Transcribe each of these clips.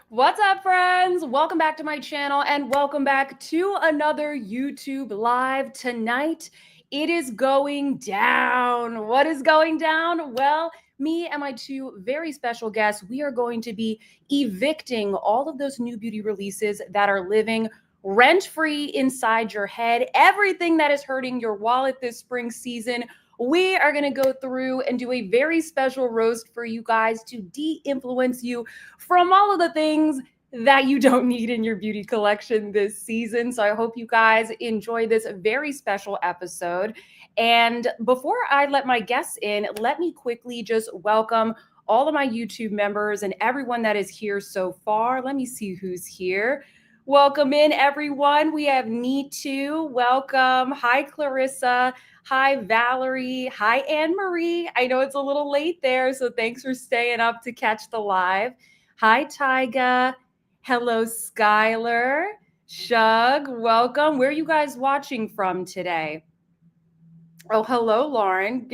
What's up, friends? Welcome back to my channel and welcome back to another YouTube Live. Tonight, it is going down. What is going down? Well, me and my two very special guests, we are going to be evicting all of those new beauty releases that are living rent-free inside your head. Everything that is hurting your wallet this spring season, we are going to go through and do a very special roast for you guys to de-influence you from all of the things that you don't need in your beauty collection this season. So I hope you guys enjoy this very special episode. And before I let my guests in, let me quickly just welcome all of my YouTube members and everyone that is here so far. Let me see who's here. Welcome in, everyone. We have MEETUP. Welcome. Hi, Clarissa. Hi, Valerie. Hi, Anne-Marie. I know it's a little late there, so thanks for staying up to catch the live. Hi, Tyga. Hello, Skylar. Shug, welcome. Where are you guys watching from today? Oh, hello, Lauren.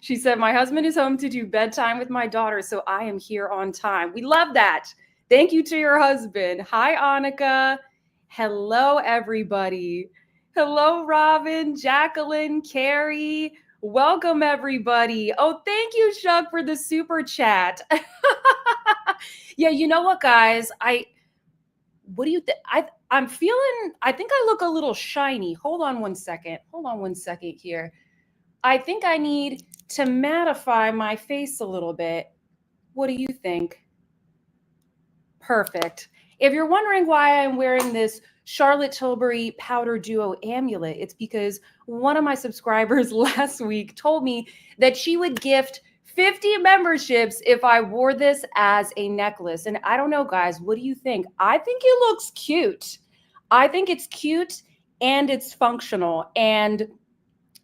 She said, my husband is home to do bedtime with my daughter, so I am here on time. We love that. Thank you to your husband. Hi, Annika. Hello, everybody. Hello, Robin, Jacqueline, Carrie. Welcome, everybody. Oh, thank you, Shug, for the super chat. Yeah, you know what, guys? What do you think? I think I look a little shiny. Hold on one second here. I think I need to mattify my face a little bit. What do you think? Perfect. If you're wondering why I'm wearing this Charlotte Tilbury Powder Duo amulet, it's because one of my subscribers last week told me that she would gift 50 memberships if I wore this as a necklace. And I don't know, guys, what do you think? I think it looks cute. I think it's cute and it's functional. And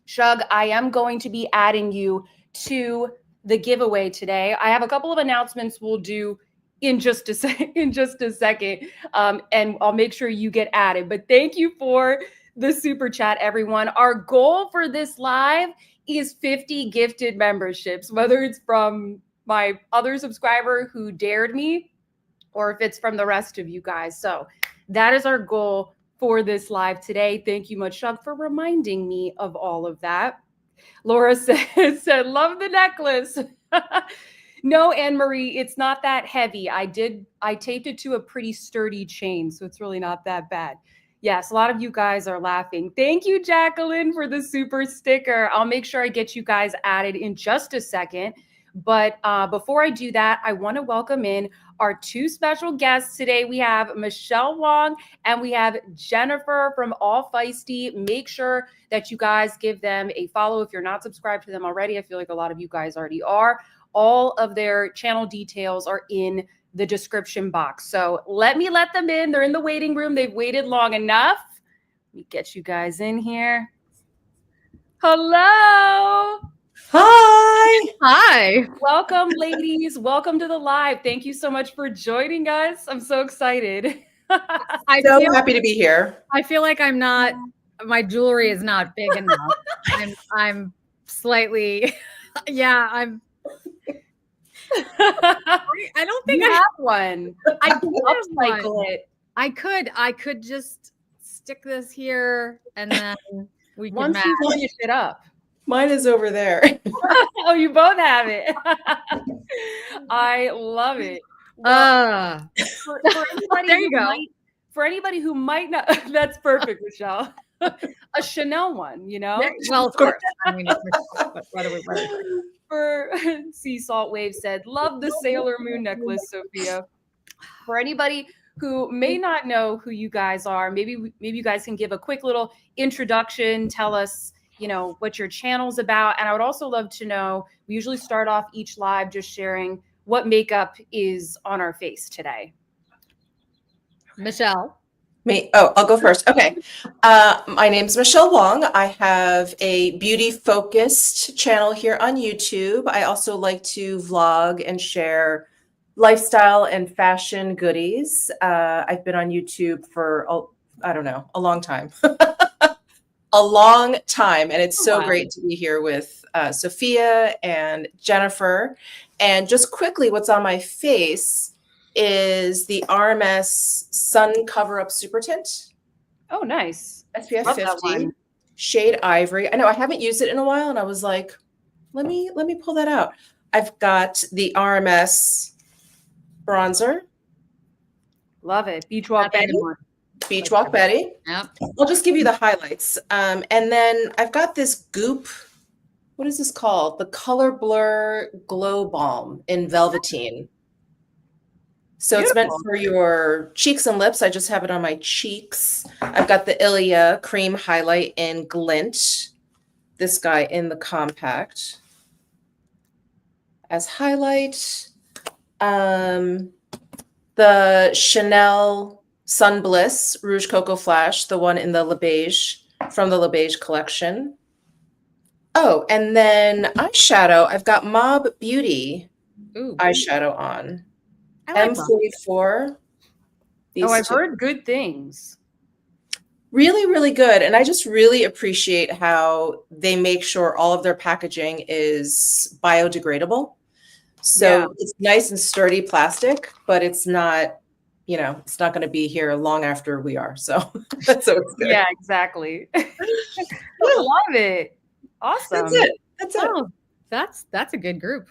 Shug, I am going to be adding you to the giveaway today. I have a couple of announcements we'll do in just a second, and I'll make sure you get added. But thank you for the super chat, everyone. Our goal for this live is 50 gifted memberships, whether it's from my other subscriber who dared me or if it's from the rest of you guys. So that is our goal for this live today. Thank you much, Shug, for reminding me of all of that. Laura said, love the necklace. No, Anne-Marie, it's not that heavy. I taped it to a pretty sturdy chain, so it's really not that bad. Yes, a lot of you guys are laughing. Thank you, Jacqueline, for the super sticker. I'll make sure I get you guys added in just a second. But before I do that, I want to welcome in our two special guests today. We have Michele Wang and we have Jennifer from ALLFEISTY. Make sure that you guys give them a follow if you're not subscribed to them already. I feel like a lot of you guys already are. All of their channel details are in the description box. So let them in. They're in the waiting room. They've waited long enough. Let me get you guys in here. Hello. Hi. Hi. Welcome, ladies. Welcome to the live. Thank you so much for joining us. I'm so excited. I'm so happy to be here. I feel like my jewelry is not big enough. I'm slightly, yeah, I don't think I have one. I can upcycle it. I could just stick this here and then we can once you finish it up. Mine is over there. Oh, you both have it. I love it. Well, for anybody there you go. For anybody who might not, that's perfect, Michele. A Chanel one, you know? Well, of course. I mean, For Sea Salt Wave said, love the Sailor Moon necklace, Sophia. For anybody who may not know who you guys are, maybe you guys can give a quick little introduction, tell us, you know, what your channel's about. And I would also love to know, we usually start off each live just sharing what makeup is on our face today. Michele. Me? Oh, I'll go first. Okay. My name's Michele Wang. I have a beauty-focused channel here on YouTube. I also like to vlog and share lifestyle and fashion goodies. I've been on YouTube for, I don't know, a long time. A long time. And it's so great to be here with Sophia and Jennifer. And just quickly, what's on my face is the RMS Sun Cover Up Super Tint. Oh, nice. SPF Love that 50, one. shade Ivory. I know I haven't used it in a while, and I was like, let me pull that out. I've got the RMS bronzer. Love it. Beach Walk That's a Betty. good one. Beach Walk Betty. Yep. I'll just give you the highlights. And then I've got this goop. What is this called? The Color Blur Glow Balm in Velveteen. So it's meant Beautiful. for your cheeks and lips. I just have it on my cheeks. I've got the Ilia Cream Highlight in Glint. This guy in the compact as highlight. The Chanel Sun Bliss Rouge Coco Flash, the one in the Le Beige, from the Le Beige collection. Oh, and then eyeshadow. I've got Mob Beauty Ooh. eyeshadow on. I like that. M44. These Oh, I've two. heard good things. Really, really good. And I just really appreciate how they make sure all of their packaging is biodegradable. So Yeah. it's nice and sturdy plastic, but it's not, you know, it's not going to be here long after we are. So, so it's good. Yeah, exactly. Love it. Awesome. That's it. That's it. Oh, that's a good group.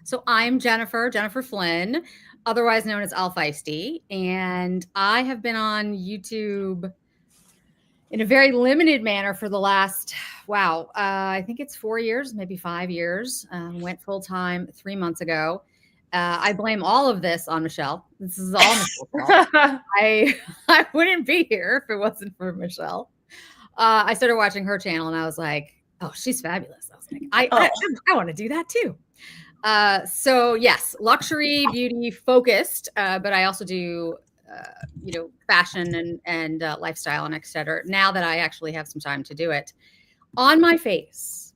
So I'm Jennifer Flynn, otherwise known as ALLFEISTY, and I have been on YouTube in a very limited manner for the last, I think it's 4 years, maybe 5 years. Went full time 3 months ago. I blame all of this on Michelle. This is all Michelle's fault. I wouldn't be here if it wasn't for Michelle. I started watching her channel and I was like, oh, she's fabulous. I was like, I want to do that too. So yes, luxury beauty focused, but I also do, fashion and lifestyle and et cetera. Now that I actually have some time to do it. On my face,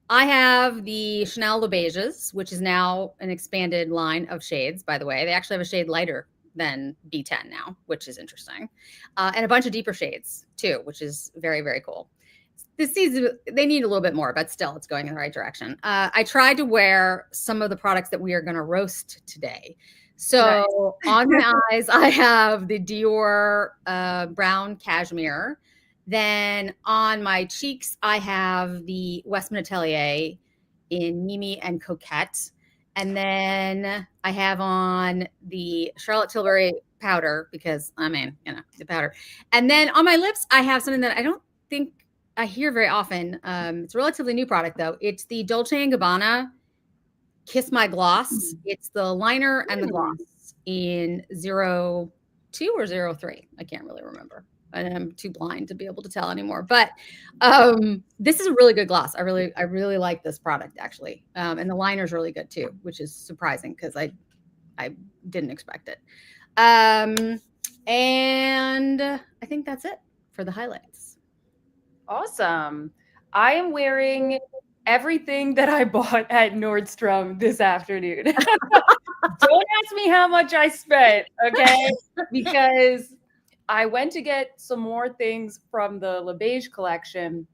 I have the Chanel Le Beiges, which is now an expanded line of shades, by the way. They actually have a shade lighter than B10 now, which is interesting. And a bunch of deeper shades too, which is very, very cool. This season, they need a little bit more, but still it's going in the right direction. I tried to wear some of the products that we are going to roast today. So nice. On my eyes, I have the Dior brown cashmere. Then on my cheeks, I have the Westman Atelier in Mimi and Coquette. And then I have on the Charlotte Tilbury powder because, the powder. And then on my lips, I have something that I don't think I hear very often. It's a relatively new product, though. It's the Dolce & Gabbana Kiss My Gloss. It's the liner and the gloss in 02 or 03. I can't really remember. I'm too blind to be able to tell anymore. But this is a really good gloss. I really like this product, actually. And the liner's really good, too, which is surprising because I didn't expect it. And I think that's it for the highlights. Awesome. I am wearing everything that I bought at Nordstrom this afternoon. Don't ask me how much I spent, okay? Because I went to get some more things from the Le Beige collection.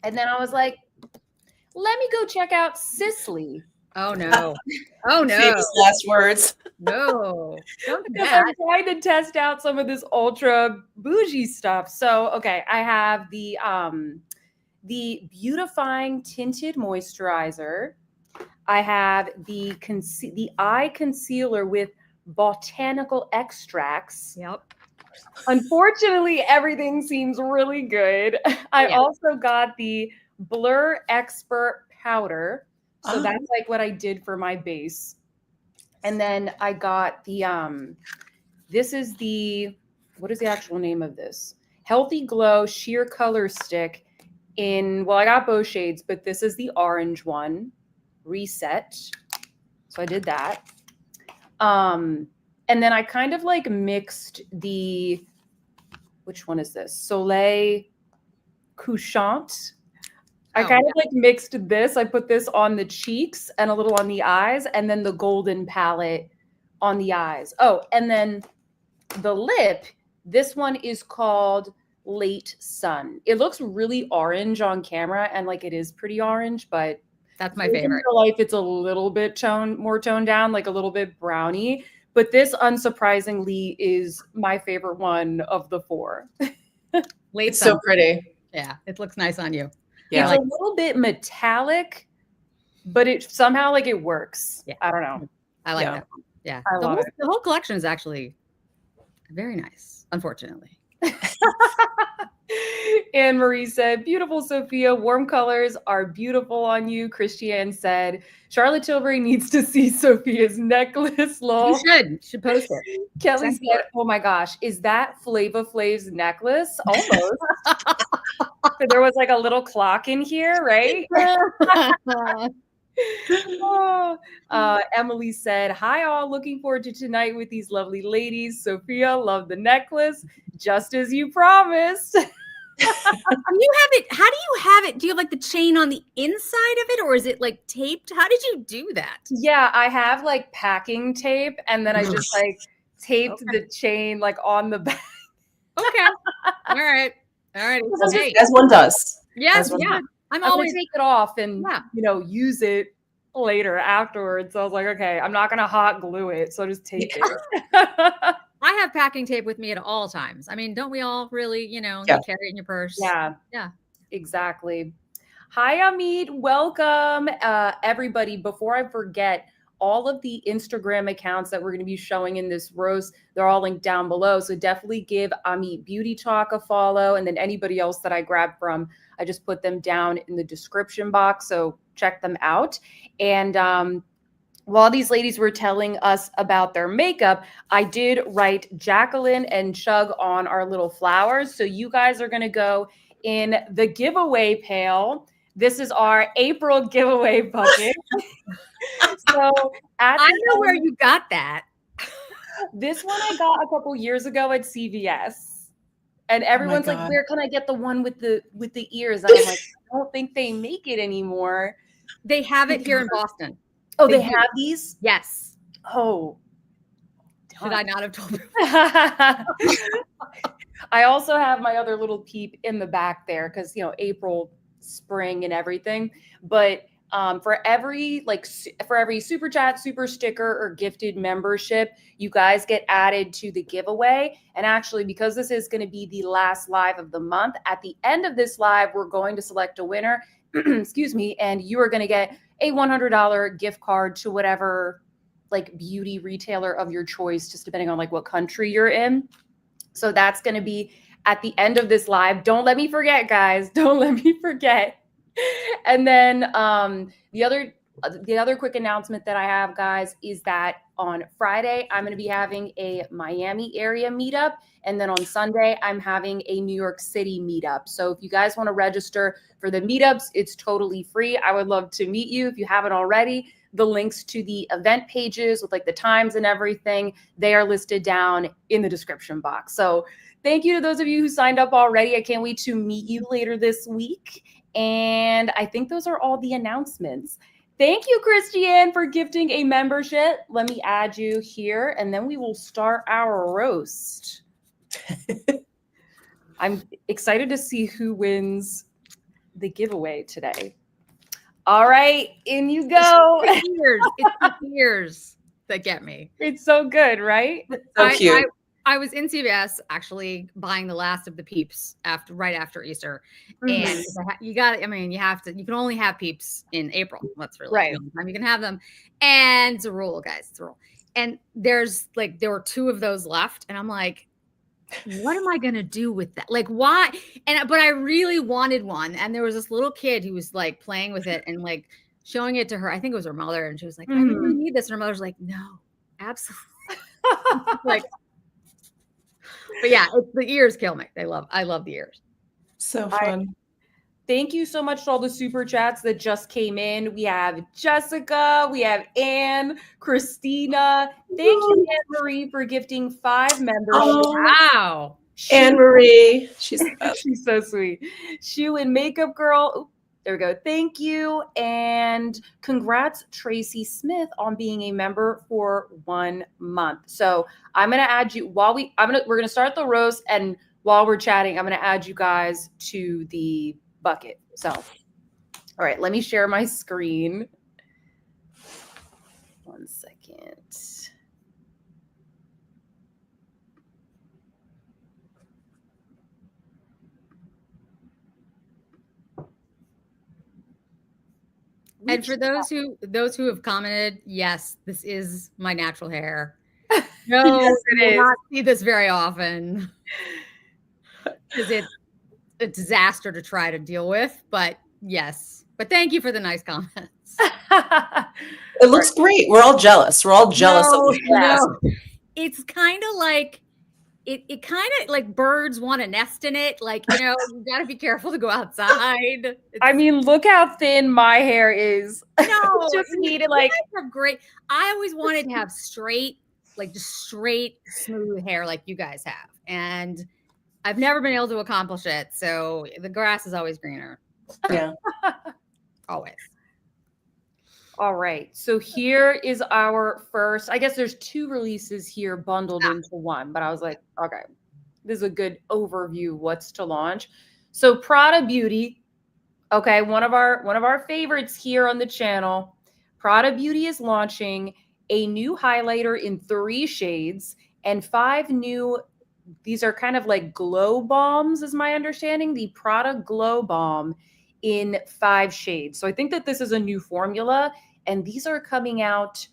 And then I was like, let me go check out Sisley. Oh, no. Oh, no. Famous last words. No. Don't do Because that. I'm trying to test out some of this ultra bougie stuff. So, okay, I have the beautifying tinted moisturizer. I have the eye concealer with botanical extracts. Yep. Unfortunately, everything seems really good. I also got the Blur Expert powder. So that's like what I did for my base. And then I got the, this is the, what is the actual name of this? Healthy Glow Sheer Color Stick in, I got both shades, but this is the orange one, Reset. So I did that. And then I kind of like mixed the, which one is this? Soleil Couchant. I kind of like mixed this. I put this on the cheeks and a little on the eyes, and then the golden palette on the eyes. Oh, and then the lip, this one is called Late Sun. It looks really orange on camera, and like it is pretty orange, but that's my favorite. In real life, it's a little bit more toned down, like a little bit browny. But this, unsurprisingly, is my favorite one of the 4. Late It's so summer. pretty. Yeah, it looks nice on you. Yeah. It's a little bit metallic, but it somehow like it works. Yeah. I don't know. I like Yeah. that one. Yeah. I love it. The whole collection is actually very nice, unfortunately. Anne Marie said, beautiful Sophia, warm colors are beautiful on you. Christiane said, Charlotte Tilbury needs to see Sophia's necklace. Lol. You should post it. Kelly said, oh my gosh, is that Flava Flav's necklace? Almost. There was like a little clock in here, right? Emily said, hi all, looking forward to tonight with these lovely ladies. Sophia, love the necklace, just as you promised. You have it. How do you have it? Do you have like the chain on the inside of it, or is it like taped? How did you do that? Yeah, I have like packing tape, and then I just like taped the chain like on the back. Okay. All right. As one does. Yes. As one Yeah. does. I'm always take it off and use it later afterwards. So I was like, okay, I'm not gonna hot glue it, so just tape it. I have packing tape with me at all times. I mean, don't we all really, you carry it in your purse? Yeah. Yeah. Exactly. Hi, Amit. Welcome, everybody. Before I forget, all of the Instagram accounts that we're going to be showing in this roast, they're all linked down below. So definitely give Amit Beauty Talk a follow. And then anybody else that I grabbed from, I just put them down in the description box. So check them out. And while these ladies were telling us about their makeup, I did write Jacqueline and Chug on our little flowers. So you guys are going to go in the giveaway pail. This is our April giveaway bucket. So I know where you got that. This one I got a couple years ago at CVS. And everyone's like, where can I get the one with the ears? And I'm like, I don't think they make it anymore. They have it here in Boston. Oh, they have these? Yes. Oh. Should I not have told you? I also have my other little peep in the back there because, April, spring and everything. But for every super chat, super sticker, or gifted membership, you guys get added to the giveaway. And actually, because this is going to be the last live of the month, at the end of this live, we're going to select a winner. Excuse me. And you are going to get a $100 gift card to whatever beauty retailer of your choice, just depending on what country you're in. So that's going to be at the end of this live. Don't let me forget, guys. Don't let me forget. And then the other quick announcement that I have, guys, is that on Friday, I'm going to be having a Miami area meetup. And then on Sunday, I'm having a New York City meetup. So if you guys want to register for the meetups, it's totally free. I would love to meet you if you haven't already. The links to the event pages with the times and everything, they are listed down in the description box. So thank you to those of you who signed up already. I can't wait to meet you later this week. And I think those are all the announcements. Thank you, Christiane, for gifting a membership. Let me add you here, and then we will start our roast. I'm excited to see who wins the giveaway today. All right, in you go. It's the ears that get me. It's so good, right? So cute. I was in CVS actually buying the last of the Peeps right after Easter, and you can only have Peeps in April. That's really the only time you can have them, and it's a rule, guys. It's a rule. And there were 2 of those left, and I'm like, what am I gonna do with that? Why? But I really wanted one, and there was this little kid who was playing with it and showing it to her. I think it was her mother, and she was like, I really need this, and her mother's like, no, absolutely. But yeah, the ears kill me. I love the ears. So fun. Thank you so much to all the super chats that just came in. We have Jessica, we have Anne, Christina. Thank you, Anne Marie, for gifting 5 members. Oh, wow. Anne Marie. She's so sweet. Shoe and Makeup Girl. Ooh, there we go. Thank you. And congrats, Tracy Smith, on being a member for 1 month. So I'm going to add you we're going to start the roast. And while we're chatting, I'm going to add you guys to the bucket. So, all right, let me share my screen. 1 second. And for those who have commented, yes, this is my natural hair. No, Yes, it you will is. not see this very often because it's a disaster to try to deal with. But yes, but thank you for the nice comments. It looks great. We're all jealous. We're all jealous of this class. No, it's kind of like it kind of like birds want to nest in it. Like, you got to be careful to go outside. I mean, look how thin my hair is. No, Just needed you like guys have great. I always wanted to have straight, like just straight, smooth hair like you guys have, and I've never been able to accomplish it. So the grass is always greener. Yeah. Always. all right. So here is our first. I guess there's 2 releases here bundled into one, but I was like, okay, this is a good overview. What's to launch? So Prada Beauty. Okay, one of our favorites here on the channel. Prada Beauty is launching a new highlighter in 3 shades and 5 new. These are kind of like glow bombs, is my understanding. The Prada Glow Bomb in 5 shades. So I think that this is a new formula, and these are coming out.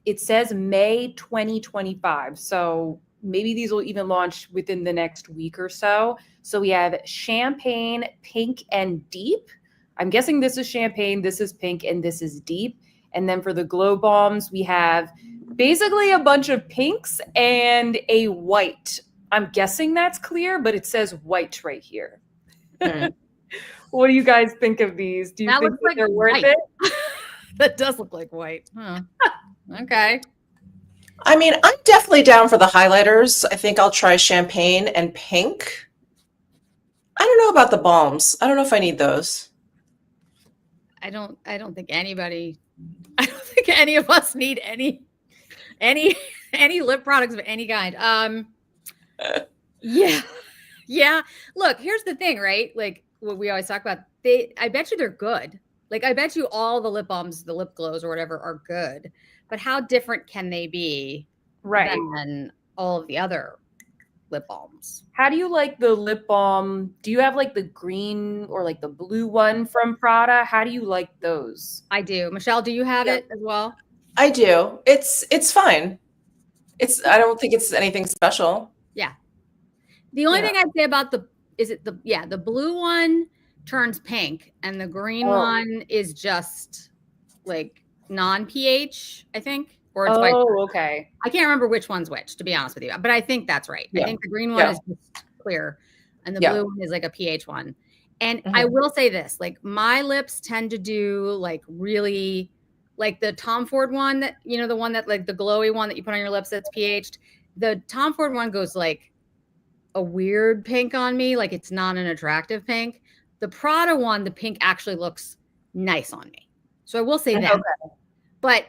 It says May 2025. So maybe these will even launch within the next week or so. So we have Champagne, Pink, and Deep. I'm guessing this is Champagne, this is Pink, and this is Deep. And then for the glow bombs, we have basically a bunch of pinks and a white. I'm guessing that's clear, but it says white right here. What do you guys think of these? Do you That think looks that like they're worth white. it? That does look like white. Huh. Okay. I mean, I'm definitely down for the highlighters. I think I'll try champagne and pink. I don't know about the balms. I don't know if I need those. I don't think anybody. I don't think any of us need any lip products of any kind. Yeah. Look, here's the thing, right? Like what we always talk about. I bet you they're good. Like I bet you all the lip balms, the lip glows or whatever are good. But how different can they be than all of the other lip balms? How do you like the lip balm? Do you have like the green or like the blue one from Prada? How do you like those? I do. Michelle, do you have it as well? I do. It's fine. I don't think it's anything special. Yeah. The only thing I'd say about the blue one turns pink and the green one is just like non-pH, I think. Or it's okay. I can't remember which one's which, to be honest with you, but I think that's right. I think the green one is just clear and the blue one is like a pH one. And I will say this, like my lips tend to do like really like the Tom Ford one that, the one that like the glowy one that you put on your lips that's pH'd. The Tom Ford one goes like a weird pink on me. Like it's not an attractive pink. The Prada one, the pink actually looks nice on me. So I will say that. Okay. But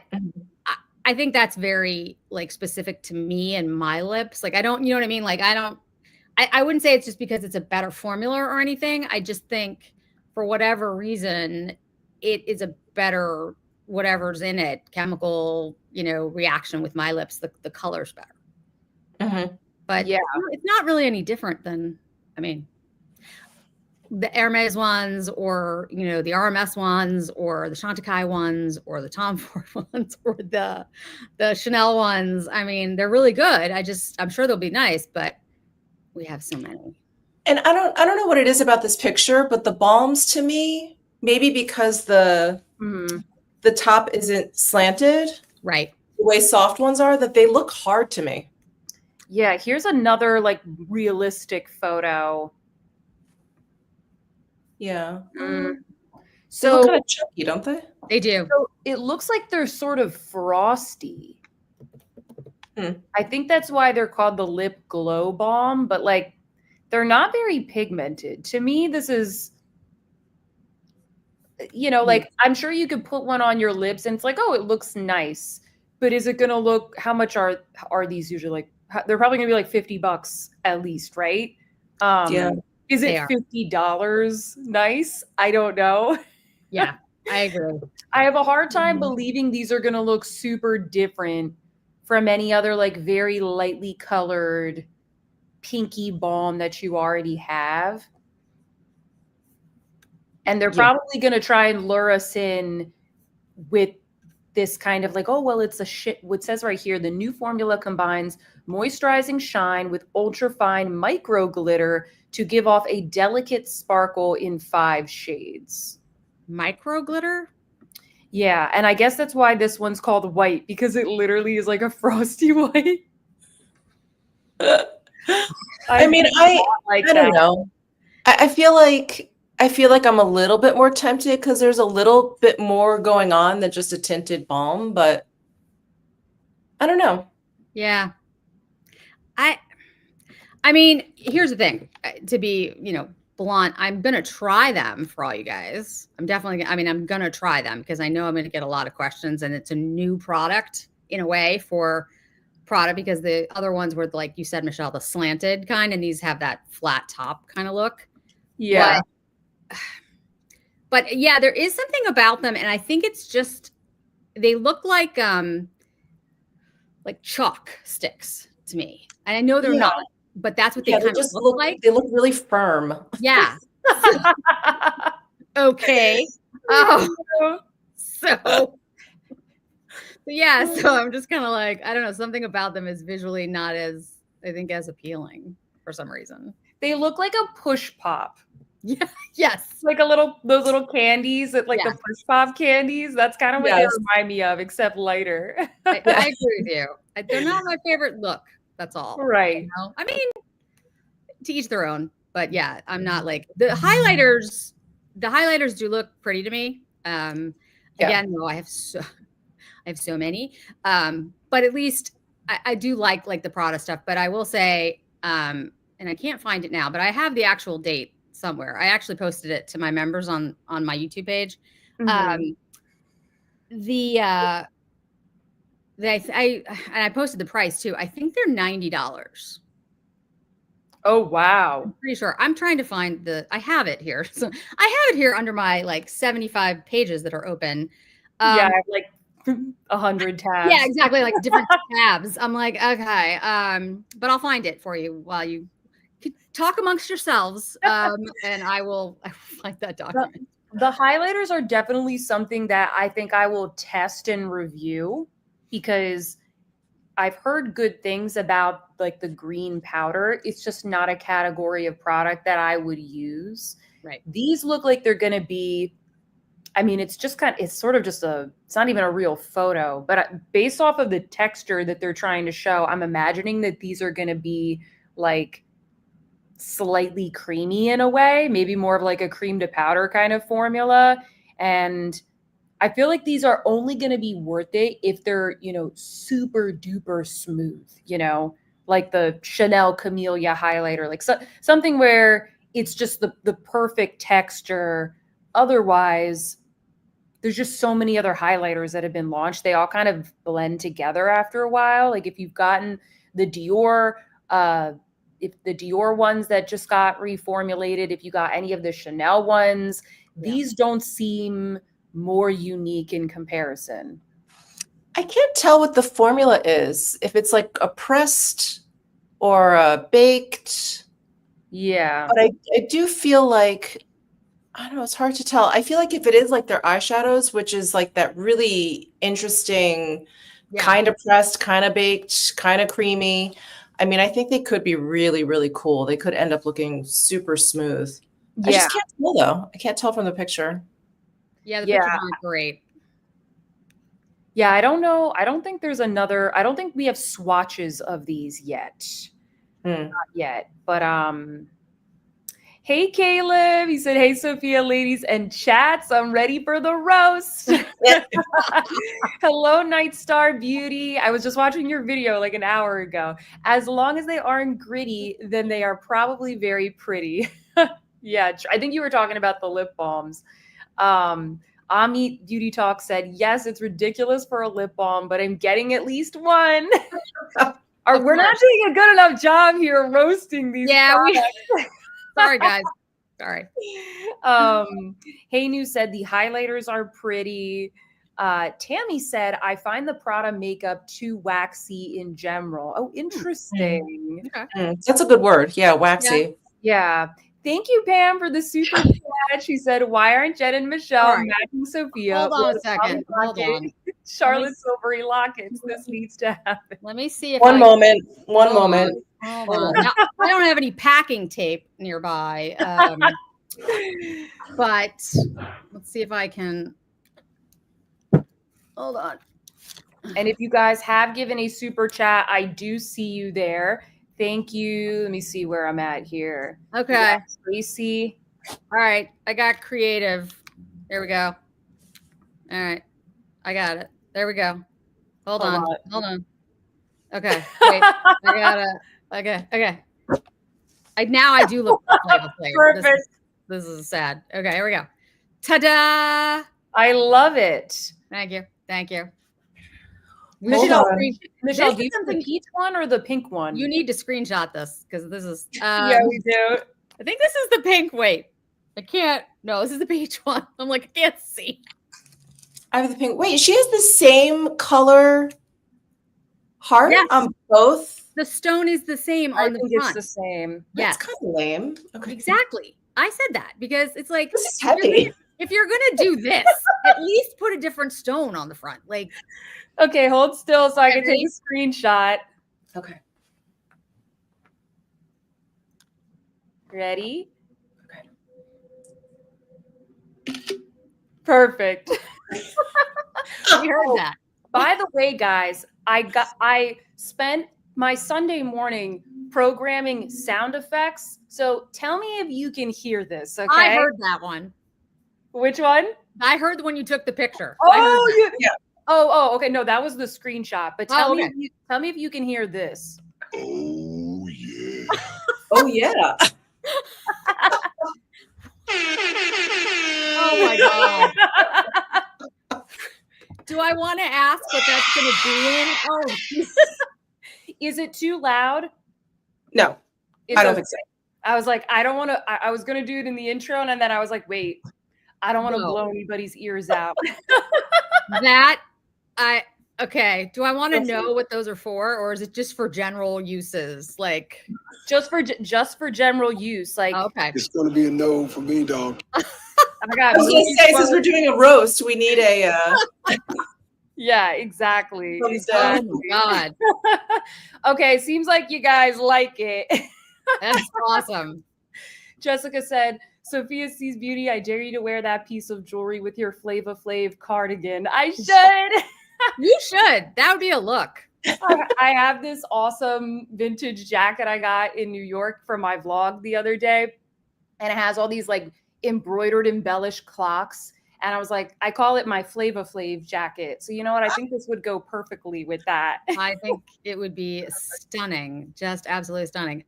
I think that's very like specific to me and my lips. Like I don't, you know what I mean? Like I wouldn't say it's just because it's a better formula or anything. I just think for whatever reason, it is a better whatever's in it, chemical, reaction with my lips. The color's better. But yeah, it's not really any different than, the Hermes ones or, the RMS ones or the Chantecaille ones or the Tom Ford ones or the Chanel ones. I mean, they're really good. I'm sure they'll be nice, but we have so many. And I don't know what it is about this picture, but the balms to me, maybe because the top isn't slanted, right? The way soft ones are, that they look hard to me. Yeah, here's another like realistic photo. Yeah. So they look kind of chunky, don't they? They do. So it looks like they're sort of frosty. I think that's why they're called the lip glow balm, but like they're not very pigmented. To me, this is, like I'm sure you could put one on your lips and it's like, oh, it looks nice. But is it going to look, how much are these usually? Like they're probably going to be like $50 at least, right? Yeah. Is it $50 nice? I don't know. Yeah, I agree. I have a hard time believing these are going to look super different from any other like very lightly colored pinky balm that you already have. And they're probably going to try and lure us in with this kind of like, oh, well, it's a shit. What says right here, the new formula combines moisturizing shine with ultra fine micro glitter to give off a delicate sparkle in 5 shades. Micro glitter? Yeah, and I guess that's why this one's called white, because it literally is like a frosty white. I mean, I don't know. I feel like I'm a little bit more tempted because there's a little bit more going on than just a tinted balm, but I don't know. Yeah. I mean, here's the thing. To be, blunt, I'm going to try them for all you guys. I'm going to try them because I know I'm going to get a lot of questions, and it's a new product in a way for Prada, because the other ones were, like you said, Michelle, the slanted kind, and these have that flat top kind of look. Yeah. But yeah, there is something about them, and I think it's just they look like chalk sticks to me. And I know they're not, but that's what they kind of look like. They look really firm. Yeah. Okay. Oh. So yeah, so I'm just kind of like, I don't know, something about them is visually not as, I think, as appealing for some reason. They look like a push pop. Yeah. Yes. Like those little candies that the push pop candies. That's kind of what they remind me of, except lighter. I agree with you. They're not my favorite look. That's all. Right. I mean, to each their own, but yeah, I'm not like the highlighters. The highlighters do look pretty to me. Again, no, I have so many. But at least I do like the Prada stuff. But I will say, and I can't find it now, but I have the actual date somewhere. I actually posted it to my members on my YouTube page. Mm-hmm. I posted the price too. I think they're $90. Oh, wow. I'm pretty sure. I'm trying to find I have it here. So I have it here under my 75 pages that are open. Yeah, I have 100 tabs. Yeah, exactly. Like different tabs. I'm like, okay. But I'll find it for you while you talk amongst yourselves. And I will find that document. The highlighters are definitely something that I think I will test and review, because I've heard good things about the green powder. It's just not a category of product that I would use. Right. These look like they're going to be, I mean, it's sort of just it's not even a real photo, but based off of the texture that they're trying to show, I'm imagining that these are going to be slightly creamy in a way, maybe more of a cream to powder kind of formula. And I feel like these are only going to be worth it if they're, super duper smooth, like the Chanel Camellia highlighter, something where it's just the perfect texture. Otherwise, there's just so many other highlighters that have been launched. They all kind of blend together after a while. Like if you've gotten the Dior, if the Dior ones that just got reformulated, if you got any of the Chanel ones, these don't seem more unique in comparison. I can't tell what the formula is, if it's a pressed or a baked. Yeah. But I do feel like, I don't know, it's hard to tell. I feel like if it is their eyeshadows, which is that really interesting kind of pressed, kind of baked, kind of creamy. I mean, I think they could be really, really cool. They could end up looking super smooth. Yeah. I just can't tell though. I can't tell from the picture. Yeah, the pictures aren't great. Yeah, I don't know. I don't think we have swatches of these yet. Not yet. But hey, Caleb. He said, hey, Sophia, ladies and chats. I'm ready for the roast. Hello, Night Star Beauty. I was just watching your video an hour ago. As long as they aren't gritty, then they are probably very pretty. Yeah, I think you were talking about the lip balms. Ami Beauty Talk said, yes, it's ridiculous for a lip balm, but I'm getting at least one. We're not doing a good enough job here roasting these products. Sorry, guys. Sorry. Hey New said the highlighters are pretty. Tammy said, I find the Prada makeup too waxy in general. Oh, interesting. Okay. That's a good word. Yeah, waxy. Yeah. Thank you, Pam, for the super chat. chat. She said, "Why aren't Jen and Michelle All right. matching Sophia? Hold on a with second. Hold on. Charlotte Silvery lockets. This needs to happen." Let me see if One moment. One moment. Hold on. Now, I don't have any packing tape nearby, but let's see if I can. Hold on. And if you guys have given a super chat, I do see you there. Thank you. Let me see where I'm at here. Okay. Tracy. All right. I got creative. There we go. All right. I got it. There we go. Hold on. Okay. Wait. I got it. Okay. Now I do look like Perfect. This is sad. Okay, here we go. Ta-da! I love it. Thank you. Michelle, Michelle, do you have the peach one or the pink one? You need to screenshot this because this is. Yeah, we do. I think this is the pink. Wait, I can't. No, this is the peach one. I'm like, I can't see. I have the pink. Wait, she has the same color heart on both? The stone is the same on the front. It's the same. That's kind of lame. Okay. Exactly. I said that because it's like, this is heavy. If you're gonna do this, at least put a different stone on the front. Like, okay, hold still so I can take a screenshot. Okay. Ready? Okay. Perfect. We heard that. By the way, guys, I spent my Sunday morning programming sound effects. So tell me if you can hear this. Okay. I heard that one. Which one? I heard the one you took the picture. Oh, yeah. Oh, okay. No, that was the screenshot. But tell me if you can hear this. Oh yeah. Oh yeah. Oh my God. Do I want to ask what that's going to be in? Oh, is it too loud? No, I don't think so. I was like, I don't want to. I was going to do it in the intro, and then I was like, wait, I don't want to blow anybody's ears out. Okay. Do I want to know what those are for, or is it just for general uses? Like just for general use. Like, okay, it's going to be a no for me, dog. Oh my God. I was going to say, since we're doing a roast, we need a. Yeah, exactly. Oh my God. Okay, seems like you guys like it. That's awesome. Jessica said, Sophia sees beauty. I dare you to wear that piece of jewelry with your Flava Flav cardigan. I should. You should. That would be a look. I have this awesome vintage jacket I got in New York for my vlog the other day. And it has all these like embroidered, embellished clocks. And I was like, I call it my Flava Flav jacket. So you know what? I think this would go perfectly with that. I think it would be stunning. Just absolutely stunning.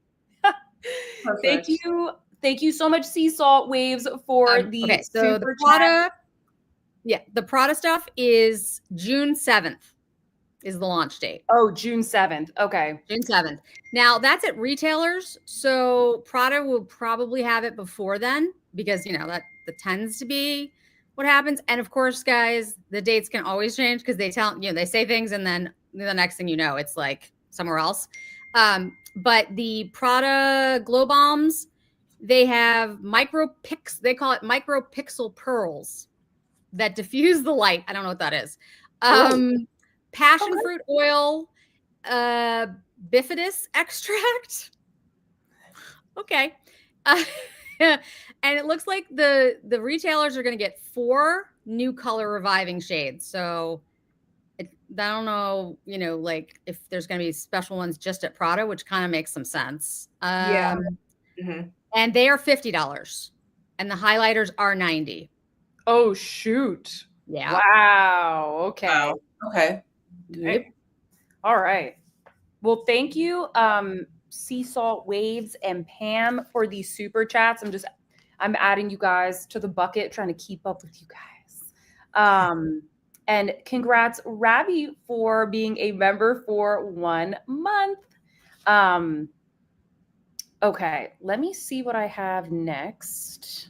Thank you. Thank you so much, Sea Salt Waves, for the super Prada. Yeah, the Prada stuff is June 7th is the launch date. Oh, June 7th. Okay. June 7th. Now that's at retailers. So Prada will probably have it before then because, you know, that tends to be what happens. And of course, guys, the dates can always change because they they say things and then the next thing you know, it's like somewhere else. But the Prada glow bombs, they have they call it micro pixel pearls that diffuse the light. I don't know what that is. Passion fruit oil, bifidus extract. Okay. And it looks like the retailers are going to get 4 new color reviving shades. So I don't know, you know, like if there's going to be special ones just at Prada, which kind of makes some sense. Yeah. And they are $50 and the highlighters are $90. Oh, shoot. Yeah. Wow. Okay. Wow. Okay. Yep. All right. Well, thank you, Sea Salt Waves and Pam, for these super chats. I'm adding you guys to the bucket, trying to keep up with you guys. And congrats, Ravi, for being a member for 1 month. Okay, let me see what I have next.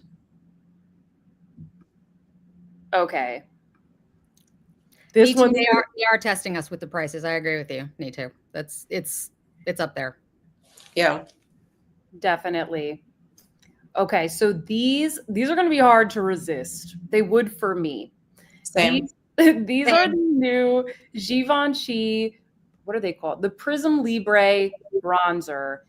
Okay. This one, they are testing us with the prices. I agree with you. Me too. It's up there. Yeah. Definitely. Okay, so these are going to be hard to resist. They would for me. Same. These are the new Givenchy, what are they called? The Prism Libre bronzer.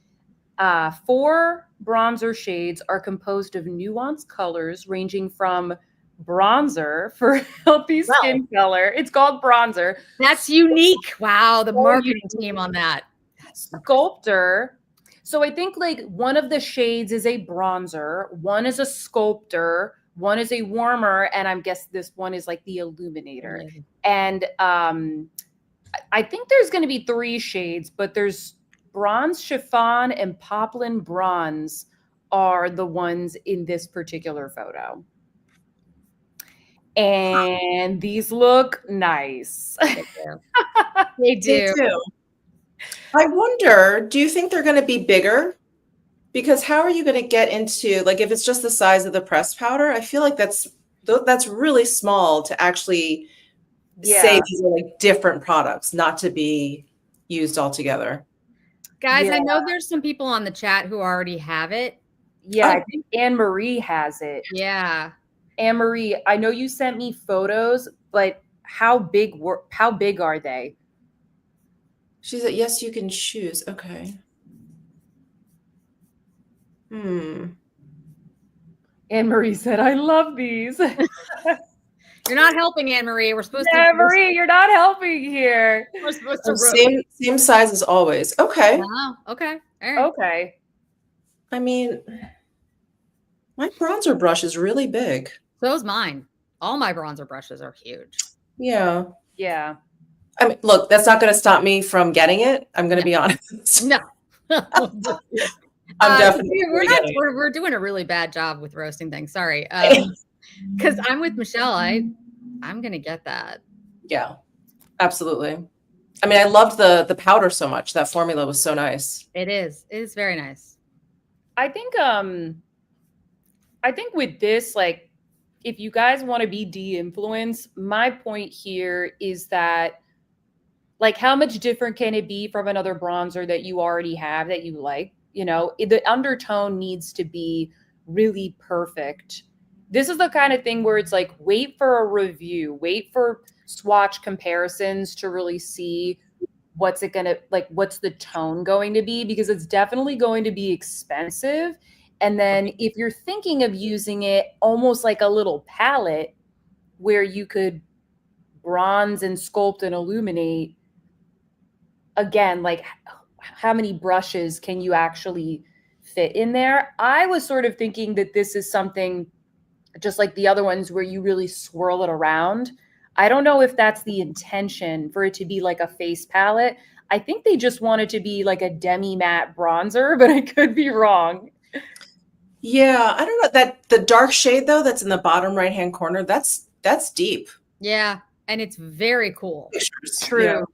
4 bronzer shades are composed of nuanced colors ranging from bronzer for healthy skin color. It's called bronzer. That's unique. Wow, the marketing team on that. Sculptor. So I think like one of the shades is a bronzer, one is a sculptor, one is a warmer, and I guess this one is like the illuminator. Amazing. And I think there's going to be 3 shades, but there's bronze chiffon and poplin bronze are the ones in this particular photo. And these look nice. They do. I wonder, do you think they're going to be bigger? Because how are you going to get into, like, if it's just the size of the pressed powder, I feel like that's really small to actually say these are like different products, not to be used all together. Guys, I know there's some people on the chat who already have it. Yeah, I think Anne-Marie has it. Yeah. Anne-Marie, I know you sent me photos, but how big are they? She said, yes, you can choose. Okay. Anne-Marie said, I love these. You're not helping, Anne-Marie. We're supposed to. Anne-Marie, you're not helping here. We're supposed to same size as always. Okay. Wow. Okay. All right. Okay. I mean, my bronzer brush is really big. So is mine. All my bronzer brushes are huge. Yeah. Yeah. I mean, look, that's not going to stop me from getting it. I'm going to be honest. No. I'm definitely we're doing a really bad job with roasting things. Sorry. Because I'm with Michelle. I'm gonna get that. Yeah, absolutely. I mean, I loved the powder so much. That formula was so nice. It is. It is very nice. I think with this, like, if you guys want to be de-influenced, my point here is that, like, how much different can it be from another bronzer that you already have that you like? You know, the undertone needs to be really perfect. This is the kind of thing where it's like, wait for a review, wait for swatch comparisons to really see what's the tone going to be, because it's definitely going to be expensive. And then if you're thinking of using it almost like a little palette where you could bronze and sculpt and illuminate, again, like, how many brushes can you actually fit in there? I was sort of thinking that this is something just like the other ones where you really swirl it around. I don't know if that's the intention for it to be like a face palette. I think they just want it to be like a demi-matte bronzer, but I could be wrong. Yeah, I don't know. That the dark shade though that's in the bottom right-hand corner, that's deep. Yeah, and it's very cool. True.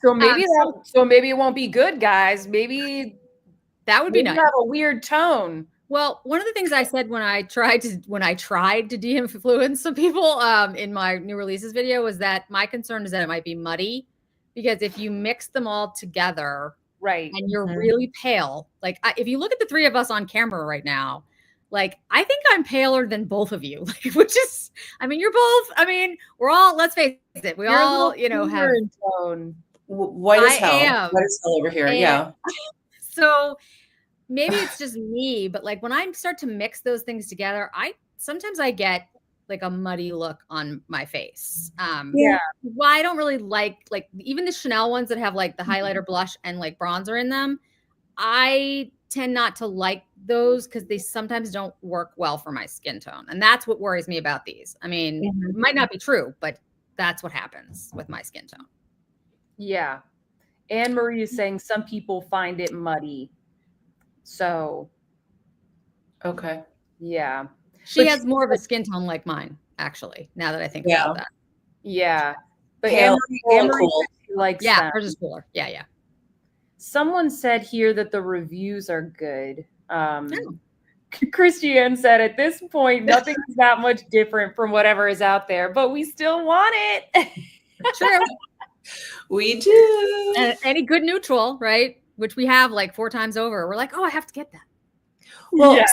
So maybe maybe it won't be good, guys. Maybe that would be nice. Have a weird tone. Well, one of the things I said when I tried to de-influence some people in my new releases video was that my concern is that it might be muddy, because if you mix them all together, right, and you're really pale, like if you look at the 3 of us on camera right now, like I think I'm paler than both of you, like, which is, I mean, you're both. I mean, we're all. Let's face it, we all, have tone. White as hell. White as hell over here. Yeah. So maybe it's just me, but like when I start to mix those things together, sometimes I get like a muddy look on my face. Well, I don't really like even the Chanel ones that have like the highlighter, blush, and like bronzer in them. I tend not to like those because they sometimes don't work well for my skin tone. And that's what worries me about these. I mean, it might not be true, but that's what happens with my skin tone. Yeah. Anne-Marie is saying some people find it muddy. So. Okay. Yeah. She has more of a skin tone like mine, actually, now that I think about that. Yeah. But Pale, Anne-Marie cool. likes that. Hers is cooler. Yeah. Someone said here that the reviews are good. Christiane said at this point, nothing is that much different from whatever is out there, but we still want it. True. We do. And any good neutral, right? Which we have like 4 times over. We're like, oh, I have to get that. Well, Yeah.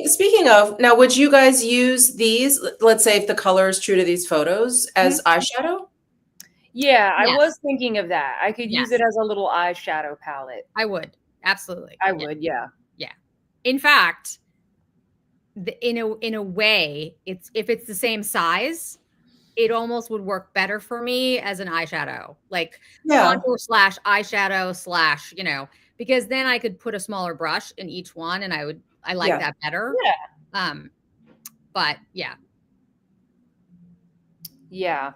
speaking of, now, would you guys use these, let's say if the color is true to these photos, as eyeshadow? Yeah, I Yes. was thinking of that. I could use Yes. it as a little eyeshadow palette. I would. Absolutely. I Yeah. would, yeah. Yeah. In fact, in a way, if it's the same size, it almost would work better for me as an eyeshadow, like Yeah. contour slash eyeshadow slash, because then I could put a smaller brush in each one, and I like Yeah. that better. Yeah. But yeah. Yeah.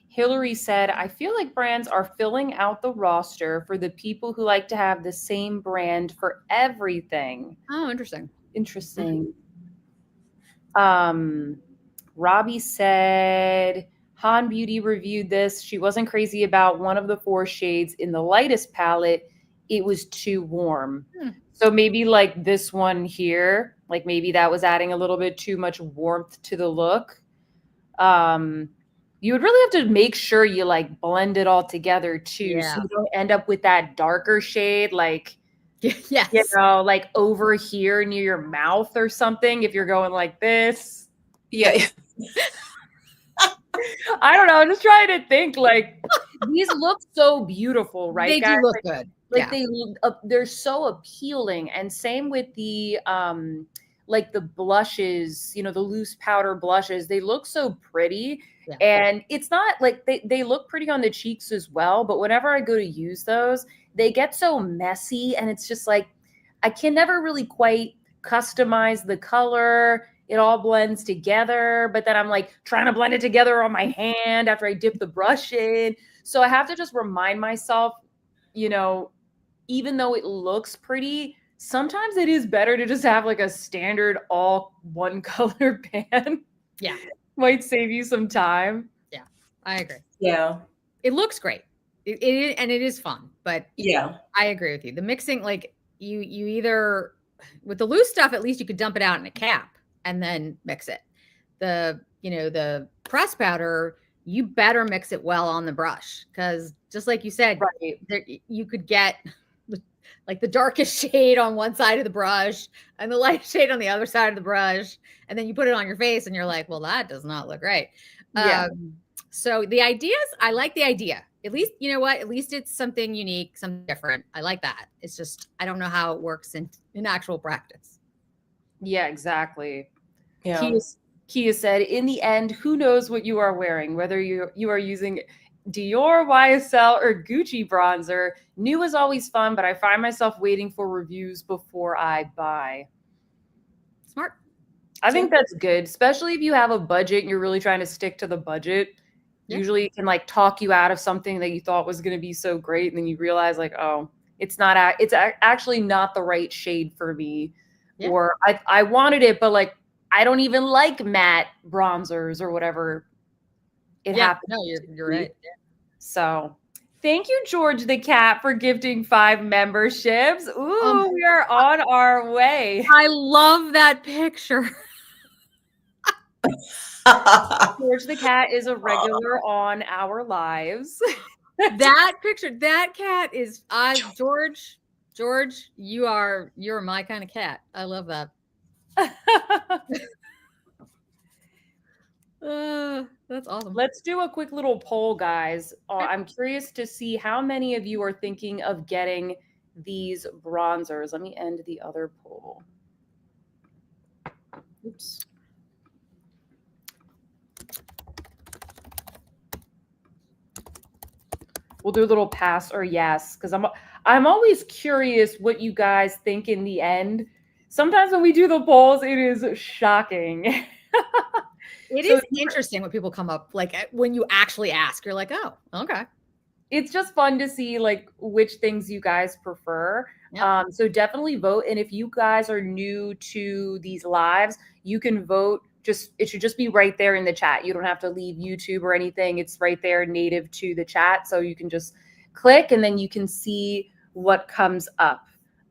Hillary said, I feel like brands are filling out the roster for the people who like to have the same brand for everything. Oh, interesting. Interesting. Robbie said, Han Beauty reviewed this. She wasn't crazy about one of the 4 shades in the lightest palette. It was too warm. So maybe like this one here, like maybe that was adding a little bit too much warmth to the look. You would really have to make sure you like blend it all together too. So you don't end up with that darker shade, like, yes, like over here near your mouth or something. If you're going like this. Yeah. I don't know. I'm just trying to think. Like these look so beautiful, right? They guys? do look like, good. Like they're so appealing, and same with the like the blushes. The loose powder blushes. They look so pretty, and it's not like they look pretty on the cheeks as well. But whenever I go to use those, they get so messy, and it's just like I can never really quite customize the color. It all blends together, but then I'm like trying to blend it together on my hand after I dip the brush in. So I have to just remind myself, even though it looks pretty, sometimes it is better to just have like a standard all one color pan. Yeah. Might save you some time. Yeah, I agree. Yeah. It looks great. And it is fun, but yeah, I agree with you. The mixing, like you either, with the loose stuff, at least you could dump it out in a cap and then mix it. The press powder, you better mix it well on the brush, because just like you said, you could get like the darkest shade on one side of the brush and the lightest shade on the other side of the brush, and then you put it on your face and you're like, well, that does not look right. So the ideas, I like the idea. At least, you know what? At least it's something unique, something different. I like that. It's just, I don't know how it works in actual practice. Yeah, exactly. Yeah. Kia said, in the end, who knows what you are wearing, whether you are using Dior, YSL, or Gucci bronzer. New is always fun, but I find myself waiting for reviews before I buy. Smart. I think that's good, especially if you have a budget and you're really trying to stick to the budget. Usually it can like talk you out of something that you thought was going to be so great, and then you realize like, oh, it's actually not the right shade for me. Or I wanted it, but like I don't even like matte bronzers or whatever it happens. No, you're right. So thank you, George the Cat, for gifting 5 memberships. Ooh, we are on our way. I love that picture. George the Cat is a regular on our lives. That picture, that cat is George, you're my kind of cat. I love that. That's awesome. Let's do a quick little poll, guys. I'm curious to see how many of you are thinking of getting these bronzers. Let me end the other poll. Oops. We'll do a little pass or yes, because I'm always curious what you guys think in the end. Sometimes when we do the polls, it is shocking. It is interesting when people come up, like when you actually ask, you're like, oh, okay. It's just fun to see like which things you guys prefer. So definitely vote. And if you guys are new to these lives, you can vote. It should just be right there in the chat. You don't have to leave YouTube or anything. It's right there native to the chat. So you can just click and then you can see what comes up.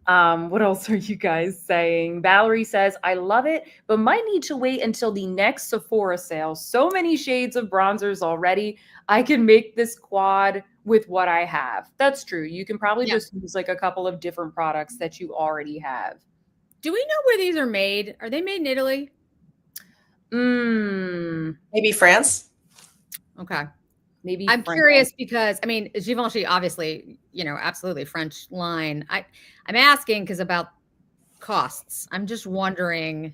What else are you guys saying? Valerie says, I love it, but might need to wait until the next Sephora sale. So many shades of bronzers already. I can make this quad with what I have. That's true. You can probably just use like a couple of different products that you already have. Do we know where these are made? Are they made in Italy? Maybe France. Okay. Maybe I'm French. curious because, I mean, Givenchy, obviously, you know, absolutely French line. I'm asking because about costs. I'm just wondering.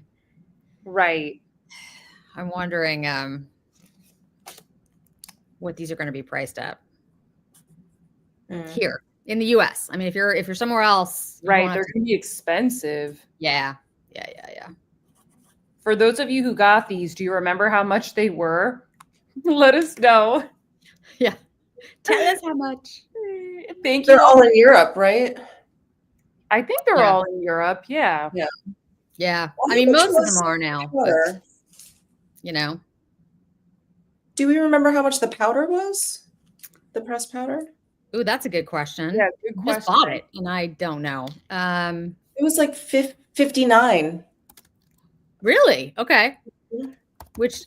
Right. I'm wondering what these are going to be priced at here in the US. I mean, if you're somewhere else, Right, they're going to be expensive. Yeah. For those of you who got these, do you remember how much they were? Let us know. Yeah. Tell us how much. Thank you. They're all in Europe, right? I think they're all in Europe. Yeah. Yeah. Well, I mean, how much most of was them are now, but, powder? you know. Do we remember how much the powder was? The pressed powder? Ooh, that's a good question. Yeah, good I just question. bought it and I don't know. It was like 59. Really? Okay. Which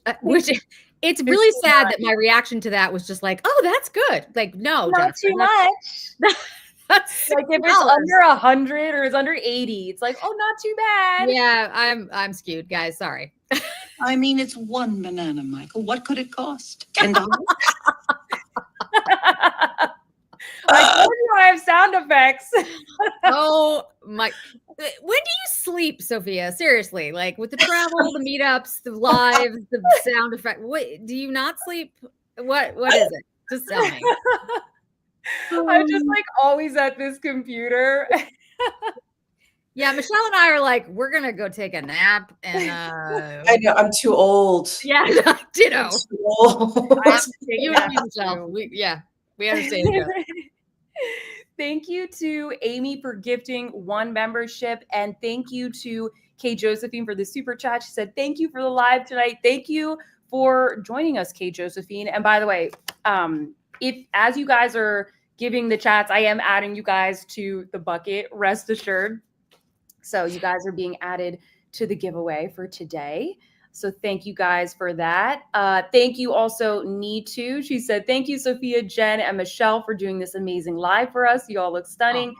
it's really sad that my reaction to that was just like, oh, that's good. Like, no, not Jennifer, too much. That's Like if it's under 100 or it's under 80, it's like, oh, not too bad. Yeah, I'm skewed, guys. Sorry. I mean, it's one banana, Michael. What could it cost? $10? I told you I have sound effects. Oh my! When do you sleep, Sophia? Seriously, like with the travel, the meetups, the lives, the sound effect. What do you not sleep? What is it? Just tell me. I'm just like always at this computer. Yeah, Michelle and I are like, we're gonna go take a nap, and I know I'm too old. yeah, ditto. Too old. You and me, Michelle. We understand you. Thank you to Amy for gifting 1 membership, and thank you to Kay Josephine for the super chat. She said, "Thank you for the live tonight. Thank you for joining us, Kay Josephine." And by the way, if as you guys are giving the chats, I am adding you guys to the bucket. Rest assured. So you guys are being added to the giveaway for today. So thank you guys for that. Thank you also, Need2. She said, thank you, Sophia, Jen, and Michelle for doing this amazing live for us. You all look stunning.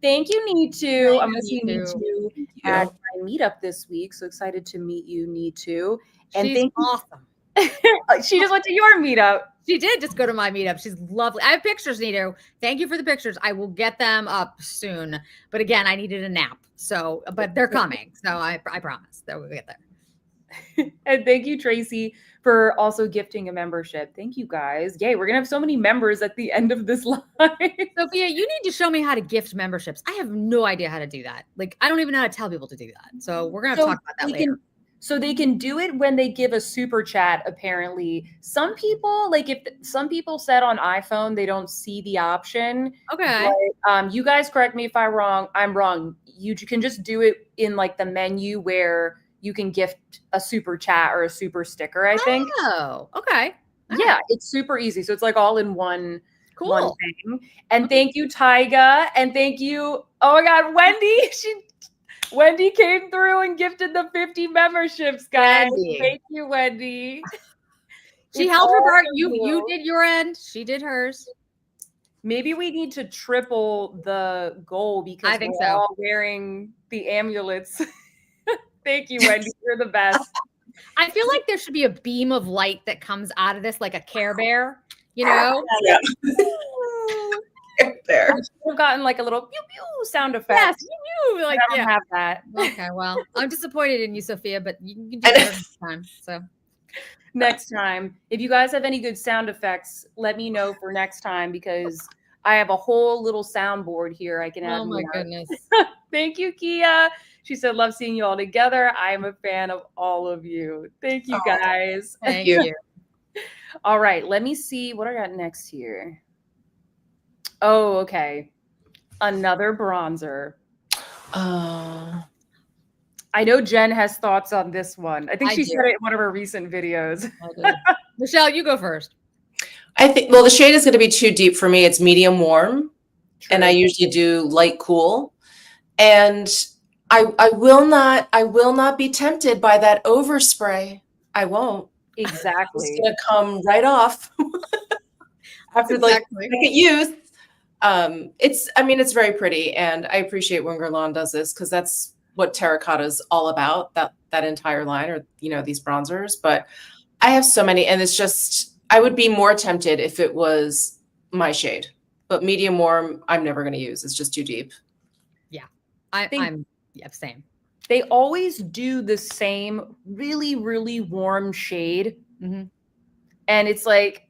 Thank you, Need2. I'm going to see Need2 at my meetup this week. So excited to meet you, Need2. And She's awesome. She just went to your meetup. She did just go to my meetup. She's lovely. I have pictures, Nito. Thank you for the pictures. I will get them up soon. But again, I needed a nap. So, but they're coming. So I promise that we'll get there. And thank you, Tracy, for also gifting a membership. Thank you, guys. Yay, we're going to have so many members at the end of this live. Sophia, you need to show me how to gift memberships. I have no idea how to do that. Like, I don't even know how to tell people to do that. So we're going to talk about that later. So they can do it when they give a super chat, apparently. Some people, like if some people said on iPhone, they don't see the option. Okay. But, you guys correct me if I'm wrong. You can just do it in like the menu where you can gift a super chat or a super sticker, I think. Oh, okay. Yeah, it's super easy. So it's like all in one thing. And Okay. thank you, Tyga. And thank you, oh my God, Wendy. Wendy came through and gifted the 50 memberships, guys. Wendy. Thank you, Wendy. She held her part. You did your end. She did hers. Maybe we need to triple the goal because I think we're so. all wearing the amulets. Thank you, Wendy. You're the best. I feel like there should be a beam of light that comes out of this like a Care Bear, you know? Yeah. There. I should have gotten like a little pew pew sound effect. Yes, you knew. Like, I don't have that. Okay, well, I'm disappointed in you, Sophia, but you can do better next time. So Next time, if you guys have any good sound effects, let me know for next time because I have a whole little soundboard here. I can add. oh my more. goodness. Thank you, Kia. She said, love seeing you all together. I am a fan of all of you. Thank you, guys. Thank you. All right, let me see what I got next here. Oh, okay. Another bronzer. Uh, I know Jen has thoughts on this one. I think I she do. said it in one of her recent videos. Michelle, you go first. I think, well, the shade is going to be too deep for me. It's medium warm, and I True. usually do light cool. And I will not be tempted by that overspray. I won't. Exactly. It's going to come right off after like second use. It's very pretty, and I appreciate when Guerlain does this because that's what terracotta is all about, that entire line, or these bronzers. But I have so many, and it's just, I would be more tempted if it was my shade. But medium warm, I'm never going to use. It's just too deep. Yeah, same. They always do the same really, really warm shade. Mm-hmm. And it's like,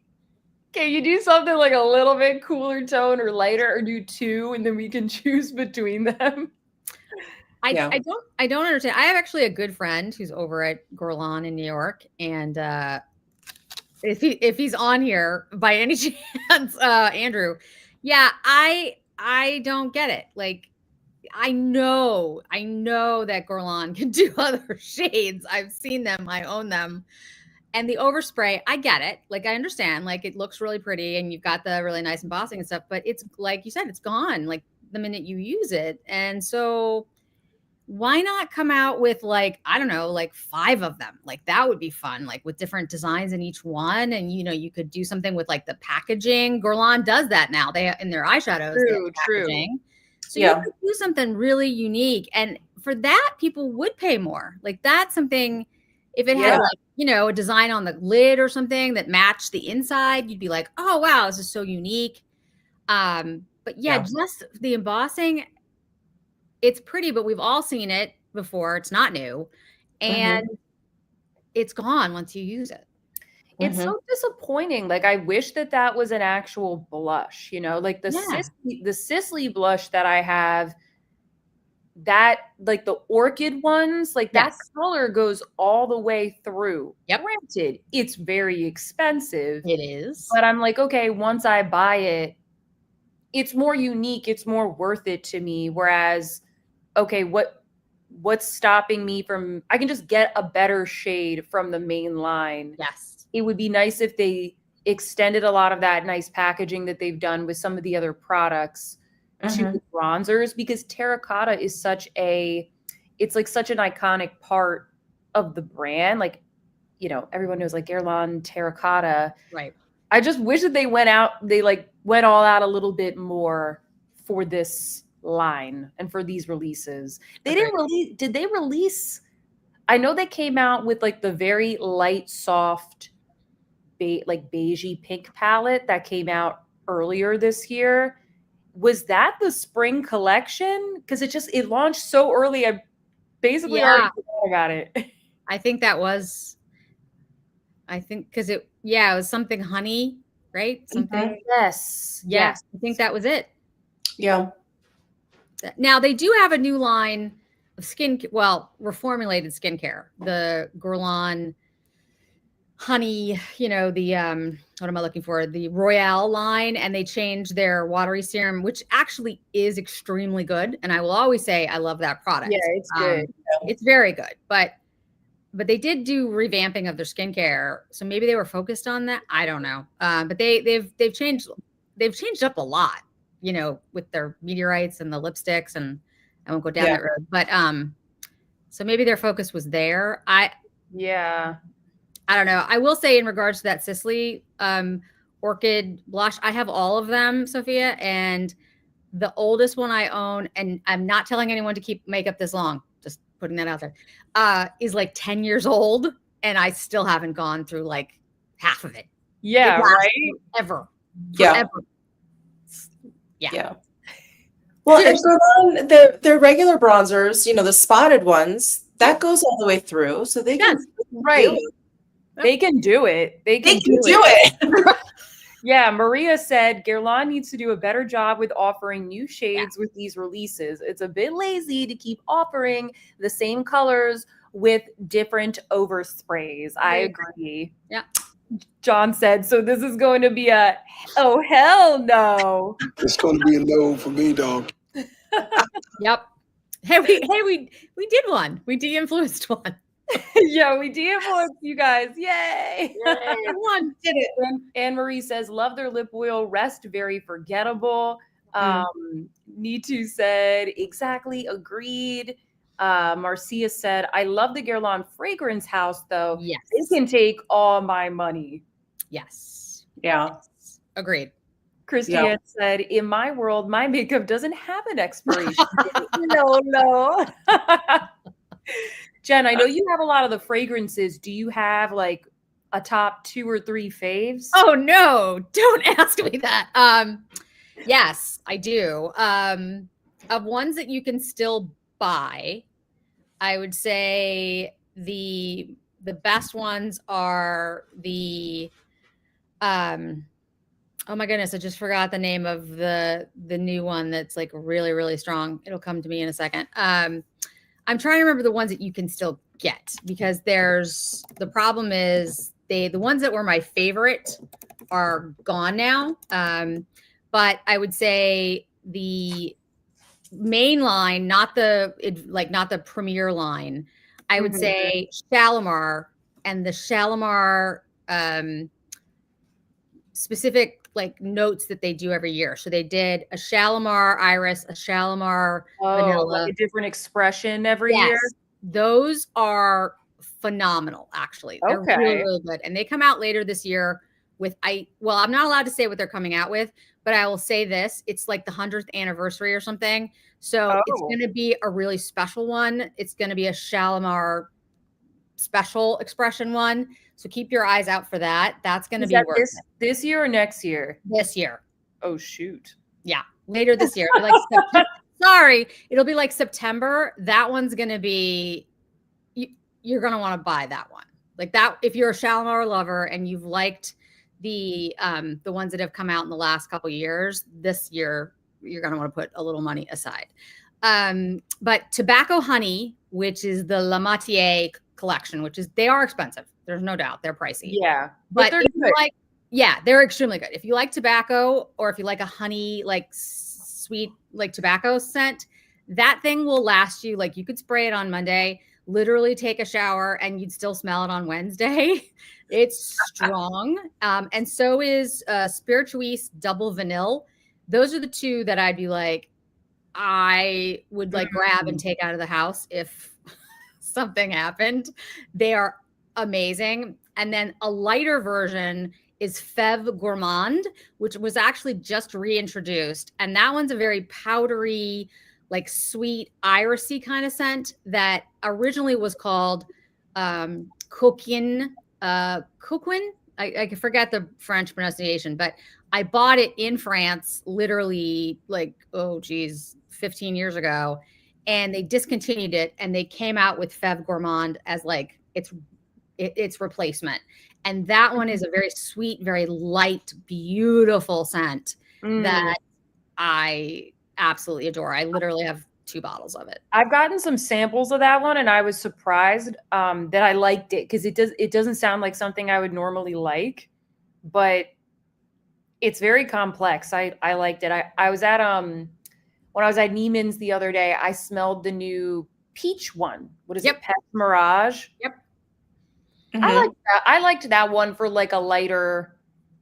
can you do something like a little bit cooler tone or lighter, or do two, and then we can choose between them? I don't understand. I have actually a good friend who's over at Guerlain in New York, and if he's on here by any chance, Andrew, yeah, I don't get it. Like, I know that Guerlain can do other shades. I've seen them. I own them. And the overspray, I get it. Like, I understand. Like, it looks really pretty, and you've got the really nice embossing and stuff. But it's like you said, it's gone like the minute you use it. And so, why not come out with, like, I don't know, like 5 of them? Like, that would be fun. Like, with different designs in each one, and you could do something with like the packaging. Guerlain does that now. They in their eyeshadows. True. So you could do something really unique, and for that, people would pay more. Like, that's something. If it had like, a design on the lid or something that matched the inside, you'd be like, oh, wow, this is so unique. But just the embossing, it's pretty, but we've all seen it before. It's not new. And it's gone once you use it. It's so disappointing. Like, I wish that was an actual blush, like the Sisley blush that I have, that, like, the orchid ones, like that color goes all the way through. Yep. Granted, it's very expensive. It is. But I'm like, okay, once I buy it, it's more unique. It's more worth it to me. Whereas, okay, what's stopping me from, I can just get a better shade from the main line. Yes. It would be nice if they extended a lot of that nice packaging that they've done with some of the other products to the bronzers, because terracotta is such an iconic part of the brand. Like, everyone knows, like, Guerlain terracotta. Right. I just wish that they went all out a little bit more for this line and for these releases. Did they release? I know they came out with like the very light, soft, beigey pink palette that came out earlier this year. Was that the spring collection? Because it launched so early. I basically already forgot about it. I think because it was something honey, right? Something. Yes. I think that was it. Yeah. Now they do have a new line of reformulated skincare. The Guerlain honey, what am I looking for? The Royale line, and they changed their watery serum, which actually is extremely good. And I will always say I love that product. Yeah, it's good. It's very good. But they did do revamping of their skincare, so maybe they were focused on that. I don't know. But they've changed up a lot, with their meteorites and the lipsticks, and I won't go down that road. But so maybe their focus was there. I don't know. I will say, in regards to that Sisley orchid blush, I have all of them, Sophia, and the oldest one I own, and I'm not telling anyone to keep makeup this long, just putting that out there, is like 10 years old, and I still haven't gone through like half of it. Yeah, right? Forever. Yeah. Yeah. Well, and Guerlain, their regular bronzers, the spotted ones, that goes all the way through, so they can They can do it. They can do it. Yeah, Maria said Guerlain needs to do a better job with offering new shades with these releases. It's a bit lazy to keep offering the same colors with different oversprays. I agree. Yeah. John said, so this is going to be oh, hell no. It's going to be a no for me, dog. Yep. Hey, we did one. We de-influenced one. Yeah, we de-influenced you guys. Yay. One did it. Anne Marie says, love their lip oil. Rest very forgettable. Nitu said, exactly, agreed. Marcia said, I love the Guerlain fragrance house, though. Yes. They can take all my money. Yes. Yeah. Agreed. Christiane said, in my world, my makeup doesn't have an expiration date. No. Jen, I know you have a lot of the fragrances. Do you have like a top 2 or 3 faves? Oh no, don't ask me that. Yes, I do. Of ones that you can still buy, I would say the best ones are the oh my goodness, I just forgot the name of the new one that's like really, really strong. It'll come to me in a second. I'm trying to remember the ones that you can still get, because the problem is the ones that were my favorite are gone now. But I would say the main line, not the premier line, I would say Shalimar, and the Shalimar specific like notes that they do every year. So they did a Shalimar Iris, a Shalimar Vanilla. Like a different expression every year. Those are phenomenal, actually. They're really, really good. And they come out later this year with I'm not allowed to say what they're coming out with, but I will say this. It's like the 100th anniversary or something. So it's going to be a really special one. It's going to be a Shalimar special expression one. So keep your eyes out for that. That's going to be worth it. This year or next year? This year. Oh, shoot. Yeah. Later this year. Like sorry. It'll be like September. That one's going to be, you're going to want to buy that one. Like that, if you're a Shalimar lover and you've liked the ones that have come out in the last couple of years, this year, you're going to want to put a little money aside. But Tobacco Honey, which is the La Moitié collection, they are expensive. There's no doubt they're pricey. Yeah. But they're good. They're extremely good. If you like tobacco, or if you like a honey, like sweet, like tobacco scent, that thing will last you. Like you could spray it on Monday, literally take a shower, and you'd still smell it on Wednesday. It's strong. And so is Spirituiste Double Vanille. Those are the two that I'd be like, I would like grab and take out of the house if something happened. They are amazing. And then a lighter version is Fève Gourmande, which was actually just reintroduced. And that one's a very powdery, like sweet, irisy kind of scent that originally was called Coquin. I forget the French pronunciation, but I bought it in France literally like, 15 years ago. And they discontinued it, and they came out with Fève Gourmande as like its replacement. And that one is a very sweet, very light, beautiful scent that I absolutely adore. I literally have 2 bottles of it. I've gotten some samples of that one, and I was surprised that I liked it, because it doesn't sound like something I would normally like, but it's very complex. I liked it. I was at when I was at Neiman's the other day, I smelled the new peach one. What is it? Pet Mirage. Yep. I liked that one for like a lighter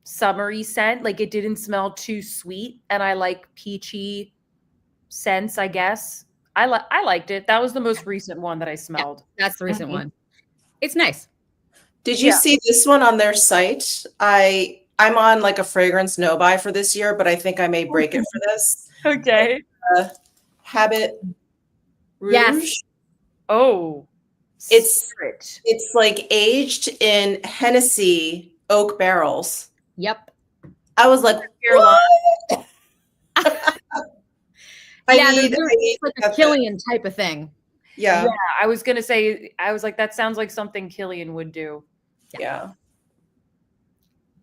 summery scent. Like it didn't smell too sweet, and I like peachy scents, I guess. I liked it. That was the most recent one that I smelled. Yeah, that's the recent one. It's nice. Did you see this one on their site? I'm on like a fragrance no buy for this year, but I think I may break it for this. Okay. Habit Rouge. Yes. Oh, it's like aged in Hennessy oak barrels. Yep. I was like, what? It's like a Killian type of thing. Yeah. I was gonna say, I was like, that sounds like something Killian would do. Yeah.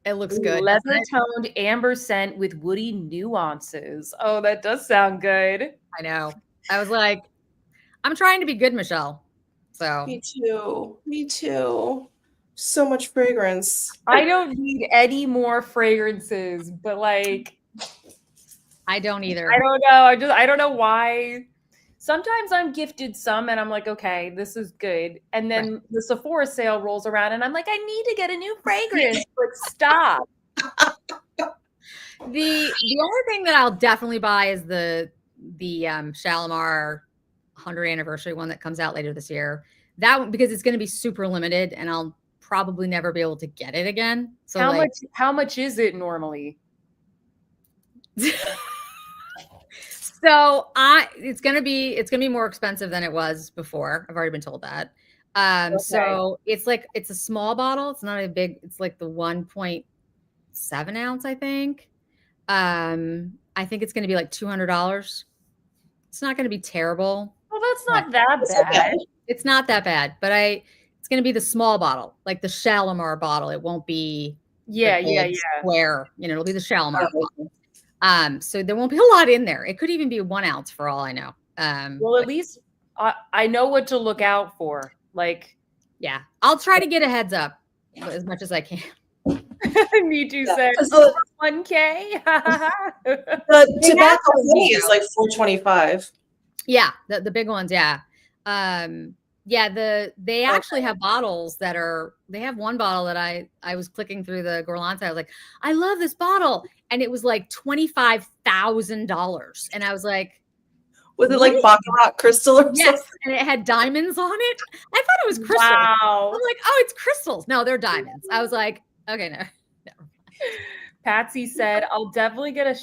It looks good. Leather toned amber scent with woody nuances. Oh, that does sound good. I know. I was like, I'm trying to be good, Michelle. So Me too. So much fragrance. I don't need any more fragrances, but like, I don't either. I don't know. I don't know why. Sometimes I'm gifted some and I'm like, okay, this is good. And then the Sephora sale rolls around and I'm like, I need to get a new fragrance, but stop. The only thing that I'll definitely buy is the Shalimar 100th anniversary one that comes out later this year. That one, because it's going to be super limited and I'll probably never be able to get it again. So how much is it normally? So it's gonna be more expensive than it was before. I've already been told that. So it's a small bottle. It's not a big. It's like the 1.7 ounce, I think. I think it's gonna be like $200. It's not gonna be terrible. Well, that's not that bad. It's not that bad, but it's gonna be the small bottle, like the Shalimar bottle. It won't be square. It'll be the Shalimar bottle. So there won't be a lot in there. It could even be 1 ounce for all I know. Well, at least I know what to look out for. Like, yeah, I'll try to get a heads up as much as I can. Me too said 1K. The tobacco honey is like $4.25. Yeah, the big ones, yeah. They actually have bottles that they have one bottle that I was clicking through the Gourland site. I was like, I love this bottle. And it was like $25,000. And I was like, was it like baccarat crystal or something? Yes, and it had diamonds on it. I thought it was crystals. Wow. I'm like, oh, it's crystals. No, they're diamonds. I was like, okay, no. Patsy said, I'll definitely get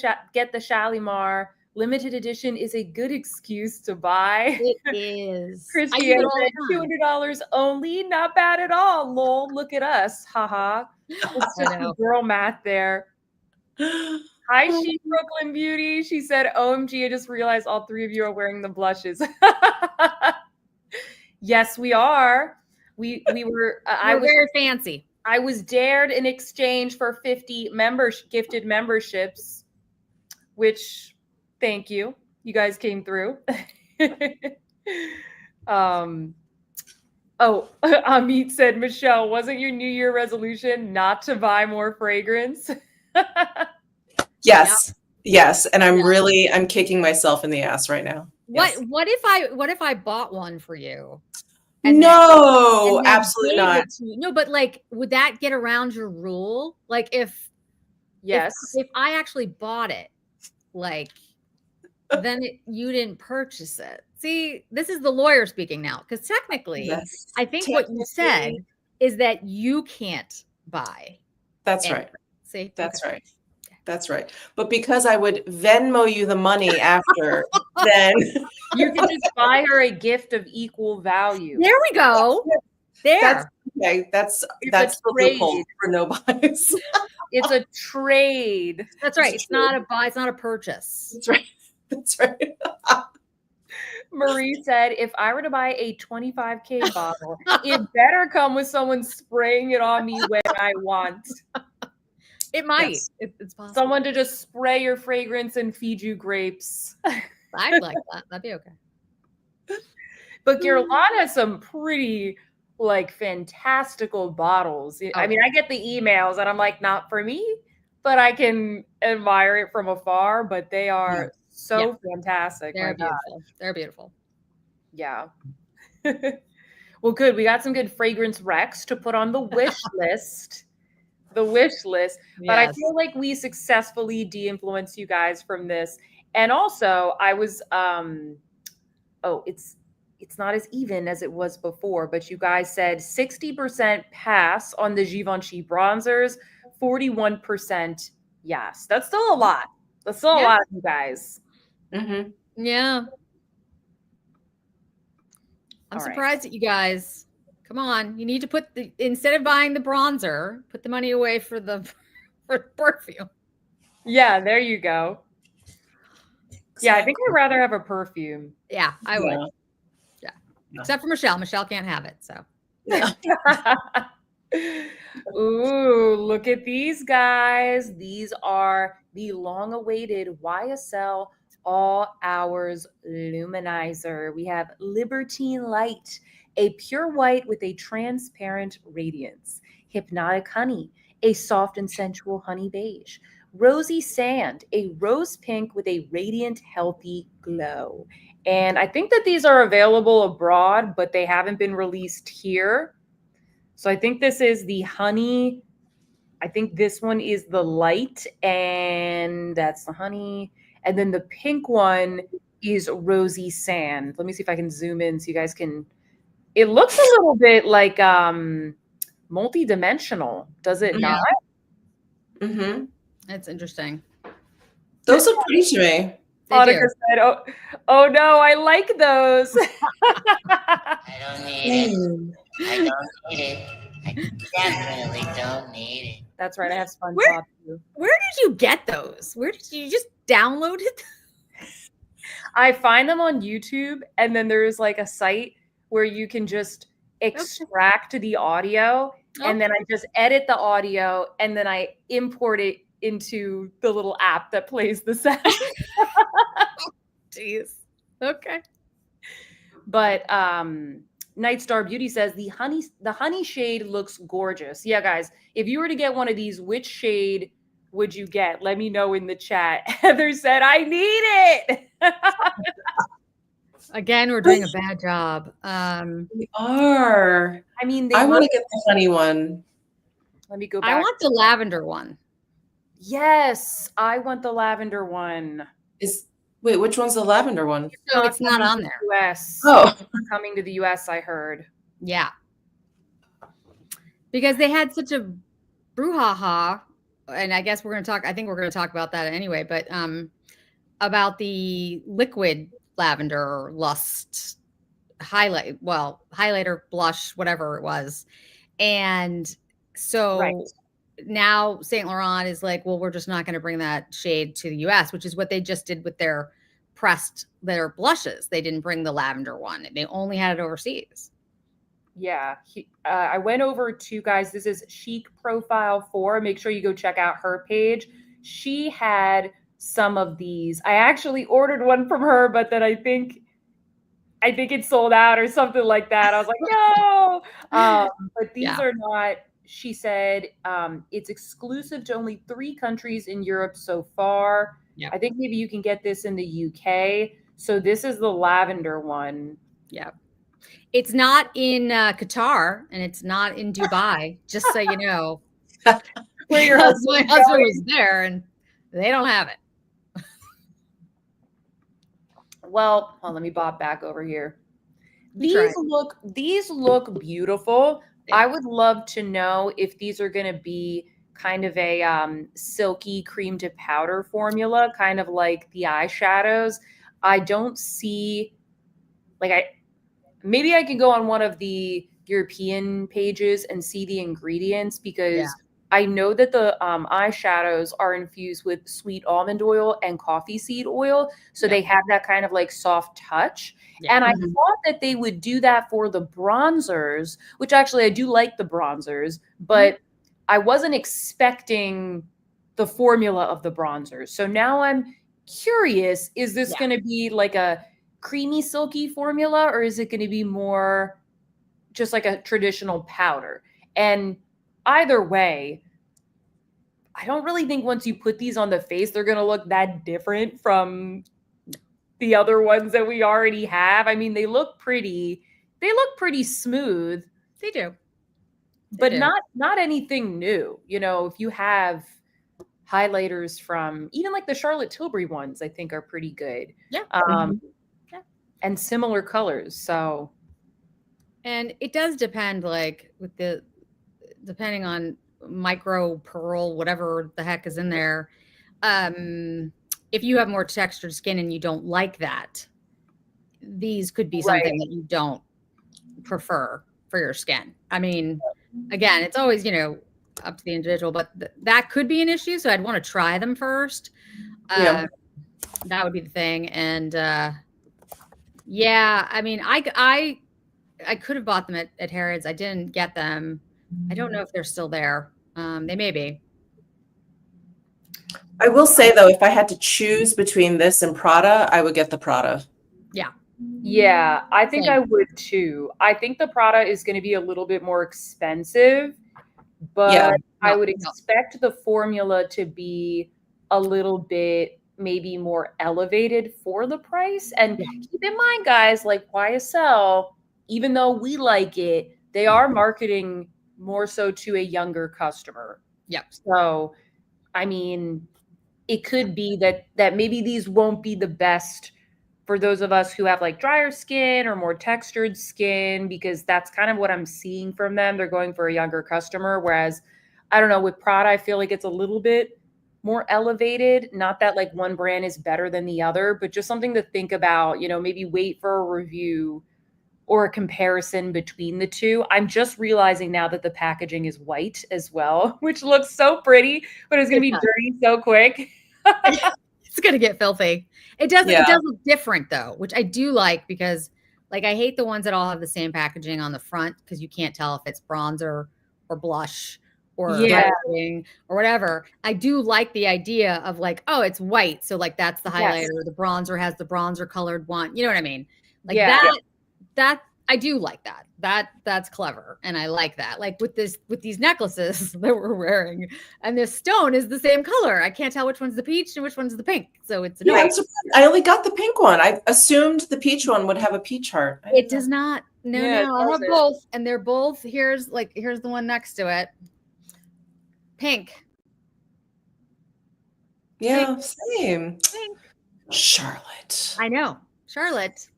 the Shalimar. Limited edition is a good excuse to buy. It is. Christy said $200 only. Not bad at all. Lol, look at us. Haha. It's just girl math there. Hi, she Brooklyn Beauty. She said, OMG, I just realized all three of you are wearing the blushes. Yes, we are. We were we're very fancy. I was dared in exchange for 50 gifted memberships, which thank you. You guys came through. Amit said, Michelle, wasn't your New Year resolution not to buy more fragrance? Yes. Yes. And I'm kicking myself in the ass right now. Yes. What if I bought one for you? No, absolutely not. No, but like, would that get around your rule? Like if I actually bought it, like, then you didn't purchase it. See, this is the lawyer speaking now, because technically, I think what you said is that you can't buy. That's right. See, that's right. That's right. But because I would Venmo you the money after, then you can just buy her a gift of equal value. There we go. There. That's the loophole for no buys. It's a trade. That's right. It's not a buy. It's not a purchase. That's right. That's right. Marie said, if I were to buy a 25K bottle, it better come with someone spraying it on me when I want. It might. Yes. It's possible. Someone to just spray your fragrance and feed you grapes. I'd like that. That'd be okay. But Guerlain has some pretty fantastical bottles. Okay. I mean, I get the emails and I'm like, not for me, but I can admire it from afar. But they are fantastic. They're beautiful. They're beautiful. Yeah. Well, good. We got some good fragrance recs to put on the wish list. The wish list. But I feel like we successfully de-influenced you guys from this. And also I was it's not as even as it was before, but you guys said 60% pass on the Givenchy bronzers, 41% yes. That's still a lot. That's still a lot of you guys. Mm-hmm. Yeah. I'm surprised at you guys. Come on, you need to put instead of buying the bronzer, put the money away for the perfume. Yeah, there you go. Yeah, I think I'd rather have a perfume. Yeah, I would. Yeah. Except for Michelle. Michelle can't have it, so. Yeah. Ooh, look at these guys. These are the long-awaited YSL All Hours Luminizer. We have Libertine Light, a pure white with a transparent radiance. Hypnotic Honey, a soft and sensual honey beige. Rosy Sand, a rose pink with a radiant, healthy glow. And I think that these are available abroad, but they haven't been released here. So I think this is the honey. I think this one is the light, and that's the honey. And then the pink one is Rosy Sand. Let me see if I can zoom in so you guys can. It looks a little bit like multi-dimensional, does it not? Mm-hmm. That's interesting. Those look pretty to me. They Monica do. said, oh no, I like those. I don't need it. I don't need it. I definitely don't need it. That's right. I have SpongeBob Where- too. Where did you get those? Where did you just download it? I find them on YouTube, and then there's like a site where you can just extract the audio, and then I just edit the audio, and then I import it into the little app that plays the sound. Jeez. Okay. But Night Star Beauty says the honey shade looks gorgeous. Yeah, guys, if you were to get one of these, which shade would you get? Let me know in the chat. Heather said, I need it. Again, we're doing a bad job. We are. I mean, I want to get the honey one. Let me go back. I want the lavender one. Yes, I want the lavender one. Wait, which one's the lavender one? So it's not coming on to there. the US. Oh, Coming to the US, I heard. Yeah. Because they had such a brouhaha, and I guess I think we're going to talk about that anyway, but about the liquid lavender lust highlighter, blush, whatever it was. And so now Saint Laurent is like, well, we're just not going to bring that shade to the US, which is what they just did with their blushes. They didn't bring the lavender one. They only had it overseas. Yeah. I went over to, guys, this is Chic Profile 4. Make sure you go check out her page. She had some of these. I actually ordered one from her, but then I think it sold out or something like that. I was like, no. But these are not, she said, it's exclusive to only 3 countries in Europe so far. Yep. I think maybe you can get this in the UK. So this is the lavender one. Yeah. It's not in Qatar, and it's not in Dubai, just so you know. Where your My husband husband was there, and they don't have it. Well, let me bob back over here. Try. These look beautiful. Yeah. I would love to know if these are going to be kind of a silky cream to powder formula, kind of like the eyeshadows. I don't see, maybe I can go on one of the European pages and see the ingredients, because I know that the eyeshadows are infused with sweet almond oil and coffee seed oil. So they have that kind of like soft touch. Yeah. And I thought that they would do that for the bronzers, which actually I do like the bronzers, but I wasn't expecting the formula of the bronzers. So now I'm curious, is this going to be like a creamy, silky formula, or is it going to be more just like a traditional powder? And either way, I don't really think once you put these on the face, they're going to look that different from the other ones that we already have. I mean, they look pretty smooth. They do. But not anything new. You know, if you have highlighters from even like the Charlotte Tilbury ones, I think are pretty good. Yeah. And similar colors. So, and it does depend, like depending on micro pearl, whatever the heck is in there. If you have more textured skin and you don't like that, these could be something that you don't prefer for your skin. I mean, again, it's always, up to the individual, but that could be an issue. So I'd want to try them first. That would be the thing. And I mean, I could have bought them at Harrods. I didn't get them. I don't know if they're still there. They may be. I will say though, if I had to choose between this and Prada, I would get the Prada. Yeah, I think I would too. I think the Prada is going to be a little bit more expensive, but I would expect the formula to be a little bit maybe more elevated for the price. And keep in mind, guys, like YSL, even though we like it, they are marketing more so to a younger customer. Yep. So, I mean, it could be that maybe these won't be the best for those of us who have like drier skin or more textured skin, because that's kind of what I'm seeing from them. They're going for a younger customer. Whereas, I don't know, with Prada, I feel like it's a little bit more elevated. Not that like one brand is better than the other, but just something to think about, you know, maybe wait for a review or a comparison between the two. I'm just realizing now that the packaging is white as well, which looks so pretty, but it's going to be dirty so quick. It's going to get filthy. It does look different though, which I do like, because like I hate the ones that all have the same packaging on the front, because you can't tell if it's bronzer or blush or highlighting or whatever. I do like the idea of like, oh, it's white, so like that's the highlighter. The bronzer has the bronzer colored one. You know what I mean? Like that I do like that. That's clever, and I like that. Like with these necklaces that we're wearing, and this stone is the same color. I can't tell which one's the peach and which one's the pink. So it's yeah. I'm surprised. I only got the pink one. I assumed the peach one would have a peach heart. It does not. No, I have both, and they're both. Here's the one next to it. Pink. Yeah, Pink. same. Pink. Charlotte. I know, Charlotte.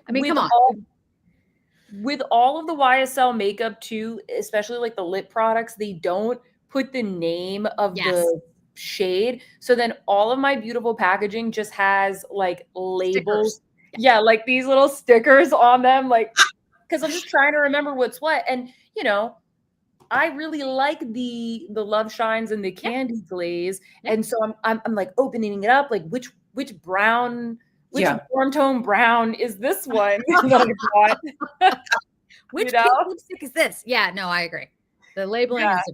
I mean, come on. With all of the YSL makeup too, especially like the lip products, they don't put the name of the shade. So then all of my beautiful packaging just has like labels. Yeah, like these little stickers on them, like, because I'm just trying to remember what's what. And you know, I really like the Love Shines and the Candy Glaze. And so I'm like opening it up, like which brown, which warm tone brown is this one? Which lipstick is this? Yeah, no, I agree. The labeling is,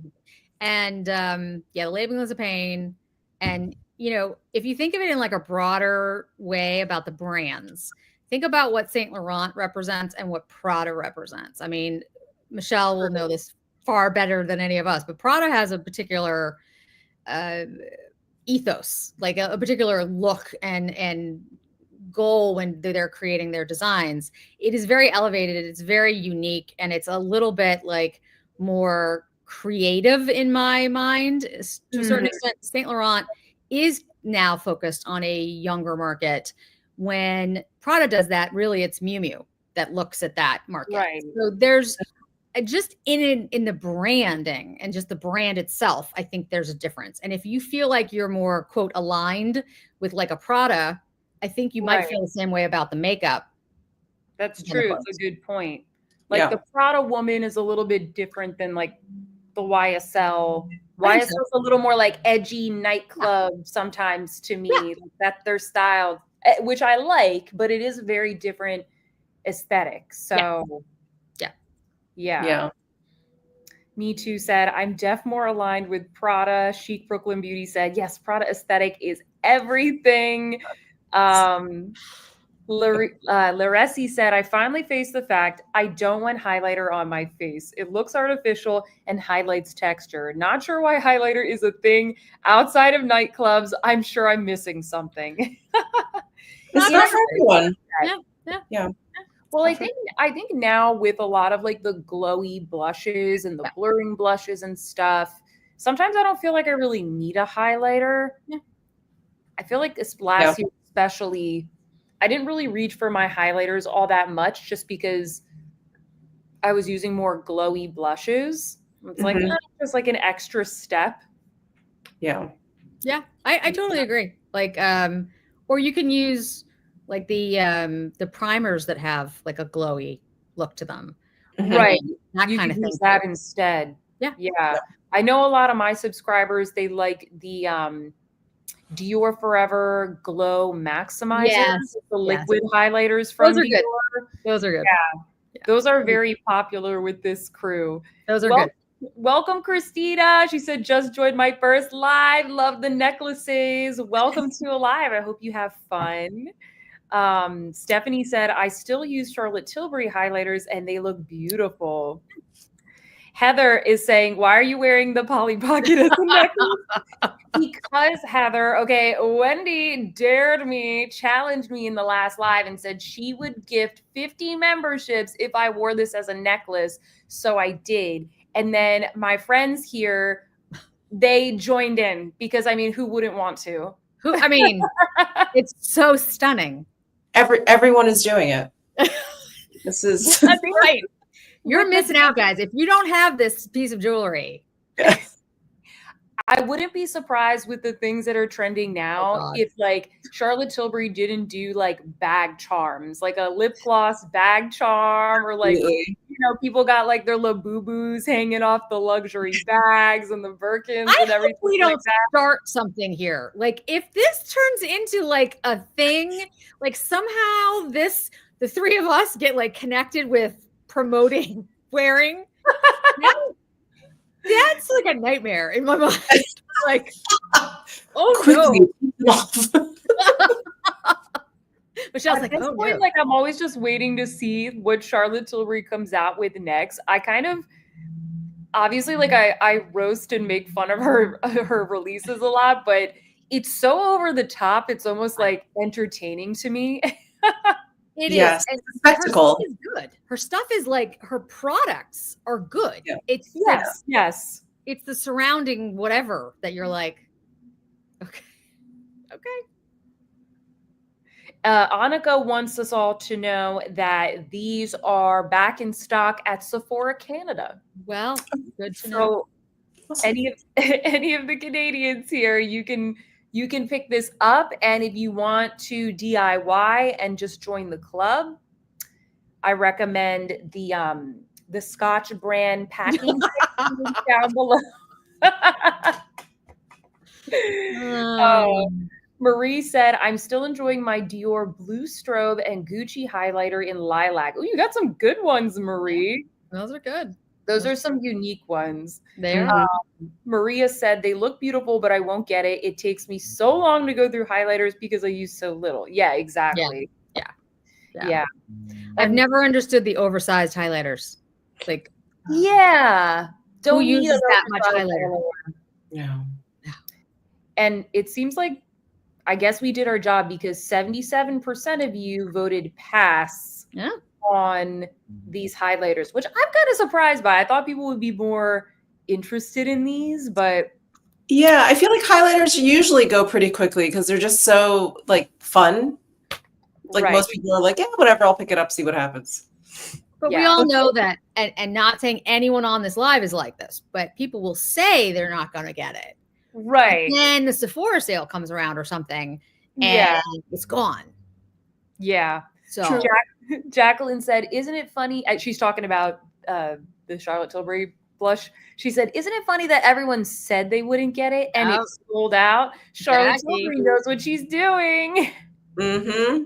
and the labeling is a pain. And you know, if you think of it in like a broader way about the brands, think about what Saint Laurent represents and what Prada represents. I mean, Michelle will know this far better than any of us, but Prada has a particular ethos, like a particular look and goal when they're creating their designs. It is very elevated, it's very unique, and it's a little bit like more creative in my mind to a certain extent. Saint Laurent is now focused on a younger market. When Prada does that, really it's Miu Miu that looks at that market. Right. So there's just in the branding and just the brand itself, I think there's a difference. And if you feel like you're more quote aligned with like a Prada, I think you might feel the same way about the makeup. That's true. It's a good point. Like the Prada woman is a little bit different than like the YSL. YSL is a little more like edgy nightclub sometimes to me. Like that's their style, which I like, but it is a very different aesthetic. So yeah. Me Too said, I'm def more aligned with Prada. Chic Brooklyn Beauty said, yes, Prada aesthetic is everything. Laresi said, I finally faced the fact I don't want highlighter on my face. It looks artificial and highlights texture. Not sure why highlighter is a thing outside of nightclubs. I'm sure I'm missing something. It's not for everyone. Yeah. Well, I think now with a lot of like the glowy blushes and the blurring blushes and stuff, sometimes I don't feel like I really need a highlighter. Yeah. I feel like this last year especially, I didn't really reach for my highlighters all that much just because I was using more glowy blushes. It's like just like an extra step. Yeah. Yeah, I totally agree. Like, or you can use like the primers that have like a glowy look to them. Right. That you kind of thing. Use that instead. Yeah. I know a lot of my subscribers, they like the Dior Forever Glow Maximizers, the liquid highlighters from Dior. Those are good. Yeah. Those are very popular with this crew. Those are good. Welcome, Christina. She said, just joined my first live. Love the necklaces. Welcome to a live. I hope you have fun. Stephanie said, I still use Charlotte Tilbury highlighters and they look beautiful. Heather is saying, why are you wearing the Polly Pocket as a necklace? Because Heather, okay, Wendy challenged me in the last live and said she would gift 50 memberships if I wore this as a necklace. So I did. And then my friends here, they joined in because I mean, who wouldn't want to? I mean, it's so stunning. Everyone is doing it. This is right. You're missing out, guys. If you don't have this piece of jewelry, I wouldn't be surprised with the things that are trending now God. if like Charlotte Tilbury didn't do like bag charms, like a lip gloss bag charm, or like, Absolutely. you know, people got like their Labubus hanging off the luxury bags and the Birkins I and hope everything we like don't that. start something here. Like if this turns into like a thing, like somehow the three of us get like connected with promoting wearing. That's like a nightmare in my mind. Like, oh Quickly no. off. Michelle's At like, this oh point, no. like I'm always just waiting to see what Charlotte Tilbury comes out with next. I kind of obviously like I roast and make fun of her releases a lot, but it's so over the top. It's almost like entertaining to me. It Yes, is. And it's a her stuff spectacle. is good. Her stuff is like her products are good. Yeah. It's Yes. it's the surrounding whatever that you're like, okay. Annika wants us all to know that these are back in stock at Sephora Canada. Well, good to know. So any of the Canadians here, you can pick this up, and if you want to DIY and just join the club, I recommend the Scotch brand packing kit down below. Marie said, I'm still enjoying my Dior blue strobe and Gucci highlighter in lilac. Oh, you got some good ones, Marie. Those are good. Those are some unique ones. There. Maria said, they look beautiful, but I won't get it. It takes me so long to go through highlighters because I use so little. Yeah, exactly. Yeah. I've never understood the oversized highlighters. Like, Yeah. who Don't need uses an that much oversized highlighter? Yeah. And it seems like, I guess we did our job because 77% of you voted pass on these highlighters, which I'm kind of surprised by. I thought people would be more interested in these, but Yeah, I feel like highlighters usually go pretty quickly because they're just so like fun. Like most people are like, yeah, whatever, I'll pick it up, see what happens. But we all know that, and not saying anyone on this live is like this, but people will say they're not going to get it. Right. And then the Sephora sale comes around or something, and it's gone. Yeah. So Jacqueline said, isn't it funny? She's talking about the Charlotte Tilbury blush. She said, isn't it funny that everyone said they wouldn't get it and it sold out? Charlotte Tilbury knows what she's doing. Mm-hmm.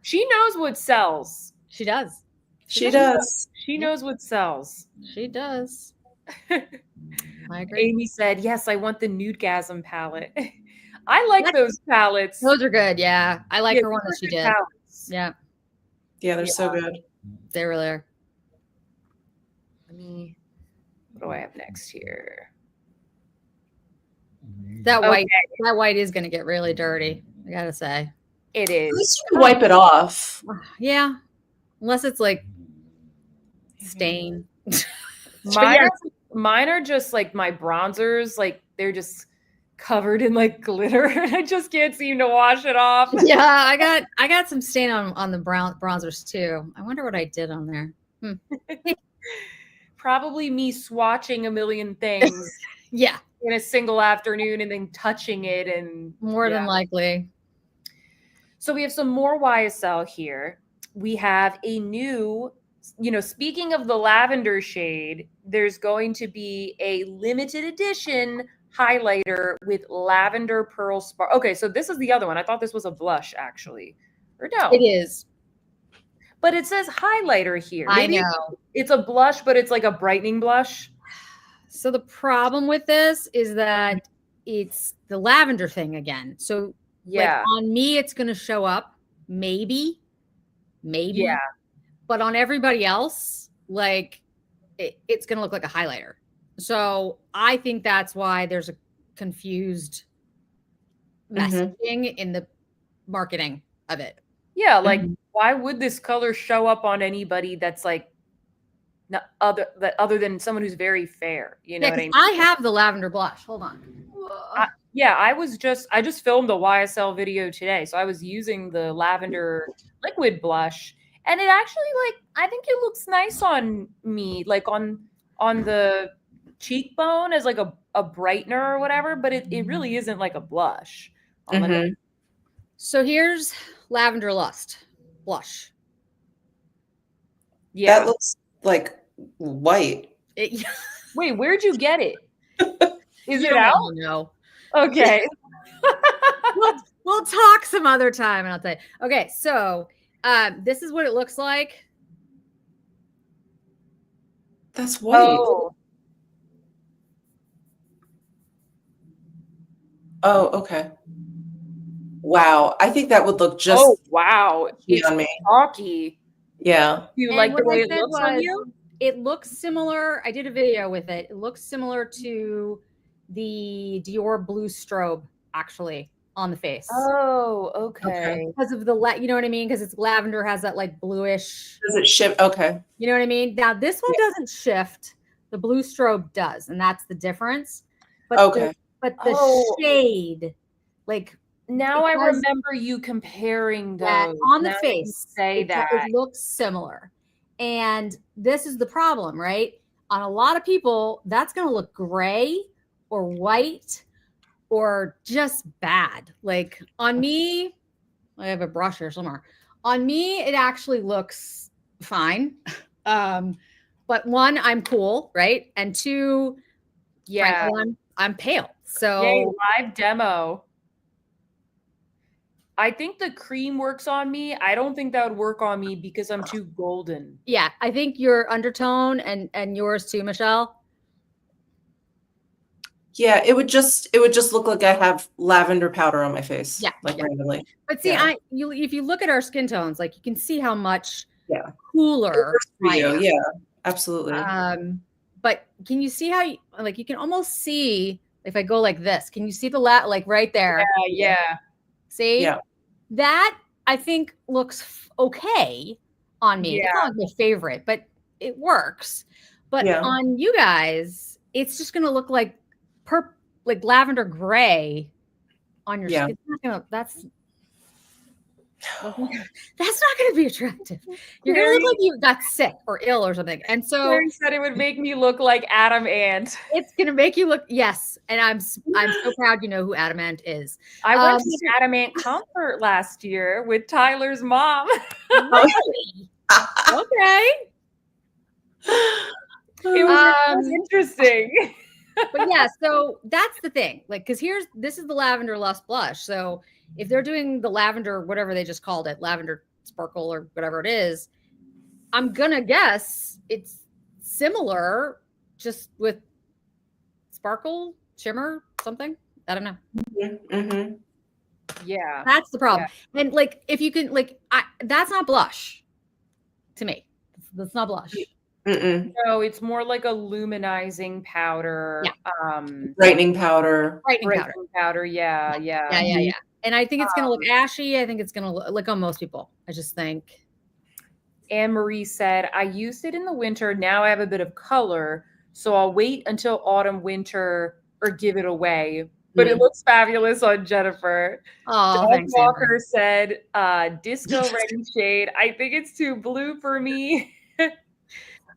She knows what sells. She does. She does. She knows what sells. She does. I agree. Amy said, yes, I want the Nudegasm palette. I like those palettes. Those are good. Yeah. I like her one that she did. Palettes. Yeah. Yeah, they're so good. They were there. What do I have next here? That white is going to get really dirty. I gotta say. It At is. least you can wipe it off. Yeah. Unless it's like stain. Mine are just like my bronzers, like they're just covered in like glitter. I just can't seem to wash it off. Yeah, I got some stain on the bronzers too. I wonder what I did on there. Probably me swatching a million things. Yeah. In a single afternoon and then touching it, and more than likely. So we have some more YSL here. We have a new, speaking of the lavender shade, there's going to be a limited edition highlighter with lavender pearl spark. Okay, so this is the other one. I thought this was a blush, actually. Or no. It is. But it says highlighter here. Maybe I know. It's a blush, but it's like a brightening blush. So the problem with this is that it's the lavender thing again. So like on me, it's going to show up. Maybe. Yeah. But on everybody else, like it's going to look like a highlighter. So I think that's why there's a confused messaging in the marketing of it. Yeah. Like why would this color show up on anybody that's like other than someone who's very fair? You know what I mean? I have the lavender blush. Hold on. I just filmed a YSL video today. So I was using the lavender liquid blush, and it actually, like, I think it looks nice on me, like on the cheekbone as like a a brightener or whatever, but it really isn't like a blush. On the Mhm. So here's Lavender Lust blush. yeah. That looks like white. It, Wait, where'd you get it? Is you it don't out? want to know. Okay. We'll talk some other time, and I'll tell you. Okay, so this is what it looks like. That's white. Oh, Oh, okay. Wow. I think that would look just oh wow. It's on me. chalky. Yeah. Do you And like the what way I it said looks on was, you? it looks similar. I did a video with it. It looks similar to the Dior Blue Strobe, actually, on the face. Oh, okay. Because of the, you know what I mean? Because it's lavender, has that like bluish, Does it shift? Okay. you know what I mean? Now, this one Yeah. doesn't shift. The Blue Strobe does, and that's the difference. But Okay. the Oh. shade, like, Now I it has remember you comparing that those. on the Now that you face, say that. it looks similar. And this is the problem, right? On a lot of people, that's going to look gray or white or just bad. Like on me, I have a brush here somewhere. On me, it actually looks fine. But one, I'm cool, right? And two, Yeah. frankly, I'm pale. So Yay, live demo. I think the cream works on me. I don't think that would work on me because I'm too golden. yeah, I think your undertone and yours too, Michelle. Yeah, it would just look like I have lavender powder on my face. Yeah, Like yeah. randomly. But see, Yeah. if you look at our skin tones, like you can see how much Yeah. cooler Works for I you. am. Yeah, absolutely. But can you see how you can almost see if I go like this? Can you see the like right there? Yeah. See? Yeah. That I think looks okay on me. It's Yeah. not like my favorite, but it works. But Yeah. on you guys, it's just gonna look like like lavender gray on your Yeah. skin. It's not gonna, that's not gonna be attractive. You're gonna look like you got sick or ill or something. And so Clary said it would make me look like Adam Ant. it's gonna make you look, yes. And I'm so proud you know who Adam Ant is. I went to an Adam Ant concert last year with Tyler's mom. Really? Okay. It was interesting. But yeah, so that's the thing. Like, because this is the Lavender Lust blush. So if they're doing the lavender, whatever they just called it, lavender sparkle or whatever it is, I'm gonna guess it's similar, just with sparkle, shimmer, something. I don't know. Mm-hmm. Yeah. That's the problem. Yeah. And like, if you can, like, that's not blush to me. That's not blush. Mm-mm. No, it's more like a luminizing powder. Yeah. Brightening powder. Brightening powder. Yeah. And I think it's gonna look ashy. I think it's gonna look like on most people. I just think. Anne Marie said, I used it in the winter. Now I have a bit of color. So I'll wait until autumn, winter, or give it away. But it looks fabulous on Jennifer. Oh, thanks, Walker said, disco ready shade. I think it's too blue for me.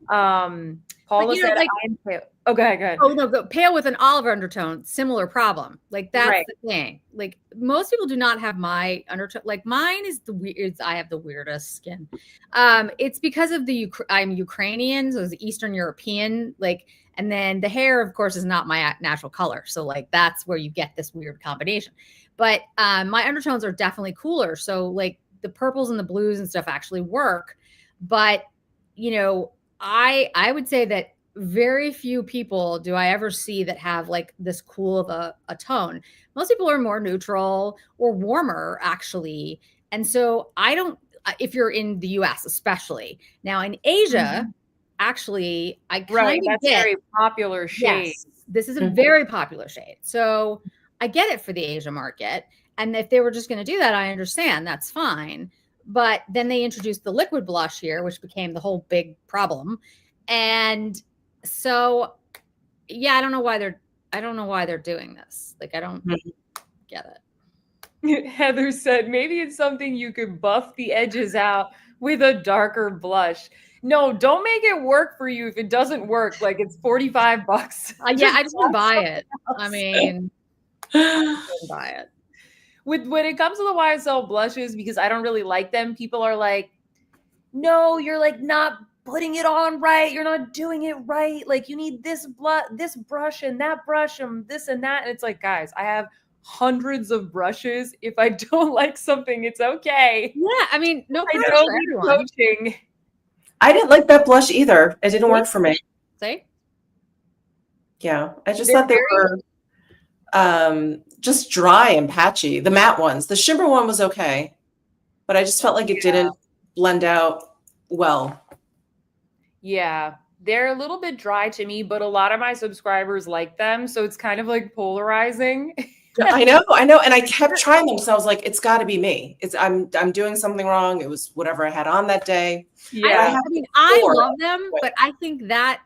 Paula said, like, I'm pale. Oh, go ahead. Oh, no, pale with an olive undertone, similar problem. Like, that's the thing. Like, most people do not have my undertone. Like, mine is I have the weirdest skin. It's because of I'm Ukrainian, so it's Eastern European, like, and then the hair, of course, is not my natural color. So, like, that's where you get this weird combination. But my undertones are definitely cooler. So, like, the purples and the blues and stuff actually work. But, you know, I would say that very few people do I ever see that have like this cool of a tone. Most people are more neutral or warmer, actually. And so I don't, if you're in the US, especially. Now in Asia, actually, I kind of that's get, very popular shade. Yes, this is a very popular shade. So I get it for the Asia market. And if they were just going to do that, I understand, that's fine. But then they introduced the liquid blush here, which became the whole big problem. And so, yeah, I don't know why they're doing this. Like, I don't get it. Heather said, maybe it's something you could buff the edges out with a darker blush. No, don't make it work for you if it doesn't work. Like it's $45. Yeah, I just wouldn't buy it. I else. mean, I wouldn't buy it. When it comes to the YSL blushes, because I don't really like them, people are like, no, you're like not putting it on right. You're not doing it right. Like you need this brush and that brush and this and that. And it's like, guys, I have hundreds of brushes. If I don't like something, it's okay. Yeah, I mean, no I pressure don't for need everyone. coaching. I didn't like that blush either. It didn't work for me. See? Yeah, I just They're thought they were just dry and patchy. The matte ones. The shimmer one was okay, but I just felt like it didn't blend out well. Yeah, they're a little bit dry to me, but a lot of my subscribers like them, so it's kind of like polarizing. I know, and I kept trying them, so I was like, "It's got to be me. I'm doing something wrong." It was whatever I had on that day. Yeah, I mean, I love them, but I think that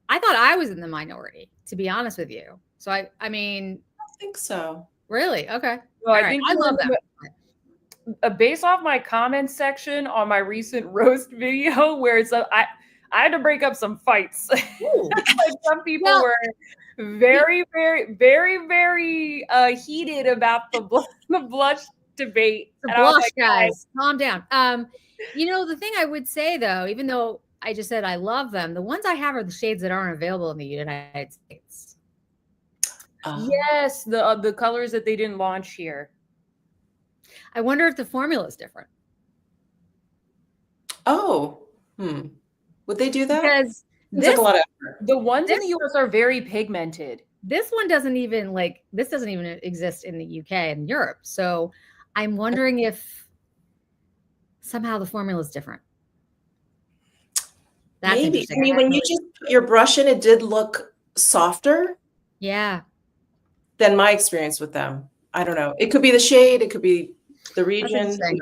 I thought I was in the minority, to be honest with you. So I mean, I think so. really? Okay. well, All I right. think I love them. Based off my comments section on my recent roast video, where it's I had to break up some fights. Some people were very, very, very, very heated about the blush debate. The And I was blush, like, guys, calm down. You know, the thing I would say though, even though I just said I love them, the ones I have are the shades that aren't available in the United States. Yes, the colors that they didn't launch here. I wonder if the formula is different. Oh, would they do that? Because It's like a lot of effort. The ones in the US are very pigmented. this one doesn't even exist in the UK and Europe. So I'm wondering if somehow the formula is different. That's Maybe. I interesting. mean, when you just put your brush in, it did look softer Yeah. than my experience with them. I don't know. It could be the shade. It could be the region. interesting.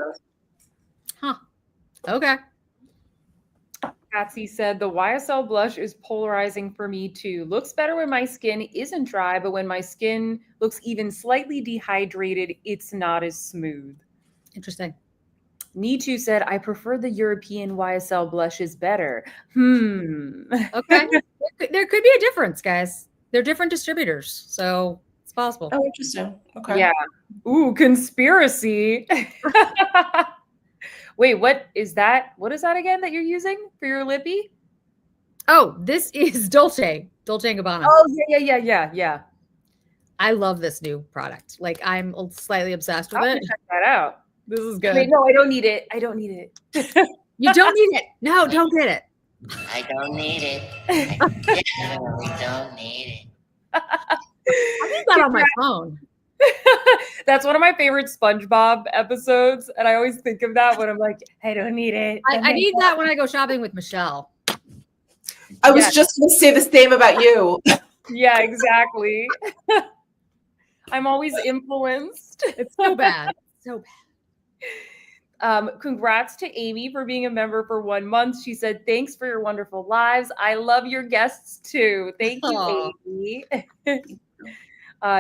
Huh. Okay. Patsy said the YSL blush is polarizing for me too. Looks better when my skin isn't dry, but when my skin looks even slightly dehydrated, it's not as smooth. Interesting. Nitu said, I prefer the European YSL blushes better. Okay. There could be a difference, guys. They're different distributors, so it's possible. Oh, interesting. Okay. Yeah. Ooh, conspiracy. Wait, what is that? What is that again that you're using for your lippy? Oh, this is Dolce & Gabbana. Oh, yeah. I love this new product. Like I'm slightly obsessed with I'll it. check that out. This is good. Wait, no, I don't need it. I don't need it. You don't need it. No, don't get it. I don't need it. I definitely don't need it. I need that on my phone. That's one of my favorite SpongeBob episodes, and I always think of that when I'm like, I don't need it. I need that when I go shopping with Michelle. I was just going to say the same about you. Yeah, exactly. I'm always influenced. It's so bad. So bad. Congrats to Amy for being a member for 1 month. She said, thanks for your wonderful lives. I love your guests too. Thank you, Aw. Amy.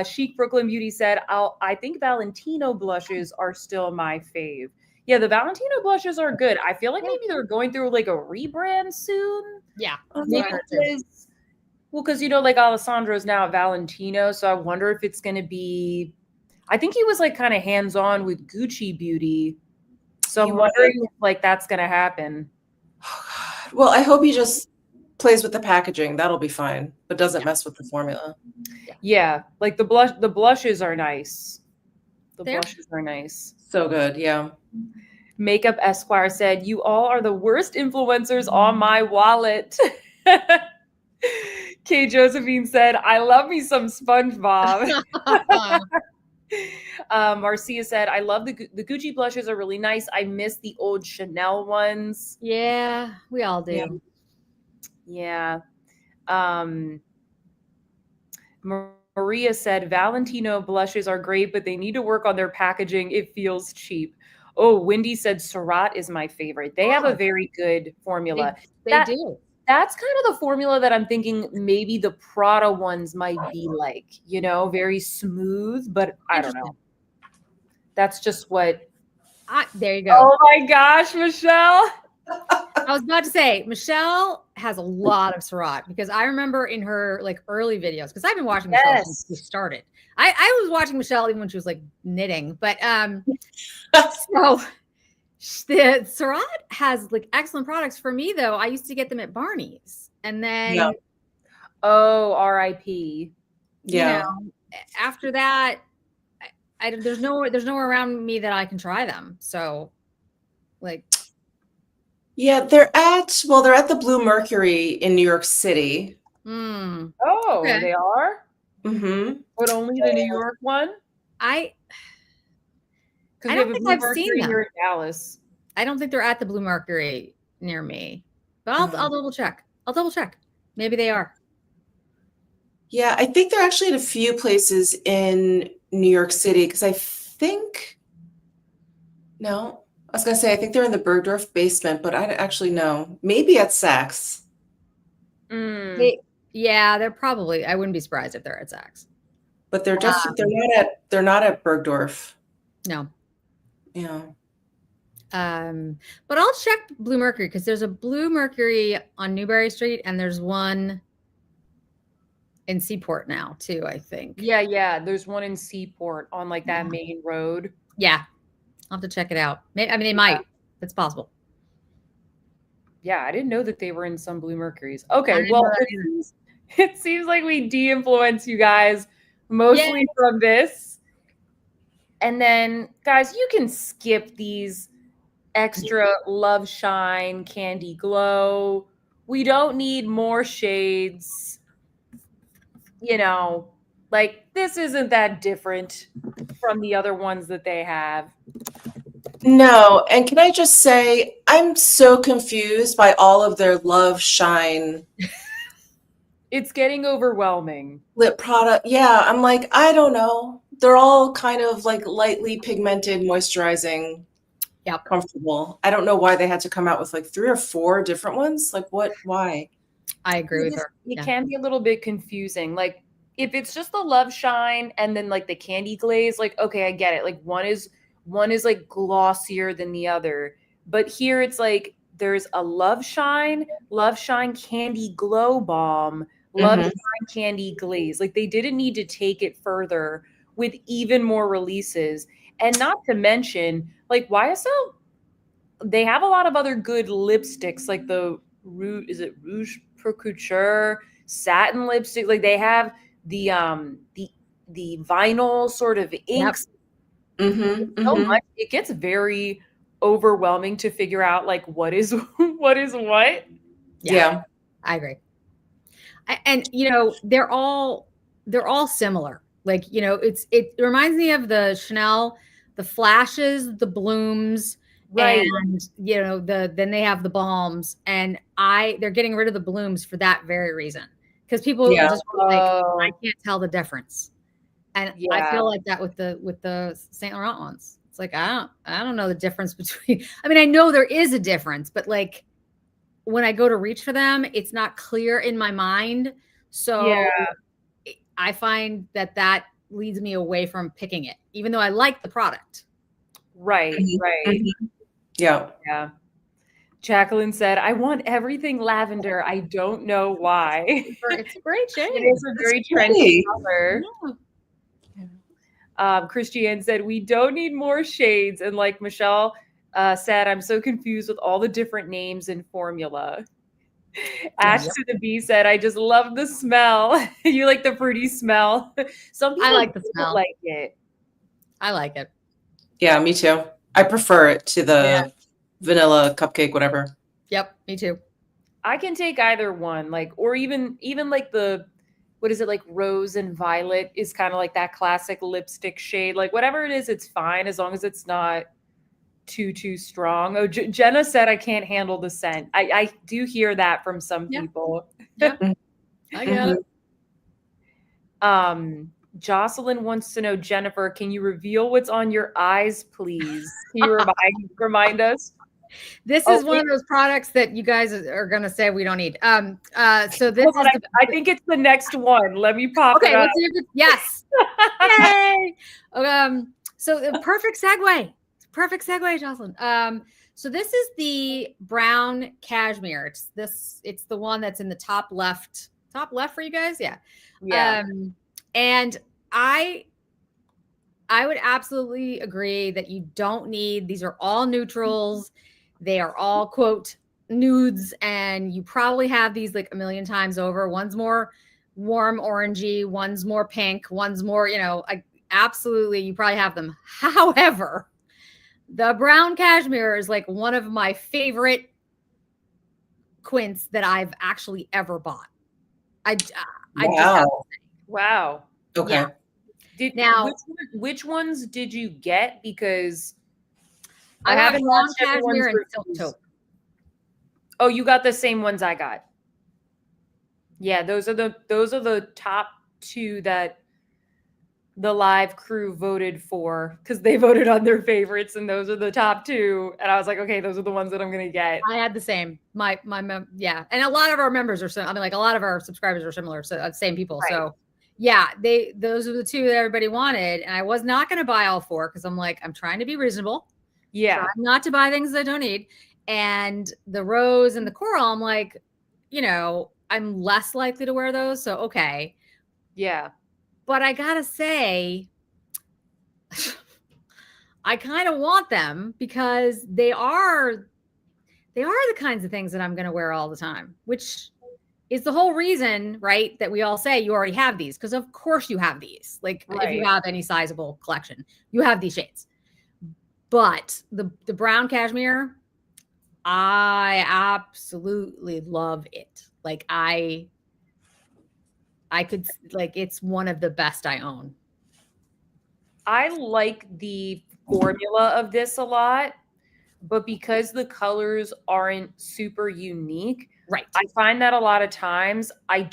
Chic Brooklyn Beauty said, I think Valentino blushes are still my fave. Yeah, the Valentino blushes are good. I feel like maybe they're going through like a rebrand soon. Yeah. Because, you know, like Alessandro's now at Valentino. So I wonder if it's going to be, I think he was like kind of hands-on with Gucci Beauty. So I'm wondering if like that's going to happen. Well, I hope he just plays with the packaging. That'll be fine, but doesn't mess with the formula. Yeah, like the blushes are nice. The blushes are nice. So good, yeah. Makeup Esquire said, you all are the worst influencers on my wallet. Kay Josephine said, I love me some SpongeBob. Marcia said, I love the Gucci blushes are really nice. I miss the old Chanel ones. Yeah, we all do. Yeah. Maria said, Valentino blushes are great, but they need to work on their packaging. It feels cheap. Oh, Wendy said, Surratt is my favorite. They have a very good formula. They do. That's kind of the formula that I'm thinking maybe the Prada ones might be like, you know, very smooth, but I don't know. That's just what. There you go. Oh my gosh, Michelle. I was about to say, Michelle has a lot of Surratt because I remember in her like early videos, because I've been watching Michelle since we started. I was watching Michelle even when she was like knitting, but so the Surratt has like excellent products. For me though, I used to get them at Barney's, and then oh, R.I.P. Yeah. You know, after that, there's nowhere around me that I can try them. So, like, Yeah, they're at the Blue Mercury in New York City. Oh, okay. they are? Mm-hmm. But only the New York one? I Because we don't have a think Blue I've seen Mercury them. here in Dallas. I don't think they're at the Blue Mercury near me, but I'll double check. I'll double check. Maybe they are. Yeah, I think they're actually at a few places in New York City because I think I was gonna say I think they're in the Bergdorf basement, but I don't actually know. Maybe at Saks. Yeah, they're probably. I wouldn't be surprised if they're at Saks. But they're they're not at Bergdorf. No. Yeah. But I'll check Blue Mercury because there's a Blue Mercury on Newbury Street and there's one in Seaport now too, I think. Yeah. There's one in Seaport on like that main road. Yeah. I'll have to check it out. I mean, they might. It's possible. Yeah, I didn't know that they were in some Blue Mercuries. Okay, well, it seems like we de-influence you guys mostly from this. And then, guys, you can skip these extra Love Shine Candy Glow. We don't need more shades. You know, like this isn't that different from the other ones that they have. No, and can I just say I'm so confused by all of their Love Shine. It's getting overwhelming. Lip product. Yeah, I'm like, I don't know. They're all kind of like lightly pigmented, moisturizing. Yep. Comfortable. I don't know why they had to come out with like 3 or 4 different ones. Like what? Why? I agree with her. It can be a little bit confusing. Like if it's just the Love Shine and then like the Candy Glaze, like okay, I get it. Like one is like glossier than the other. But here it's like there's a Love Shine Candy Glow Balm, Love Shine Candy Glaze. Like they didn't need to take it further with even more releases. And not to mention, like YSL, they have a lot of other good lipsticks, like the Rouge Pro Couture satin lipstick. Like they have the vinyl sort of inks. So much, it gets very overwhelming to figure out like what is what. Yeah. I agree. And you know, they're all similar. Like, you know, it reminds me of the Chanel, the flashes, the blooms, right? And you know, then they have the balms, and they're getting rid of the blooms for that very reason, because people just like, I can't tell the difference, and I feel like that with the Saint Laurent ones. It's like I don't know the difference between. I mean, I know there is a difference, but like when I go to reach for them, it's not clear in my mind. So I find that leads me away from picking it, even though I like the product. Right. Yeah. Jacqueline said, I want everything lavender. I don't know why. It's a great shade. It is a very trendy color. Christiane said, we don't need more shades. And like Michelle said, I'm so confused with all the different names and formula. Ash to the B said, I just love the smell. You like the fruity smell. Some people like the smell. Like it. I like it. Yeah, me too. I prefer it to the vanilla cupcake, whatever. Yep, me too. I can take either one, like, or even like the, what is it, like rose and violet is kind of like that classic lipstick shade. Like whatever it is, it's fine as long as it's not too strong. Oh, Jenna said I can't handle the scent. I do hear that from some people. Yeah, I get it. Jocelyn wants to know, Jennifer, can you reveal what's on your eyes, please? Can you remind us? This is one of those products that you guys are going to say we don't need. So this is I think it's the next one. Let me pop it up. Let's see if it's, yes. Yay! So the perfect segue. Perfect segue, Jocelyn. So this is the brown cashmere. It's the one that's in the top left for you guys. Yeah. Yeah. And I would absolutely agree that you don't need, these are all neutrals. They are all quote nudes, and you probably have these like a million times over. One's more warm orangey, one's more pink, one's more, absolutely, you probably have them. However, the brown cashmere is like one of my favorite quints that I've actually ever bought. I just have to say. Wow. Okay. Yeah. Which ones did you get? Because I got haven't brown watched everyone's cashmere and silk reviews. taupe. Oh, you got the same ones I got. Yeah, those are the top two that the live crew voted for, because they voted on their favorites, and those are the top two. And I was like, okay, those are the ones that I'm gonna get. I had the same. Yeah, and a lot of our members are like a lot of our subscribers are similar, so same people. Right. So yeah, those are the two that everybody wanted, and I was not going to buy all four because I'm like, I'm trying to be reasonable. Yeah. Trying not to buy things I don't need. And the rose and the coral, I'm like, I'm less likely to wear those. So okay. Yeah. But I gotta say, I kind of want them because they are the kinds of things that I'm going to wear all the time, which is the whole reason, right, that we all say you already have these, because of course you have these. Like if you have any sizable collection, you have these shades. But the brown cashmere, I absolutely love it. Like I could, like, it's one of the best I own. I like the formula of this a lot, but because the colors aren't super unique, right, I find that a lot of times I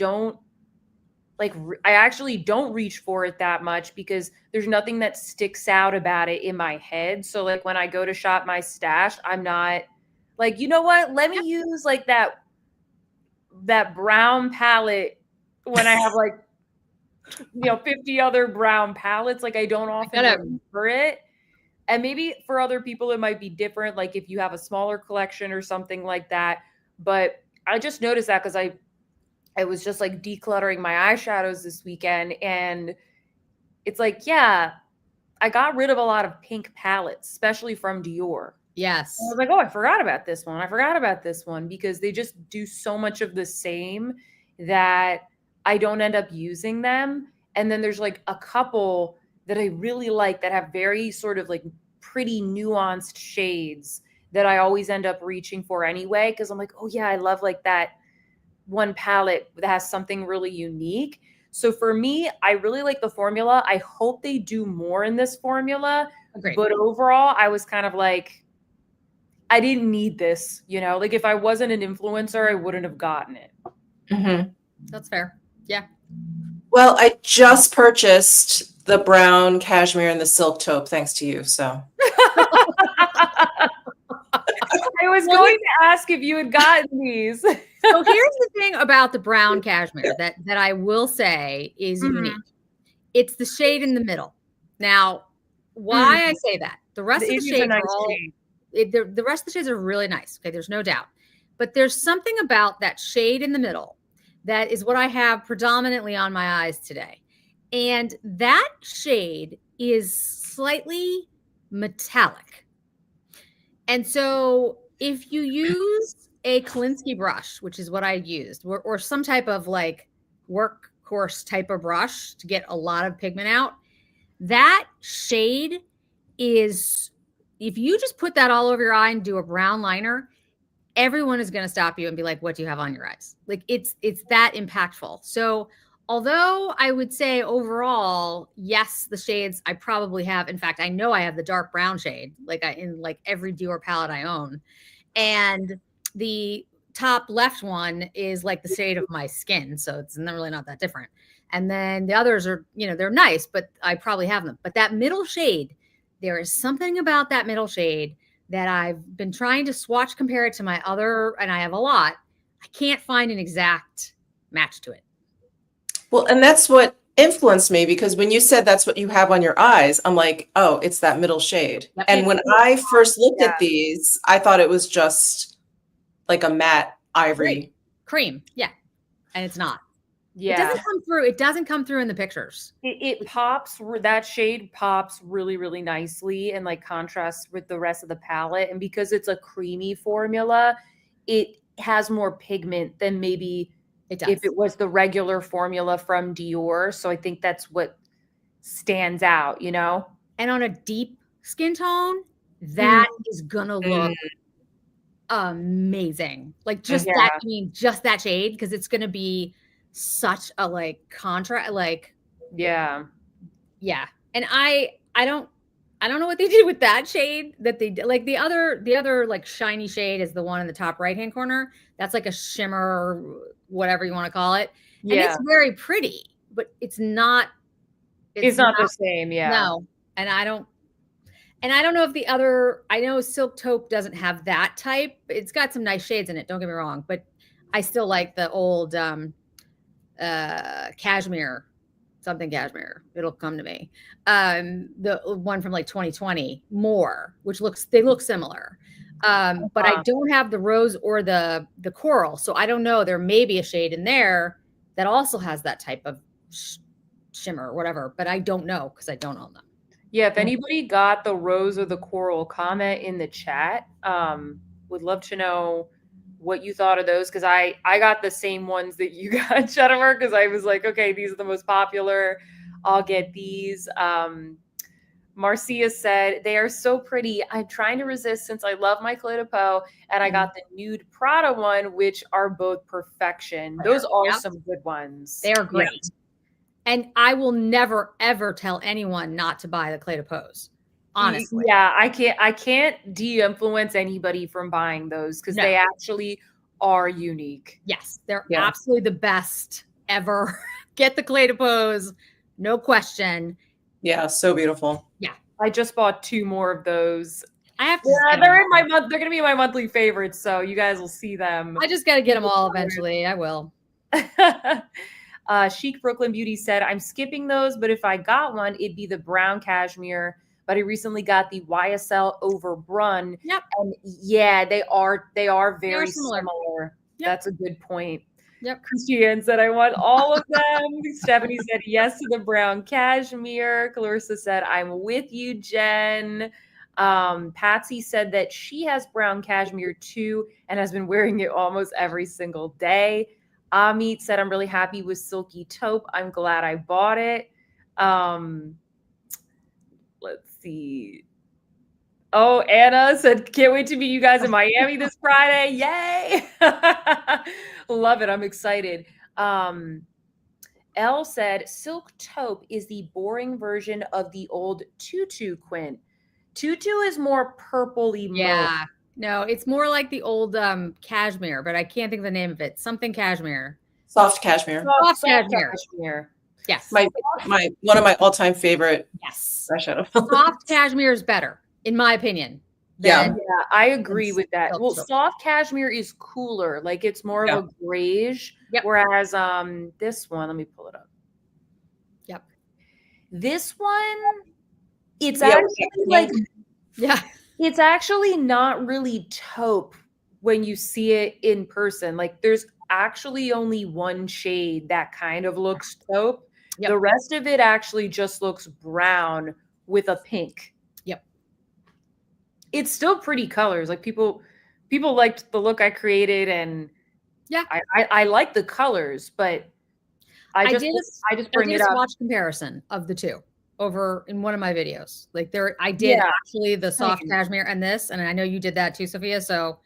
actually don't reach for it that much because there's nothing that sticks out about it in my head. So like when I go to shop my stash, I'm not like, you know what? Let me use like that brown palette when I have like 50 other brown palettes. Like I don't often remember it. And maybe for other people it might be different, like if you have a smaller collection or something like that. But I just noticed that because I was just like decluttering my eyeshadows this weekend, and it's like, yeah, I got rid of a lot of pink palettes, especially from Dior. Yes. And I was like, oh, I forgot about this one. I forgot about this one, because they just do so much of the same that I don't end up using them. And then there's like a couple that I really like that have very sort of like pretty nuanced shades that I always end up reaching for anyway, because I'm like, oh yeah, I love like that one palette that has something really unique. So for me, I really like the formula. I hope they do more in this formula. Agreed. But overall, I was kind of like, I didn't need this, like if I wasn't an influencer, I wouldn't have gotten it. Mm-hmm. That's fair. Yeah. Well, I just purchased the brown cashmere and the silk taupe thanks to you. So I was going to ask if you had gotten these. So here's the thing about the brown cashmere that I will say is unique. It's the shade in the middle. Now, why I say that? The rest of the shades are all the rest of the shades are really nice. Okay, there's no doubt. But there's something about that shade in the middle that is what I have predominantly on my eyes today. And that shade is slightly metallic. And so if you use a Kolinsky brush, which is what I used, or some type of like workhorse type of brush to get a lot of pigment out, that shade is, if you just put that all over your eye and do a brown liner, everyone is going to stop you and be like, what do you have on your eyes? Like it's that impactful. So although I would say overall, yes, the shades I probably have. In fact, I know I have the dark brown shade, in every Dior palette I own. And the top left one is like the shade of my skin. So it's really not that different. And then the others are, they're nice, but I probably have them. But that middle shade, there is something about that middle shade that I've been trying to swatch compare it to my other, and I have a lot. I can't find an exact match to it. Well, and that's what influenced me because when you said that's what you have on your eyes, I'm like, oh, it's that middle shade. Yep. And when I first looked Yeah. at these, I thought it was just like a matte ivory. Cream. Yeah. And it's not. It Yeah. doesn't come through. It doesn't come through in the pictures. It pops, that shade pops really, really nicely and like contrasts with the rest of the palette. And because it's a creamy formula, it has more pigment than maybe It does. if it was the regular formula from Dior. So I think that's what stands out, you know? And on a deep skin tone, that is gonna look amazing. Like just Yeah. that, I mean, just that shade, because it's gonna be such a like contrast, like Yeah. yeah. And I don't know what they did with that shade that they did. Like the other like shiny shade is the one in the top right hand corner. That's like a shimmer, whatever you want to call it. And Yeah. it's very pretty, but it's not It's not the same. Yeah. no. And I don't know if the other, I know Silk Taupe doesn't have that type. It's got some nice shades in it, don't get me wrong, but I still like the old cashmere, something cashmere. It'll come to me. The one from like 2020 more, which they look similar. But I don't have the rose or the coral. So I don't know. There may be a shade in there that also has that type of shimmer or whatever, but I don't know because I don't own them. Yeah, if anybody got the rose or the coral, comment in the chat. Would love to know what you thought of those because I got the same ones that you got, Jennifer, because I was like, okay, these are the most popular. I'll get these. Marcia said, they are so pretty. I'm trying to resist since I love my Clé de Peau, and I got the nude Prada one, which are both perfection. Those are some good ones. They are great. Yeah. And I will never, ever tell anyone not to buy the Clé de Peaus. Honestly. Yeah, I can't de-influence anybody from buying those because they actually are unique. Yes, they're absolutely the best ever. Get the Clé de Peaus, no question. Yeah, so beautiful. Yeah, I just bought 2 more of those. I have to. Yeah, they're in my month. They're gonna be my monthly favorites, so you guys will see them. I just got to get them all eventually. I will. Chic Brooklyn Beauty said, I'm skipping those, but if I got one, it'd be the brown cashmere. But I recently got the YSL over Brun. Yep. And yeah, they are very similar. Yep. That's a good point. Yep. Christiane said, I want all of them. Stephanie said, yes to the brown cashmere. Clarissa said, I'm with you, Jen. Patsy said that she has brown cashmere too and has been wearing it almost every single day. Amit said, I'm really happy with Silky Taupe. I'm glad I bought it. Let's see. Oh, Anna said, can't wait to meet you guys in Miami this Friday. Yay. Love it. I'm excited. Elle said, Silk Taupe is the boring version of the old Tutu Quint. Tutu is more purpley. Yeah. No, it's more like the old cashmere, but I can't think of the name of it. Something cashmere. Soft cashmere. Soft cashmere. Yes. My one of my all-time favorite. Yes. Eyeshadow. Soft cashmere is better, in my opinion. Yeah, I agree with that. Well, soft cashmere is cooler, like it's more of a grayish. Yep. Whereas this one, let me pull it up. Yep. This one, it's actually like it's actually not really taupe when you see it in person. Like there's actually only one shade that kind of looks taupe. Yep. The rest of it actually just looks brown with a pink. Yep. It's still pretty colors. Like people liked the look I created, and I like the colors, but I just bring it up. Swatch comparison of the two over in one of my videos. Like I did actually the soft cashmere and this, and I know you did that too, Sophia. So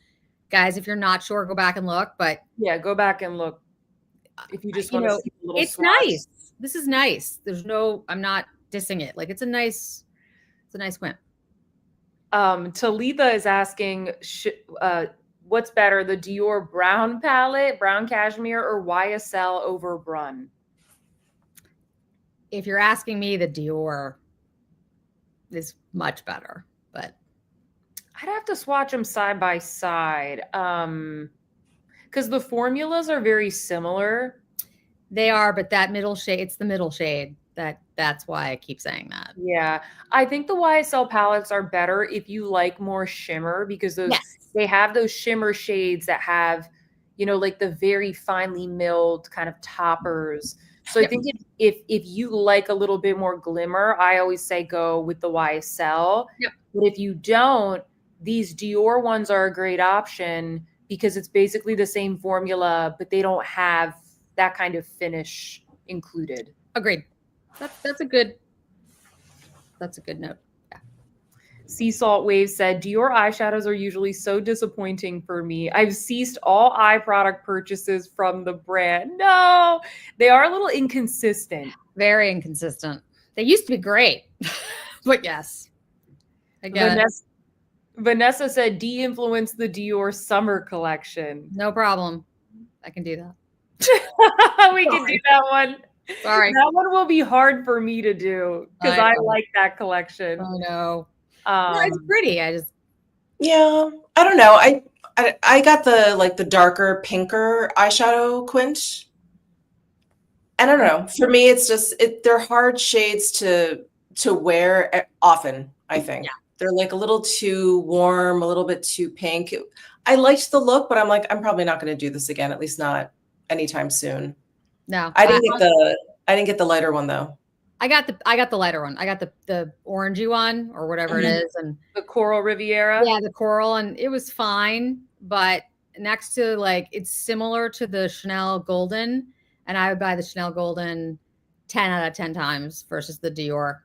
guys, if you're not sure, go back and look. But yeah, go back and look if you just want to see a little. It's nice. This is nice. I'm not dissing it. Like it's a nice quint. Talitha is asking, what's better, the Dior brown palette, brown cashmere, or YSL over Brun? If you're asking me, the Dior is much better, but I'd have to swatch them side by side because the formulas are very similar. They are, but that middle shade, it's the middle shade. That's why I keep saying that. Yeah, I think the YSL palettes are better if you like more shimmer because Yes. they have those shimmer shades that have, you know, like the very finely milled kind of toppers. So I Yep. think if you like a little bit more glimmer, I always say go with the YSL. Yep. But if you don't, these Dior ones are a great option because it's basically the same formula, but they don't have that kind of finish included. Agreed. That's a good note. Yeah. Sea Salt Wave said, Dior eyeshadows are usually so disappointing for me. I've ceased all eye product purchases from the brand. No, they are a little inconsistent. Very inconsistent. They used to be great, but yes. Again, Vanessa said, de-influence the Dior summer collection. no problem. I can do that. We can do that one. Sorry. That one will be hard for me to do because I like that collection. Oh no. No, it's pretty. Yeah, I don't know. I got the darker, pinker eyeshadow quint. And I don't know. For me, it's just they're hard shades to wear often, I think. Yeah. They're like a little too warm, a little bit too pink. I liked the look, but I'm like, I'm probably not going to do this again, at least not anytime soon. No. I didn't get the lighter one though. I got the lighter one. I got the orangey one or whatever it is, and the Coral Riviera. Yeah, the coral, and it was fine, but next to like it's similar to the Chanel Golden, and I would buy the Chanel Golden 10 out of 10 times versus the Dior.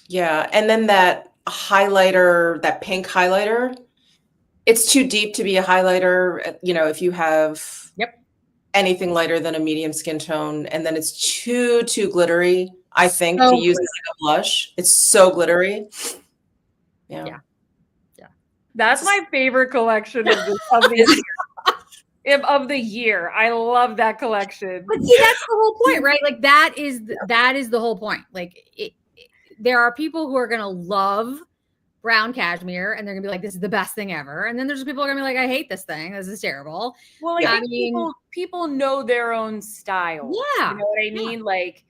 Yeah, and then that highlighter, that pink highlighter, it's too deep to be a highlighter. You know, if you have anything lighter than a medium skin tone, and then it's too glittery, I think, to use as like a blush. It's so glittery. Yeah. That's my favorite collection of the year. I love that collection. But see, that's the whole point, right? Like that is the whole point. Like there are people who are gonna love brown cashmere and they're gonna be like, this is the best thing ever. And then there's people who are gonna be like, I hate this thing. This is terrible. Well, I think people know their own style. Yeah. You know what I mean? Like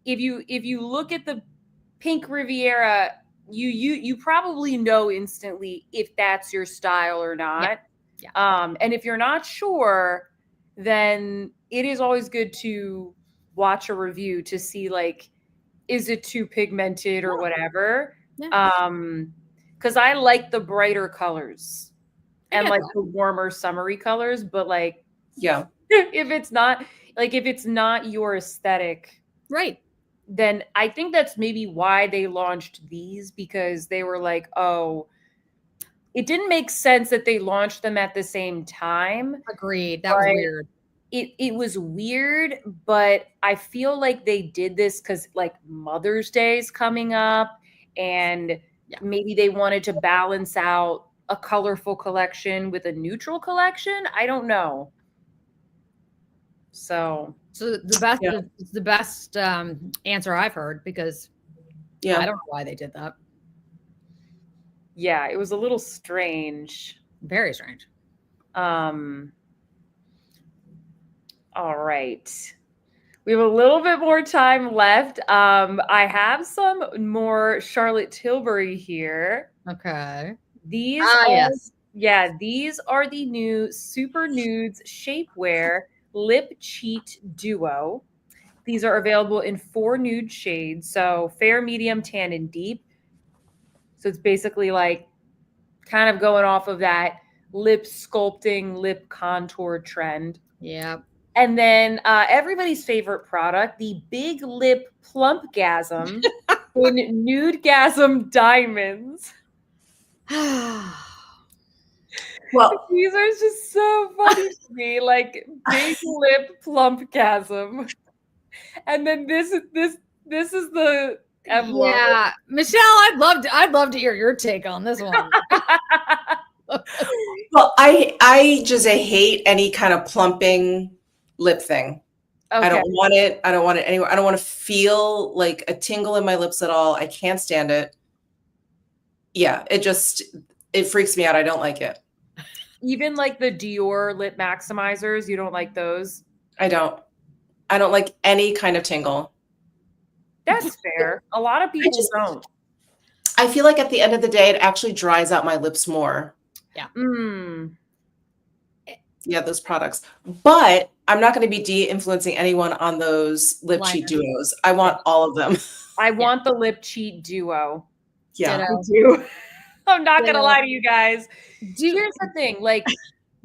if you look at the pink Riviera, you probably know instantly if that's your style or not. Yeah. And if you're not sure, then it is always good to watch a review to see like, is it too pigmented or whatever? Yeah. Because I like the brighter colors and like the warmer summery colors, but like, if it's not your aesthetic, right, then I think that's maybe why they launched these, because they were like, oh, it didn't make sense that they launched them at the same time. Agreed. That was weird. It was weird, but I feel like they did this because like Mother's Day is coming up, and maybe they wanted to balance out a colorful collection with a neutral collection. I don't know. So the best answer I've heard, because I don't know why they did that. Yeah, it was a little strange. Very strange. All right. We have a little bit more time left. I have some more Charlotte Tilbury here. Okay. These these are the new Super Nudes Shapewear Lip Cheat Duo. These are available in 4 nude shades. So fair, medium, tan, and deep. So it's basically like kind of going off of that lip sculpting, lip contour trend. Yeah. And then everybody's favorite product, the Big Lip Plumpgasm in Nudegasm Diamonds. Well, these are just so funny to me, like Big Lip Plumpgasm. And then this is the emblem. Yeah, Michelle, I'd love to hear your take on this one. Well, I just hate any kind of plumping lip thing. Okay. I don't want it. I don't want it anywhere. I don't want to feel like a tingle in my lips at all. I can't stand it. Yeah, it freaks me out. I don't like it. Even like the Dior lip maximizers, you don't like those? I don't. I don't like any kind of tingle. That's fair. A lot of people don't. I feel like at the end of the day, it actually dries out my lips more. Yeah. Yeah, those products. But I'm not going to be de-influencing anyone on those lip cheat Liners. duos. I want all of them. I want the lip cheat duo. Yeah. Ditto. I do. I'm not gonna Ditto. lie to you guys. Here's the thing, like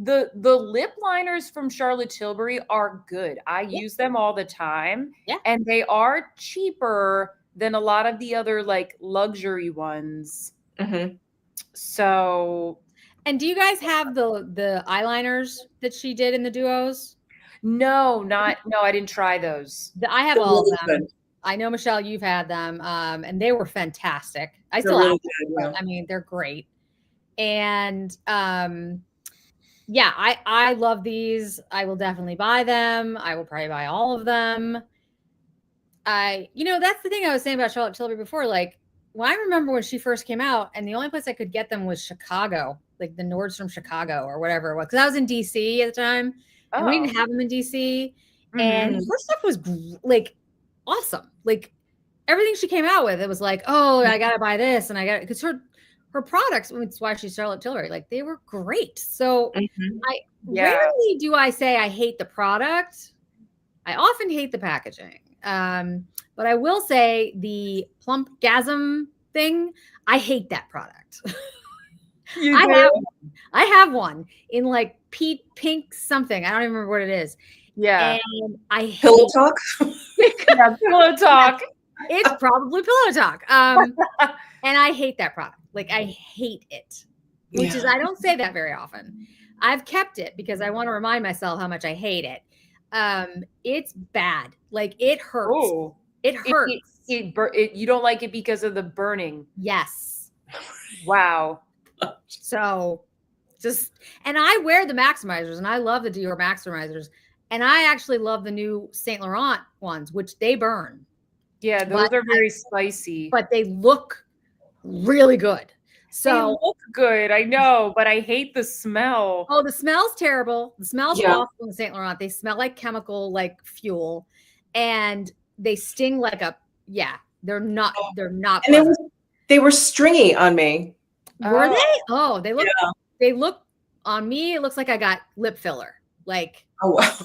the lip liners from Charlotte Tilbury are good. I use them all the time. Yeah. And they are cheaper than a lot of the other like luxury ones. Mhm. So And do you guys have the eyeliners that she did in the duos? no, I didn't try those. I have They're all really of them. good. I know, Michelle, you've had them, and they were fantastic. I They're still really have good, them. yeah. I mean, they're great. And yeah, I love these. I will definitely buy them. I will probably buy all of them. That's the thing I was saying about Charlotte Tilbury before. Like, when I remember when she first came out, and the only place I could get them was Chicago, like the Nordstrom Chicago or whatever it was, because I was in DC at the time, and we didn't have them in DC. And her stuff was like awesome. Like everything she came out with, it was like, oh, I gotta buy this, and I got because her products. That's why she's Charlotte Tilbury. Like they were great. So rarely do I say I hate the product. I often hate the packaging. But I will say the Plumpgasm thing, I hate that product. I have one in like pink something. I don't even remember what it is. Yeah. And I hate Pillow Talk? Yeah, Pillow Talk. It's probably Pillow Talk. And I hate that product. Like I hate it. Which is I don't say that very often. I've kept it because I want to remind myself how much I hate it. It's bad. Like it hurts. Oh. It hurts. You don't like it because of the burning. Yes. Wow. So and I wear the maximizers and I love the Dior maximizers. And I actually love the new Saint Laurent ones, which they burn. Yeah, those are very spicy. But they look really good. So they look good, I know, but I hate the smell. Oh, the smell's terrible. The smell's awful in Saint Laurent. They smell like chemical, like fuel, and they sting like they're not. And they were stringy on me. Were they? Oh, they look. Yeah. They look on me. It looks like I got lip filler. Like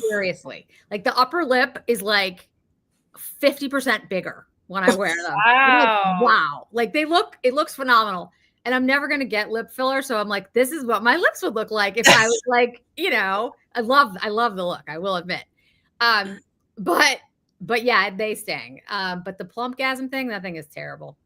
seriously, like the upper lip is like 50% bigger when I wear them. Wow. Wow. Like it looks phenomenal. And I'm never going to get lip filler. So I'm like, this is what my lips would look like if I was like, I love the look, I will admit. But yeah, they sting. But the Plumpgasm thing, that thing is terrible.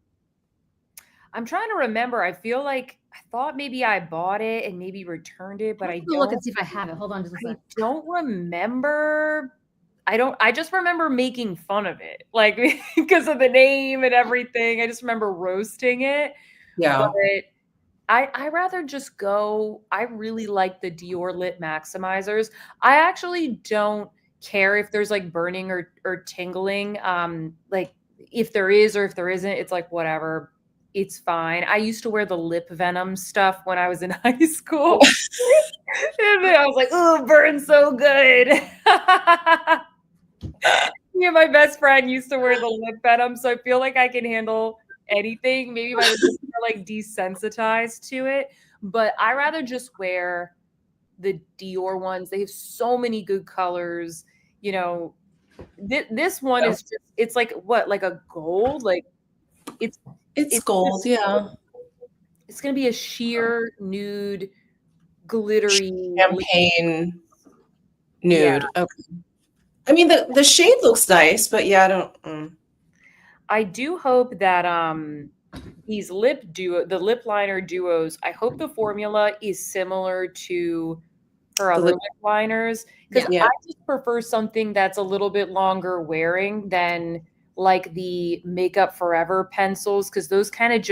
I'm trying to remember. I feel like I thought maybe I bought it and maybe returned it, but I don't look and see if I have it. Hold on just a second. I don't remember. I just remember making fun of it, like because of the name and everything. I just remember roasting it. Yeah. But I rather just go. I really like the Dior lip maximizers. I actually don't care if there's like burning or tingling. Like if there is or if there isn't, it's like whatever. It's fine. I used to wear the lip venom stuff when I was in high school. And I was like, oh, burns so good. Me and my best friend used to wear the lip venom, so I feel like I can handle anything. Maybe my lips are like desensitized to it, but I rather just wear the Dior ones. They have so many good colors. This one is just, it's like what, like a gold, like it's gold, yeah. It's gonna be a sheer nude, glittery champagne nude. Yeah. Okay. I mean the shade looks nice, but yeah, I don't. I do hope that these the lip liner duos, I hope the formula is similar to her other lip liners, because I just prefer something that's a little bit longer wearing than like the Makeup Forever pencils, because those kind of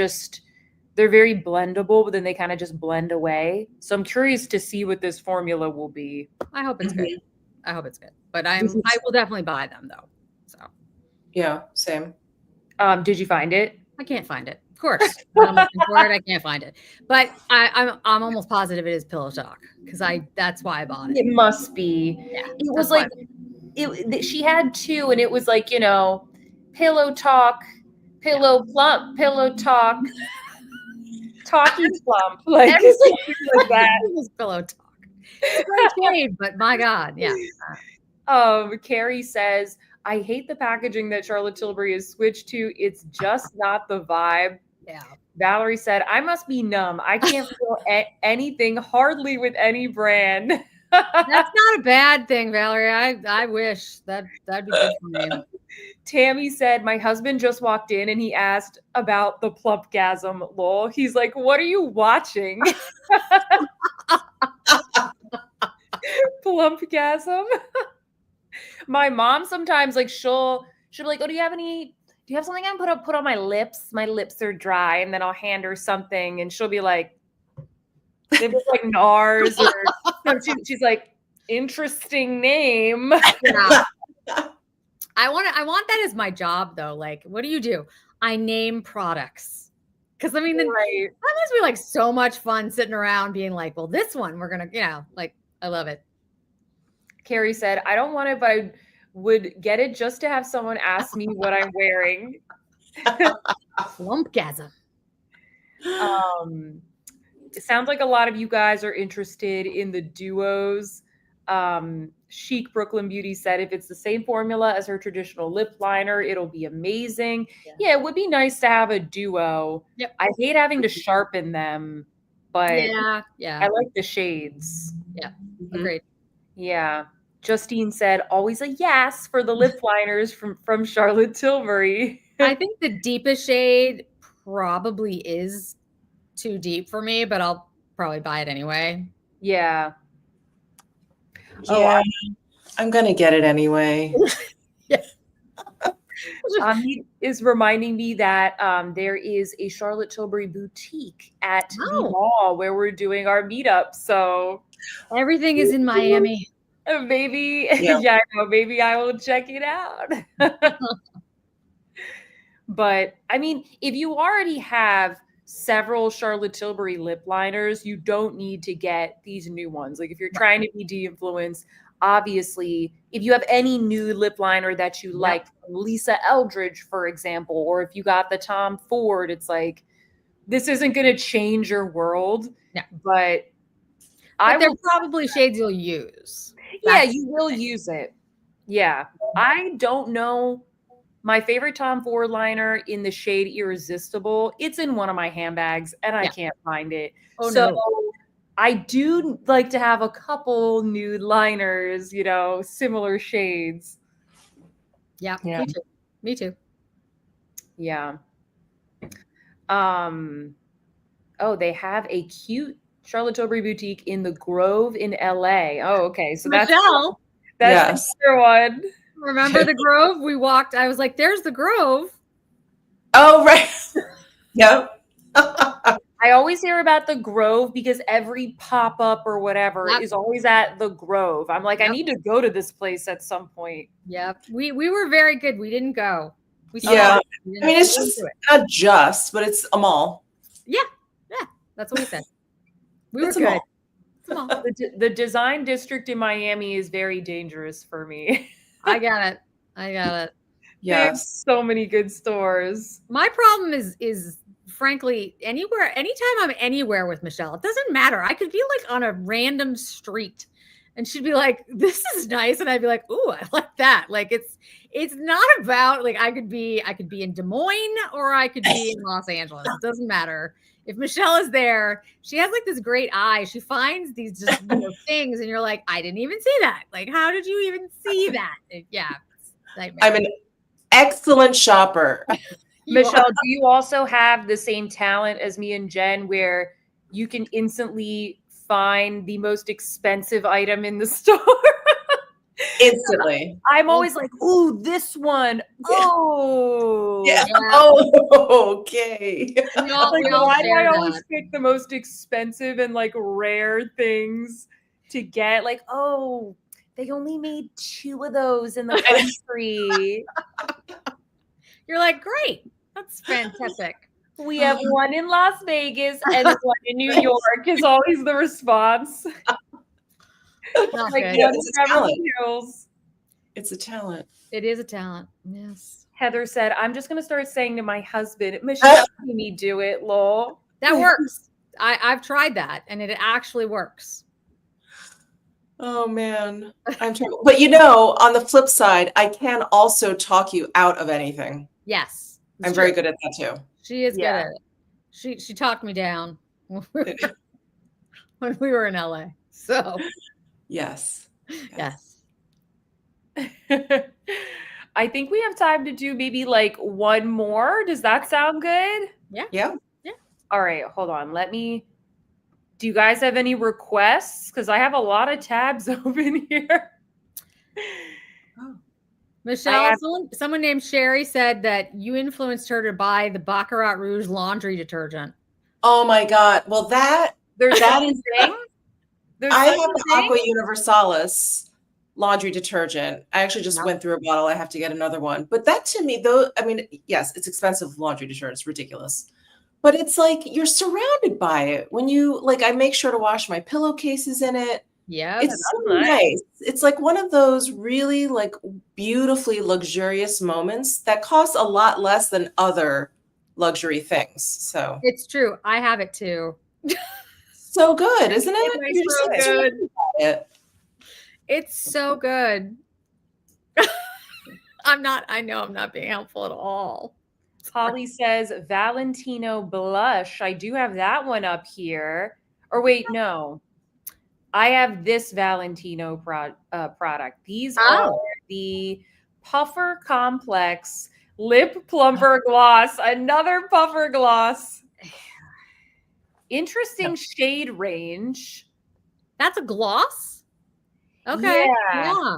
they're very blendable, but then they kind of just blend away. So I'm curious to see what this formula will be. I hope it's good. I hope it's good. But I will definitely buy them though. So yeah, same. Did you find it? I can't find it. Of course. When I'm looking for it, I can't find it. But I'm almost positive it is Pillow Talk because that's why I bought it. It must be. Yeah. It was like she had two, and it was like, you know, pillow talk, pillow plump, pillow talk, talky plump, like Everything like that. was pillow talk. It's a great shade, but my God, yeah. Carrie says, I hate the packaging that Charlotte Tilbury has switched to. It's just not the vibe. Yeah. Valerie said, I must be numb. I can't feel anything hardly with any brand. That's not a bad thing, Valerie. I wish that'd be good for me. Tammy said, my husband just walked in and he asked about the plumpgasm, lol. He's like, what are you watching? Plumpgasm. My mom sometimes, like, she'll be like, oh, do you have something I can put on my lips? My lips are dry. And then I'll hand her something and she'll be like, they look like NARS, or she's like, interesting name. Yeah. I want that as my job though. Like, what do? I name products. Because I mean, that must be like so much fun sitting around being like, well, this one we're gonna, like, I love it. Carrie said, I don't want it, but I would get it just to have someone ask me what I'm wearing. Plumpgasm. It sounds like a lot of you guys are interested in the duos. Chic Brooklyn Beauty said, if it's the same formula as her traditional lip liner, it'll be amazing. Yeah, it would be nice to have a duo. Yep. I hate having to sharpen them, but yeah. I like the shades. Yeah, agreed. Yeah. Justine said, always a yes for the lip liners from Charlotte Tilbury. I think the deepest shade probably is too deep for me, but I'll probably buy it anyway. Yeah. Yeah, I'm gonna get it anyway. Yeah. He is reminding me that there is a Charlotte Tilbury boutique at the mall where we're doing our meetup. So everything is in Miami. Maybe, maybe I will check it out. But I mean, if you already have several Charlotte Tilbury lip liners, you don't need to get these new ones. Like if you're trying to be de-influenced, obviously, if you have any new lip liner that you like, Lisa Eldridge, for example, or if you got the Tom Ford, it's like, this isn't going to change your world. Yeah. But they're probably shades you'll use. Yeah, you will use it. Yeah. I don't know. My favorite Tom Ford liner in the shade Irresistible, it's in one of my handbags and I can't find it. No. I do like to have a couple nude liners, similar shades. Yeah. Me too. Yeah. Oh, they have a cute Charlotte Tilbury boutique in the Grove in LA. Oh, okay. So Michelle, that's the other one. Remember the Grove? We walked. I was like, there's the Grove. Oh, right. Yep. I always hear about the Grove because every pop-up or whatever is always at the Grove. I'm like, I need to go to this place at some point. Yep. We were very good. We didn't go. I mean, it's just not just, but it's a mall. Yeah. Yeah. That's what we said. We were good. The design district in Miami is very dangerous for me. I got it. Yeah. They have so many good stores. My problem is frankly, anytime I'm anywhere with Michelle, it doesn't matter. I could be like on a random street and she'd be like, this is nice. And I'd be like, ooh, I like that. Like it's not about like I could be in Des Moines or I could be in Los Angeles. It doesn't matter. If Michelle is there, she has like this great eye. She finds these just things and you're like, I didn't even see that. Like, how did you even see that? Yeah. I'm an excellent shopper. Michelle, do you also have the same talent as me and Jen where you can instantly find the most expensive item in the store? Instantly. I'm always like, ooh, this one. Oh. Yeah. Oh, okay. Why do I always pick the most expensive and like rare things to get? Like, oh, they only made 2 of those in the country. You're like, great. That's fantastic. We have one in Las Vegas and one in New York is always the response. It's It's a talent. It is a talent. Yes. Heather said, I'm just going to start saying to my husband, Michelle, see me do it, lol. That works. I've tried that and it actually works. Oh man, I'm trying. But you know, on the flip side, I can also talk you out of anything. Yes. I'm very good at that too. She is Yeah. good at it. She talked me down when we were in LA. So Yes. yes. I think we have time to do maybe like one more. Does that sound good? Yeah. All right, hold on. Do you guys have any requests? Because I have a lot of tabs open here. Michelle, someone named Sherry said that you influenced her to buy the Baccarat Rouge laundry detergent. Oh my God. Well, that There's that such is. a thing? There's I such have a the thing? Aqua Universalis laundry detergent. I actually just went through a bottle. I have to get another one. But that to me, though, I mean, yes, it's expensive laundry detergent. It's ridiculous. But it's like you're surrounded by it. When you like, I make sure to wash my pillowcases in it. Yeah. It's so nice. It's like one of those really like beautifully luxurious moments that costs a lot less than other luxury things. So It's true. I have it too. so good, isn't it? It's You're just so like good. surrounded by it. It's so good. I know I'm not being helpful at all. Holly says Valentino blush. I do have that one up here. Or wait, no. I have this Valentino product. These are the Puffer Complex Lip Plumper Gloss. Another Puffer Gloss. Interesting shade range. That's a gloss? Okay. Yeah.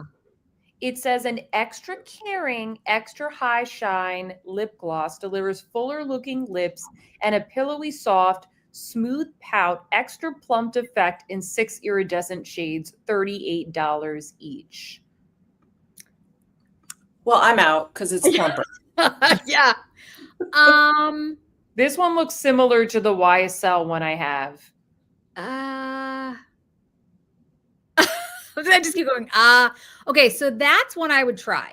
It says an extra caring, extra high shine lip gloss delivers fuller looking lips and a pillowy soft, smooth pout, extra plumped effect in 6 iridescent shades, $38 each. Well, I'm out because it's plumper. Yeah. This one looks similar to the YSL one I have. I just keep going. Okay, so that's one I would try.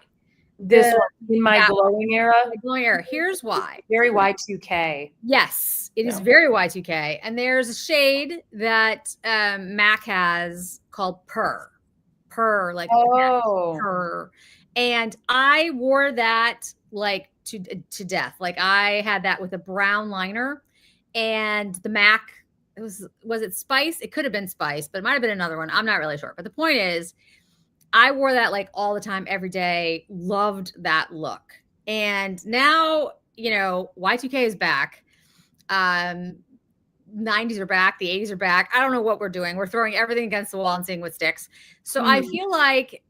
This one in my glowing era. My glowing era. Here's why. Very Y2K. Yes, it is very Y2K. And there's a shade that MAC has called Purr. Purr, like Purr. And I wore that like to death. Like I had that with a brown liner, and the MAC, was it Spice? It could have been Spice, but it might have been another one. I'm not really sure. But the point is, I wore that like all the time, every day, loved that look. And now, you know, Y2K is back. 90s are back. The 80s are back. I don't know what we're doing. We're throwing everything against the wall and seeing what sticks. So I feel like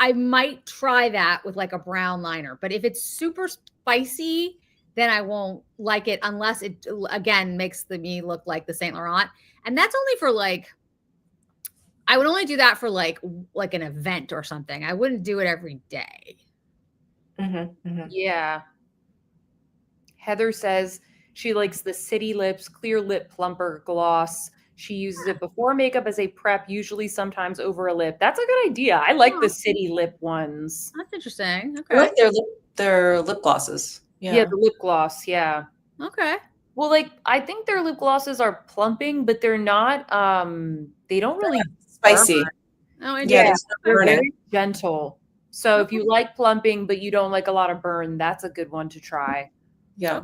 I might try that with like a brown liner. But if it's super spicy, then I won't like it unless it, again, makes me look like the Saint Laurent. And that's only for like, I would only do that for like an event or something. I wouldn't do it every day. Yeah. Heather says she likes the City Lips Clear Lip Plumper Gloss. She uses it before makeup as a prep, usually sometimes over a lip. That's a good idea. I like the City Lip ones. That's interesting. Okay. I like their lip glosses. Yeah, the lip gloss. Yeah. Okay. Well, like I think their lip glosses are plumping, but they're not. They don't really spicy. Oh, yeah, they're very gentle. So if you like plumping, but you don't like a lot of burn, that's a good one to try. Yeah.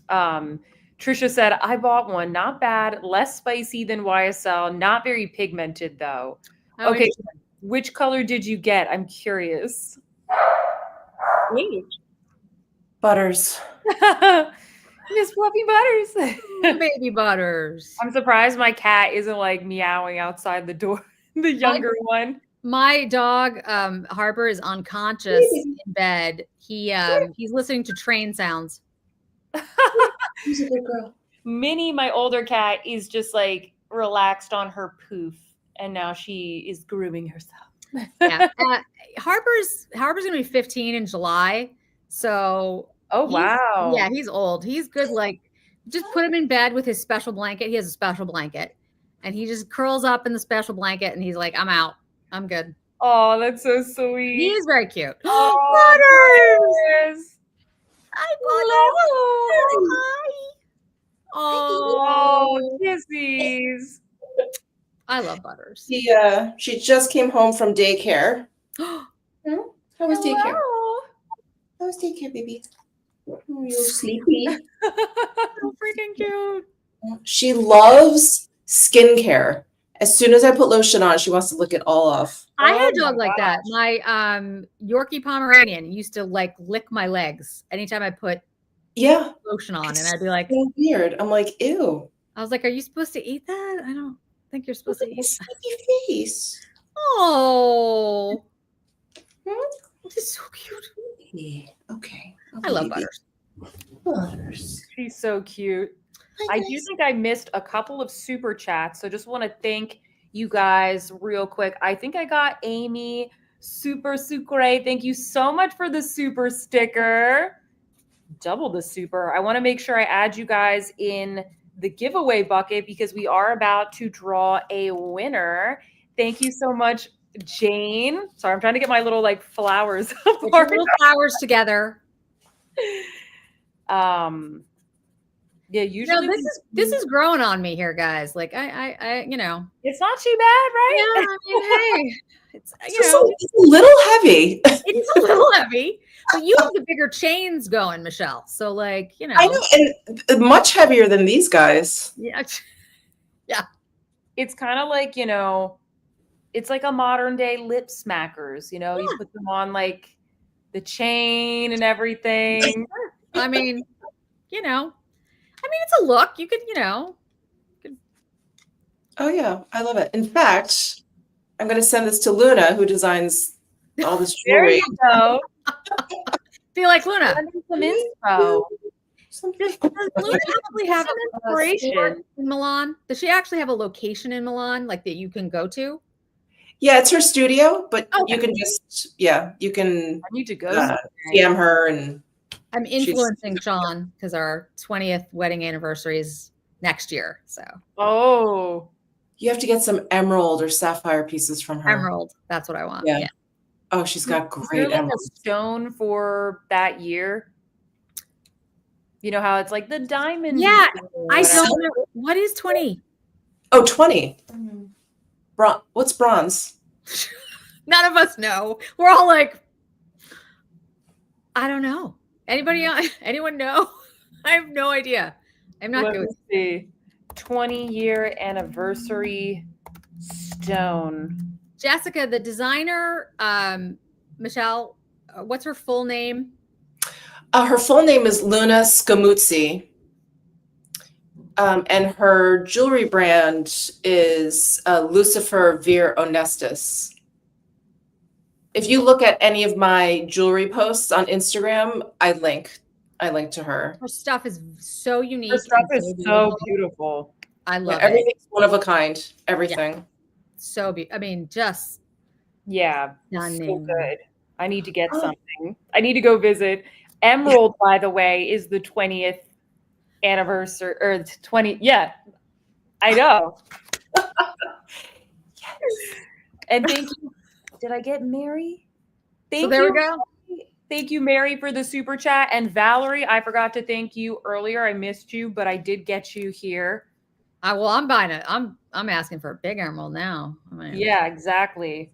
Okay. Trisha said, I bought one. Not bad. Less spicy than YSL. Not very pigmented, though. Oh, okay. Which color did you get? I'm curious. Butters. Miss Fluffy Butters. Baby Butters. I'm surprised my cat isn't like meowing outside the door. The younger one. My dog, Harper, is unconscious in bed. He's listening to train sounds. She's a good girl. Minnie, my older cat, is just like relaxed on her poof, and now she is grooming herself. Yeah. Harper's gonna be 15 in July, so wow. Yeah, he's old. He's good. Like, just put him in bed with his special blanket. He has a special blanket, and he just curls up in the special blanket, and he's like, "I'm out. I'm good." Oh, that's so He sweet. is very cute. Oh, Butters. Hi, Hello. Oh, Oh, kissies. I love Butters. She just came home from daycare. Oh, How was daycare? Hello. How was daycare, baby? Oh, you're sleepy. so freaking cute. She loves skincare. As soon as I put lotion on, she wants to lick it all off. I had a Oh my dog like that. gosh. My Yorkie Pomeranian used to like lick my legs anytime I put Yeah. lotion on, It's and I'd be like, so weird. I'm like, ew. I was like, "Are you supposed to eat that? I don't think you're supposed to Look at eat the that." sleepy face. Oh, Hmm? this is so cute. Okay. Okay. I love baby. Butters. Butters. She's so cute. I do think I missed a couple of super chats, so just want to thank you guys real quick. I think I got Amy super sucre. Thank you so much for the super sticker. Double the super. I want to make sure I add you guys in the giveaway bucket because we are about to draw a winner. Thank you so much, Jane. Sorry, I'm trying to get my little like flowers Put your apart. little flowers together. Yeah, You know, usually this is growing on me here, guys. Like I you know. it's not too bad, Yeah, right? I mean, hey, it's It's you just know, it's a little heavy. it's a little heavy, but you have the bigger chains going, Michelle. So like, you know, I know, and much heavier than these guys. yeah, It's kind of like, it's like a modern day lip smackers, you Yeah. put them on like the chain and everything. I mean, you know, it's a look. You could, you know, Oh yeah, I love it. In fact, I'm going to send this to Luna, who designs all this There jewelry. you go. feel like Luna. Send me some info. Does Luna actually have Some a store inspiration. in Milan? Does she actually have a location in Milan, like that you can go to? Yeah, it's her studio, but Okay. you can just you can I need to go. DM her, and I'm influencing Sean because our 20th wedding anniversary is next year. So Oh, you have to get some emerald or sapphire pieces from her. emerald, that's what I want. Yeah. Yeah. Oh, she's got is there great like a emeralds. stone for that year? You know how it's like the diamond. Yeah, or I whatever. don't know. What is 20? Oh, 20. What's bronze? None of us know. We're all like, I don't know. Anyone know? I have no idea. I'm not Let good. me see. 20-year anniversary stone. Jessica, the designer, Michelle, what's her full name? Her full name is Luna Scamuzzi. And her jewelry brand is Lucifer Vir Honestus. If you look at any of my jewelry posts on Instagram, I link to her. Her stuff is so unique. Her stuff and is beautiful. so beautiful. I love it. Everything's one of a kind. Everything. So just Yeah, so stunning. good. I need to get something. I need to go visit. Emerald, by the way, is the 20th anniversary or 20. Yeah, I know. Yes. And thank you. Did I get Mary? Thank So there you. we go. Thank you, Mary, for the super chat. And Valerie, I forgot to thank you earlier. I missed you, but I did get you here. Well, I'm buying it. I'm asking for a big emerald now. Yeah, exactly.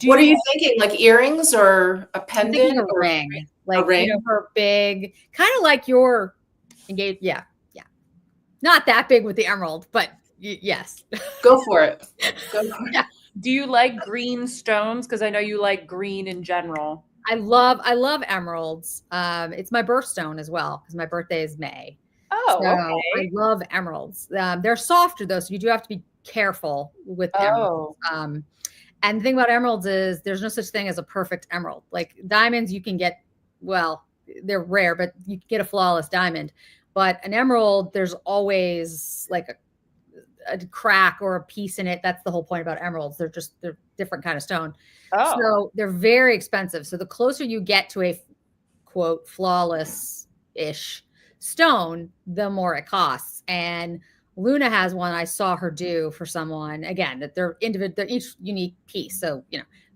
What are you thinking? Like earrings or a I'm pendant? thinking a or ring. Like, ring? her big, kind of like your engaged. Yeah. Not that big with the emerald, but yes. Go for it. Go for it. Yeah. Do you like green stones? Because I know you like green in general. I love emeralds. It's my birthstone as well because my birthday is May. Oh, So okay. I love emeralds. They're softer though, so you do have to be careful with emeralds. And the thing about emeralds is there's no such thing as a perfect emerald. Like diamonds, you can get, well, they're rare, but you can get a flawless diamond. But an emerald, there's always like a crack or a piece in it. That's the whole point about emeralds. They're different kind of stone. Oh. So they're very expensive. So the closer you get to a quote flawless-ish stone, the more it costs. And Luna has one I saw her do for someone, again, that they're individual, they're each unique piece. So,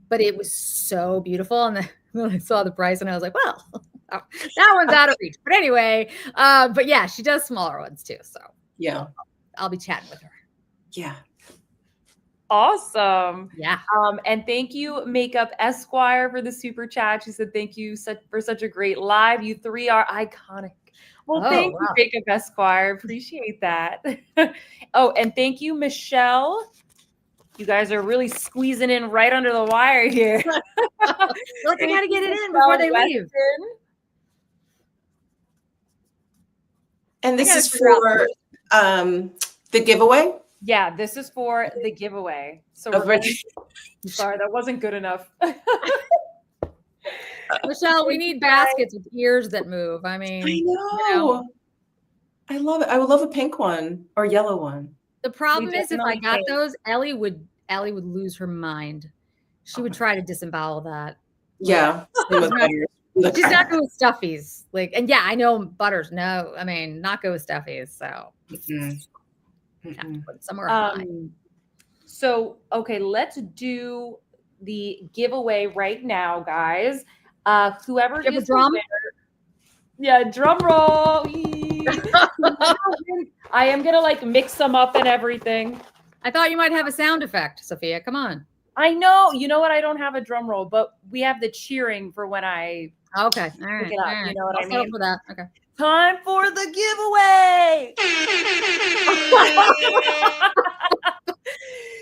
but it was so beautiful. And then I saw the price and I was like, well, that one's out of reach. But anyway, but yeah, she does smaller ones too. So Yeah. I'll be chatting with her. Yeah. Awesome. Yeah. And thank you, Makeup Esquire, for the super chat. She said, thank you for such a great live. You three are iconic. Well, Oh, thank wow. you, Makeup Esquire. Appreciate that. Oh, and thank you, Michelle. You guys are really squeezing in right under the wire here. Look, I got to get it in before Michelle they leave. Weston. And this gotta is figure out for the giveaway. Yeah, this is for the giveaway. So Of we're which- sorry, that wasn't good enough. Michelle, we need baskets with ears that move. I mean, I know. you know. I love it. I would love a pink one or yellow one. The problem is if I definitely got can. those, Ellie would lose her mind. She would try to disembowel that. Yeah. Same with butters. She's not good with stuffies. Like, and yeah, I know butters. No, I mean, not good with stuffies. So Mhm. have to Mhm. put it somewhere high. So, okay, let's do the giveaway right now, guys. Whoever Do you have a is the drum? winner- yeah, drum roll. Yee. I am gonna like mix them up and everything. I thought you might have a sound effect, Sophia. Come on. I know. You know what? I don't have a drum roll, but we have the cheering for when I Okay. All right. it up, All right. you know what I I'll settle mean? for that. Okay. time for the giveaway.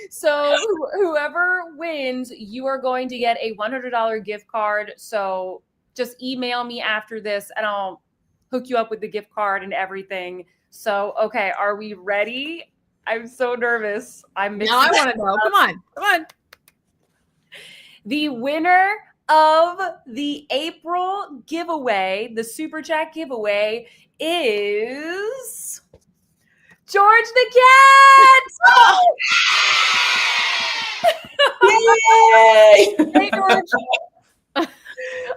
So whoever wins, you are going to get a $100 gift card. So just email me after this and I'll hook you up with the gift card and everything. So, okay, are we ready? I'm so nervous. I'm mixing Now I want to know. Come on. Come on. The winner of the April giveaway, the Super Chat giveaway, is George the Cat! Yay! Hey, George.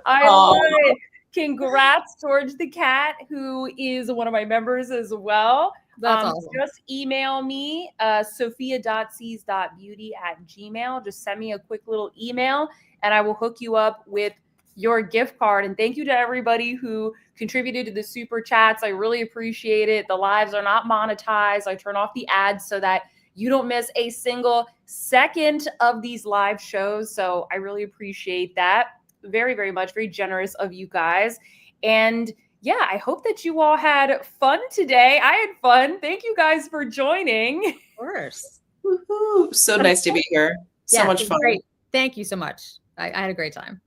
I love it. Congrats, George the Cat, who is one of my members as well. That's awesome. Just email me, sophia.sees.beauty@gmail. Just send me a quick little email and I will hook you up with your gift card. And thank you to everybody who contributed to the super chats. I really appreciate it. The lives are not monetized. I turn off the ads so that you don't miss a single second of these live shows. So I really appreciate that very, very much. Very generous of you guys. And yeah, I hope that you all had fun today. I had fun. Thank you guys for joining. Of course. Woohoo. So nice to be here. So Yeah, much it's fun. Great. Thank you so much. I had a great time.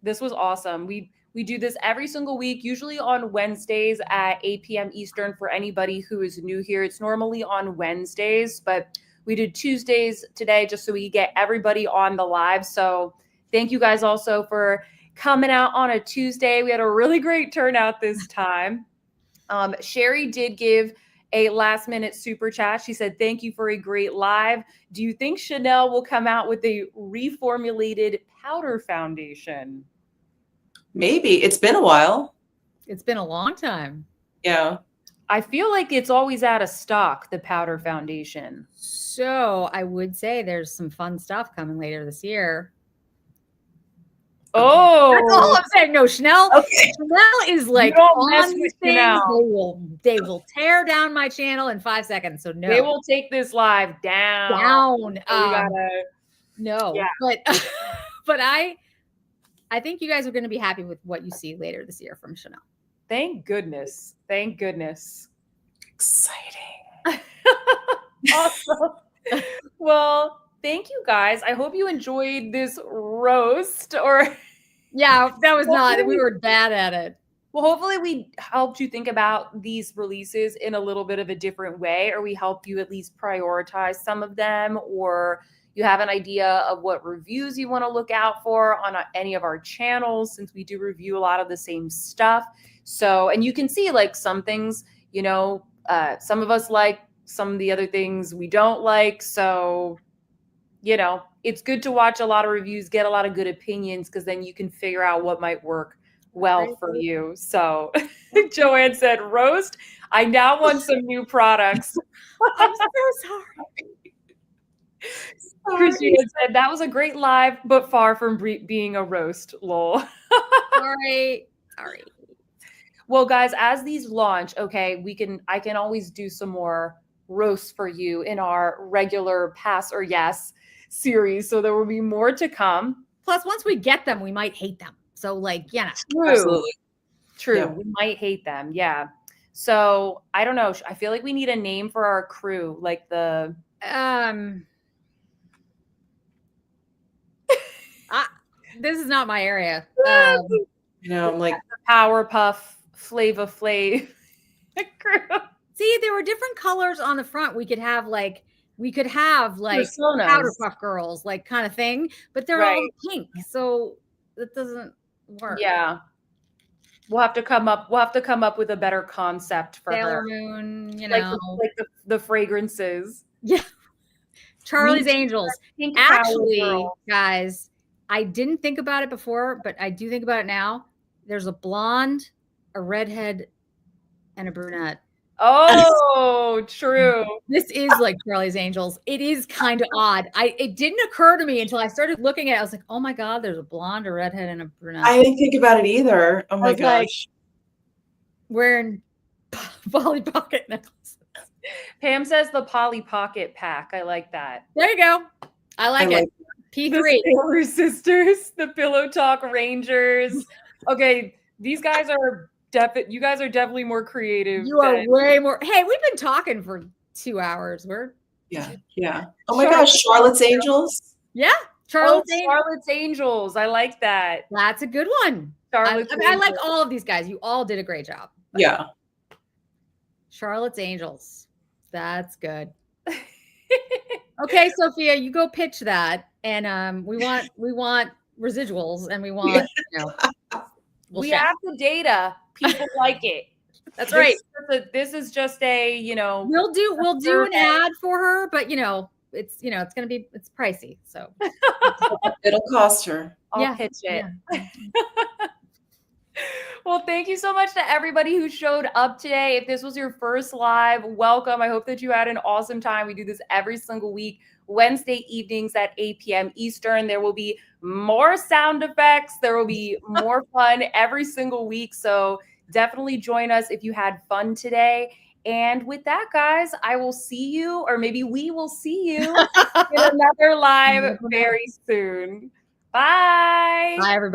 This was awesome. We do this every single week, usually on Wednesdays at 8 p.m. Eastern for anybody who is new here. It's normally on Wednesdays, but we did Tuesdays today just so we could get everybody on the live. So thank you guys also for coming out on a Tuesday. We had a really great turnout this time. Sherry did give a last minute super chat. She said, thank you for a great live. Do you think Chanel will come out with a reformulated powder foundation? Maybe. It's been a while. It's been a long time. Yeah. I feel like it's always out of stock, the powder foundation. So I would say there's some fun stuff coming later this year. Oh, That's all I'm saying. No, Chanel. Okay. Chanel is like don't mess on with these things. Chanel. They will tear down my channel in 5 seconds. So no, they will take this live down. down. So we gotta, No, Yeah. but I think you guys are going to be happy with what you see later this year from Chanel. thank goodness. Thank goodness. Exciting. Awesome. Well, thank you guys. I hope you enjoyed this roast or Yeah, that was not. We were bad at it. well, hopefully we helped you think about these releases in a little bit of a different way, or we help you at least prioritize some of them, or you have an idea of what reviews you want to look out for on any of our channels, since we do review a lot of the same stuff. So, and you can see like some things, some of us like, some of the other things we don't like. So, it's good to watch a lot of reviews, get a lot of good opinions, because then you can figure out what might work well for you. So Joanne said, roast. I now want some new products. I'm so sorry. Christina said that was a great live, but far from being a roast. Lol. Sorry. Well, guys, as these launch, okay, I can always do some more roasts for you in our regular pass or yes series. So there will be more to come. Plus, once we get them, we might hate them. So, like, yeah. True. Absolutely. True. Yeah. We might hate them. Yeah. So I don't know. I feel like we need a name for our crew, like the this is not my area. You know, I'm like, the Powerpuff Flava Flav crew. See, there were different colors on the front. We could have like Personas. Powder Puff Girls, like kind of thing, but they're all pink, so that doesn't work. Yeah. We'll have to come up with a better concept for Sailor her. Moon, you Like know, the fragrances. yeah. Charlie's Angels. Pink Power Actually, Girl. guys, I didn't think about it before, but I do think about it now. There's a blonde, a redhead, and a brunette. Oh, true. This is like Charlie's Angels. It is kind of odd. It didn't occur to me until I started looking at it. I was like, oh my God, there's a blonde, a redhead, and a brunette. I didn't think about it either. Oh my gosh. Wearing Polly Pocket necklaces. Pam says the Polly Pocket pack. I like that. There you go. I like it. The P3. Sailor Sisters, the Pillow Talk Rangers. Okay, these guys are you guys are definitely more creative. You are way more. Hey, we've been talking for 2 hours. Yeah. Oh my gosh, Charlotte's Angels. Yeah, Charlotte's Angels. I like that. That's a good one. Charlotte's I like all of these guys. You all did a great job. Yeah. Charlotte's Angels. That's good. Okay, Sophia, you go pitch that, and we want residuals, and we want we have the data. People like it. That's right. This is just a we'll do an ad for her, but it's it's pricey, so it'll cost her. I'll pitch it. Yeah. Well, thank you so much to everybody who showed up today. If this was your first live, welcome. I hope that you had an awesome time. We do this every single week, Wednesday evenings at 8 p.m. Eastern. There will be more sound effects. There will be more fun every single week. So definitely join us if you had fun today. And with that, guys, I will see you, or maybe we will see you in another live very soon. Bye. Bye, everybody.